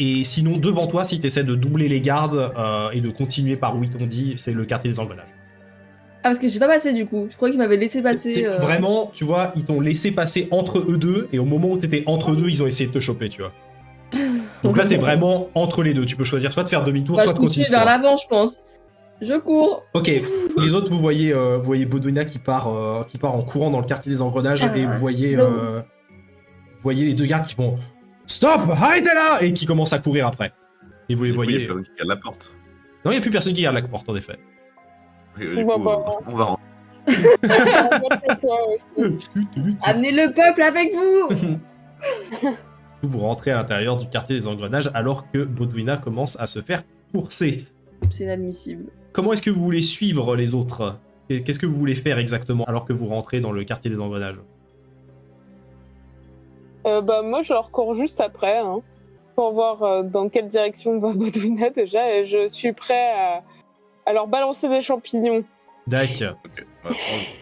Et sinon, devant toi, si tu essaies de doubler les gardes et de continuer par où ils t'ont dit, c'est le quartier des engrenages. Ah, parce que j'ai pas passé du coup. Je crois qu'ils m'avaient laissé passer. Vraiment, tu vois, ils t'ont laissé passer entre eux deux, et au moment où t'étais entre deux, ils ont essayé de te choper, tu vois. Donc là, t'es vraiment entre les deux. Tu peux choisir soit de faire demi-tour, Bah, soit je de continuer. continue vers l'avant, je pense. Je cours. Ok, les autres, vous voyez Baudouina qui part en courant dans le quartier des engrenages, et vous voyez les deux gardes qui font « Stop, arrêtez là !» et qui commencent à courir après. Et vous les Du coup, il y voyez... a personne qui garde la porte. Non, il n'y a plus personne qui garde la porte, en effet. Et, du coup, on va rentrer. Amenez le peuple avec vous. Vous rentrez à l'intérieur du quartier des engrenages alors que Baudouina commence à se faire courser. C'est inadmissible. Comment est-ce que vous voulez suivre les autres? Qu'est-ce que vous voulez faire exactement alors que vous rentrez dans le quartier des engrenages? Moi, je leur cours juste après, hein, pour voir dans quelle direction va Baudouina déjà, et je suis prêt à leur balancer des champignons. D'accord. Okay.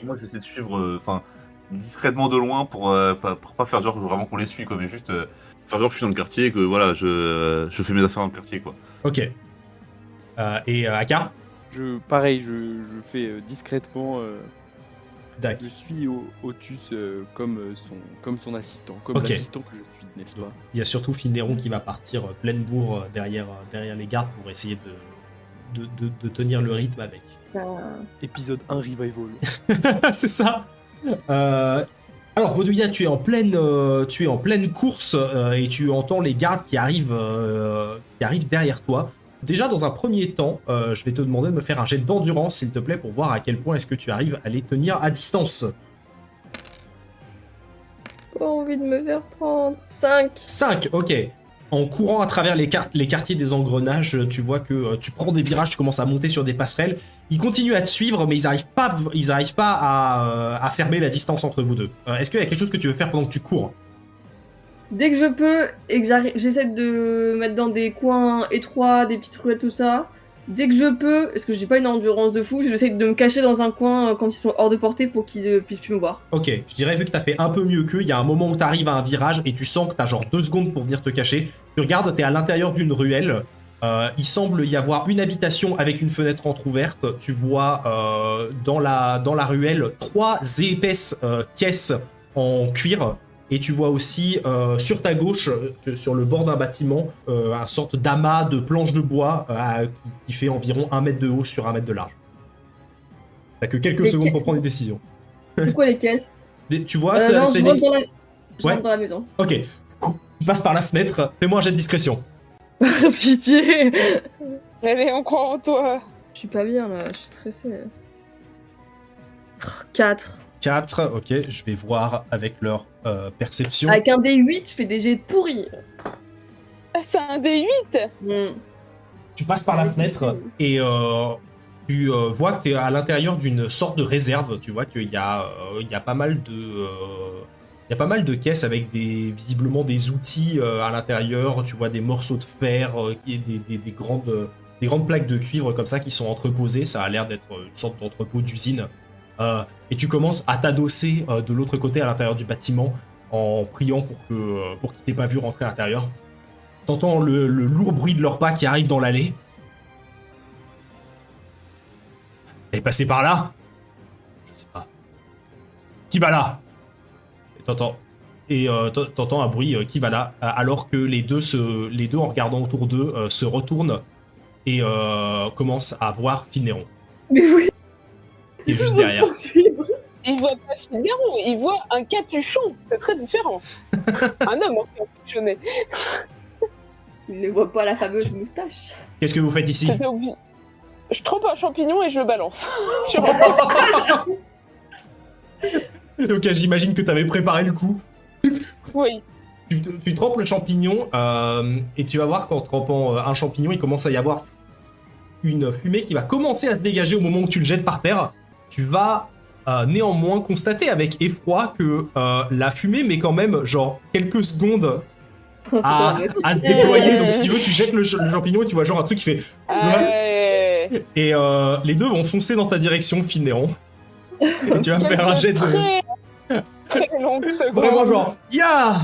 Moi, j'essaie de suivre, discrètement de loin pour pas faire genre vraiment qu'on les suit, quoi, mais juste faire genre que je suis dans le quartier et que voilà, je fais mes affaires dans le quartier, quoi. Ok. Et Aka? Pareil, je fais discrètement. D'accord. Je suis Otus comme son assistant, comme Ok. l'assistant que je suis, n'est-ce pas? Il y a surtout Finneron qui va partir pleine bourre derrière les gardes pour essayer de tenir le rythme avec. Épisode 1 Revival. C'est ça. Alors Baudouina, tu es en pleine course et tu entends les gardes qui arrivent derrière toi. Déjà, dans un premier temps, je vais te demander de me faire un jet d'endurance, s'il te plaît, pour voir à quel point est-ce que tu arrives à les tenir à distance. Pas envie de me faire prendre. 5. 5, ok. En courant à travers les quartiers des engrenages, tu vois que tu prends des virages, tu commences à monter sur des passerelles. Ils continuent à te suivre, mais ils arrivent pas à fermer la distance entre vous deux. Est-ce qu'il y a quelque chose que tu veux faire pendant que tu cours? Dès que je peux et que j'essaie de mettre dans des coins étroits, des petites ruelles, tout ça. Dès que je peux, parce que j'ai pas une endurance de fou, j'essaie de me cacher dans un coin quand ils sont hors de portée pour qu'ils ne puissent plus me voir. Ok, je dirais vu que t'as fait un peu mieux qu'eux, il y a un moment où t'arrives à un virage et tu sens que t'as genre 2 secondes pour venir te cacher. Tu regardes, t'es à l'intérieur d'une ruelle. Il semble y avoir une habitation avec une fenêtre entrouverte. Tu vois dans la ruelle 3 épaisses caisses en cuir. Et tu vois aussi sur ta gauche, sur le bord d'un bâtiment, une sorte d'amas de planches de bois qui fait environ 1 mètre de haut sur 1 mètre de large. T'as que quelques secondes pour prendre une décision. C'est quoi les caisses? Tu vois, non, c'est je rentre dans la... je Ouais. rentre dans la maison. Ok. Tu passes par la fenêtre. Fais-moi un jet de discrétion. Pitié. Allez, on croit en toi. Je suis pas bien là, je suis stressée. 4. 4, ok, je vais voir avec leur perception. Avec un D8, je fais des jets pourris. Ah, c'est un D8. Tu passes par la fenêtre et tu vois que tu es à l'intérieur d'une sorte de réserve. Tu vois qu'il y a pas mal de caisses avec visiblement des outils à l'intérieur. Tu vois des morceaux de fer, des grandes plaques de cuivre comme ça qui sont entreposées. Ça a l'air d'être une sorte d'entrepôt d'usine. Et tu commences à t'adosser de l'autre côté à l'intérieur du bâtiment en priant pour qu'ils t'aient pas vu rentrer à l'intérieur. T'entends le lourd bruit de leurs pas qui arrive dans l'allée. Elle est passée par là? Je sais pas. Qui va là? Et t'entends un bruit qui va là, alors que les deux en regardant autour d'eux se retournent et commencent à voir Finneron. Mais oui. Qui est juste derrière. Il voit pas Finneron, il voit un capuchon. C'est très différent. Un homme encapuchonné. Il ne voit pas la fameuse moustache. Qu'est-ce que vous faites ici? J'avais oublié. Je trempe un champignon et je le balance. Sur Donc j'imagine que t'avais préparé le coup. Oui. Tu trempes le champignon et tu vas voir qu'en trempant un champignon, il commence à y avoir une fumée qui va commencer à se dégager au moment où tu le jettes par terre. Tu vas néanmoins constater avec effroi que la fumée met quand même genre quelques secondes à se déployer. Donc si tu veux, tu jettes le champignon et tu vois genre un truc qui fait... Et les deux vont foncer dans ta direction, Finneron. Et tu vas me faire un jet de... Très longue seconde. Vraiment genre, ya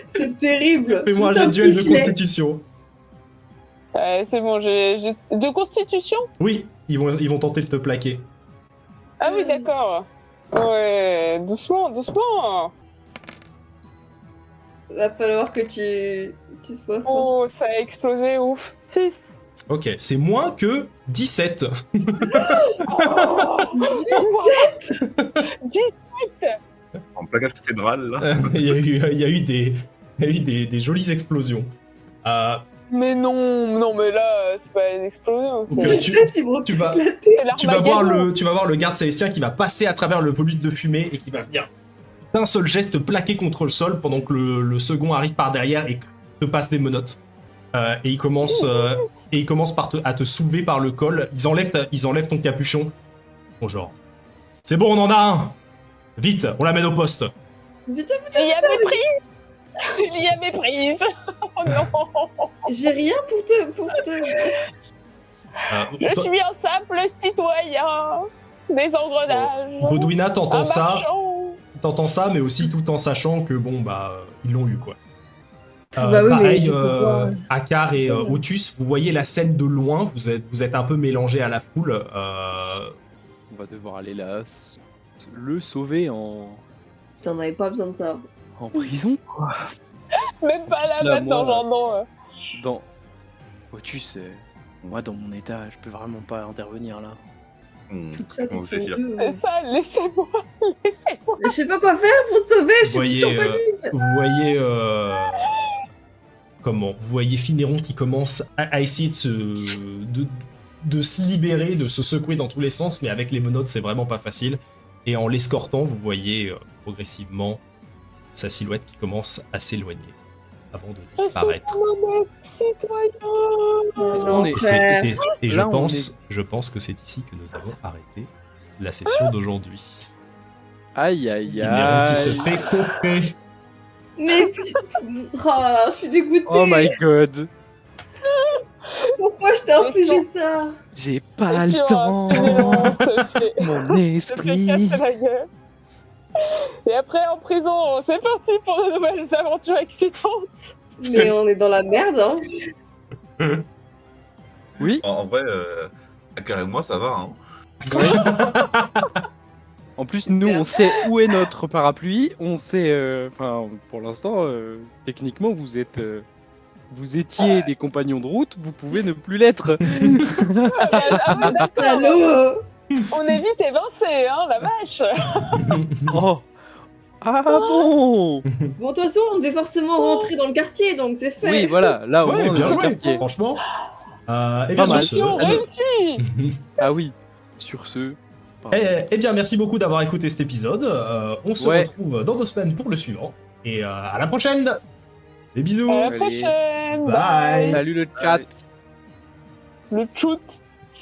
C'est terrible. Fais-moi un Juste jet de duel de petit filet. constitution. C'est bon, j'ai... De constitution? Oui, ils vont tenter de te plaquer. Ah oui, d'accord. Ouais, doucement, doucement. Va falloir que tu sois fort. Oh, ça a explosé, ouf. 6. Ok, c'est moins que 17. Oh 17. En plaquage cathédrale, là. Il y a eu des jolies explosions. Mais non, mais là, c'est pas une explosion, Tu- c'est... 17, il me retrouve vas- la tête. C'est Tu vas voir l'Armageddon. le garde célestien qui va passer à travers le volute de fumée et qui va venir d'un seul geste plaquer contre le sol pendant que le second arrive par derrière et te passe des menottes. Et il commence à te soulever par le col. Ils enlèvent ton capuchon. Bon genre, c'est bon, on en a un. Vite, on l'amène au poste. Putain, Il y a méprise. Il y a méprise. Oh non. j'ai rien pour te... Je Toi- suis un simple citoyen. Des engrenages. Baudouina, t'entends Un ça, marchand. mais aussi tout en sachant que bon bah ils l'ont eu quoi. Bah oui, mais Pareil, je peux pas. Akar et Otus, vous voyez la scène de loin, vous êtes un peu mélangés à la foule. On va devoir aller là, le sauver T'en avais pas besoin de ça. en prison. Même pas là Là, maintenant, moi, genre non. Dans Otus, moi dans mon état, je peux vraiment pas intervenir là. Tout ça, t'es On sur fait les dire. deux. C'est ça, laissez-moi. Laissez-moi. Je sais pas quoi faire pour te sauver, je Voyez, suis en panique. Vous voyez vous voyez Finéron qui commence à essayer de se libérer, de se secouer dans tous les sens, mais avec les menottes c'est vraiment pas facile. Et en l'escortant, vous voyez progressivement sa silhouette qui commence à s'éloigner avant de disparaître. Mon citoyen. qu'on est- Et, c'est- et Là, on je pense que c'est ici que nous avons arrêté la session d'aujourd'hui. Aïe aïe Finéron qui se aïe. fait couper. Mais oh, je suis dégoûtée. Oh my god. Pourquoi je t'ai infligé ça? J'ai pas le Sur un temps. Finéron se fait Mon se fait esprit. casser la gueule. Et après, en prison, c'est parti pour de nouvelles aventures excitantes. Mais on est dans la merde, hein. Oui. En vrai, Akar et moi, ça va, hein. Ouais. En plus, nous, on sait où est notre parapluie. On sait, enfin, pour l'instant, techniquement, vous étiez des compagnons de route. Vous pouvez ne plus l'être. Ah ouais, d'accord. Allô. On est vite évincé, hein, la vache. Oh. Ah bon. Bon, de toute façon, on devait forcément rentrer dans le quartier, donc c'est fait. Oui, voilà. Là, au Ouais, moins, on est bien dans le joué, quartier. franchement. Et Pas bien mal. sur ce, Mission réussie. Ah oui. Sur ce. pardon. eh bien, merci beaucoup d'avoir écouté cet épisode. On se Ouais. retrouve dans 2 semaines pour le suivant. Et à la prochaine. Des bisous. À la Allez. prochaine. Bye. Salut le chat. Le tchout.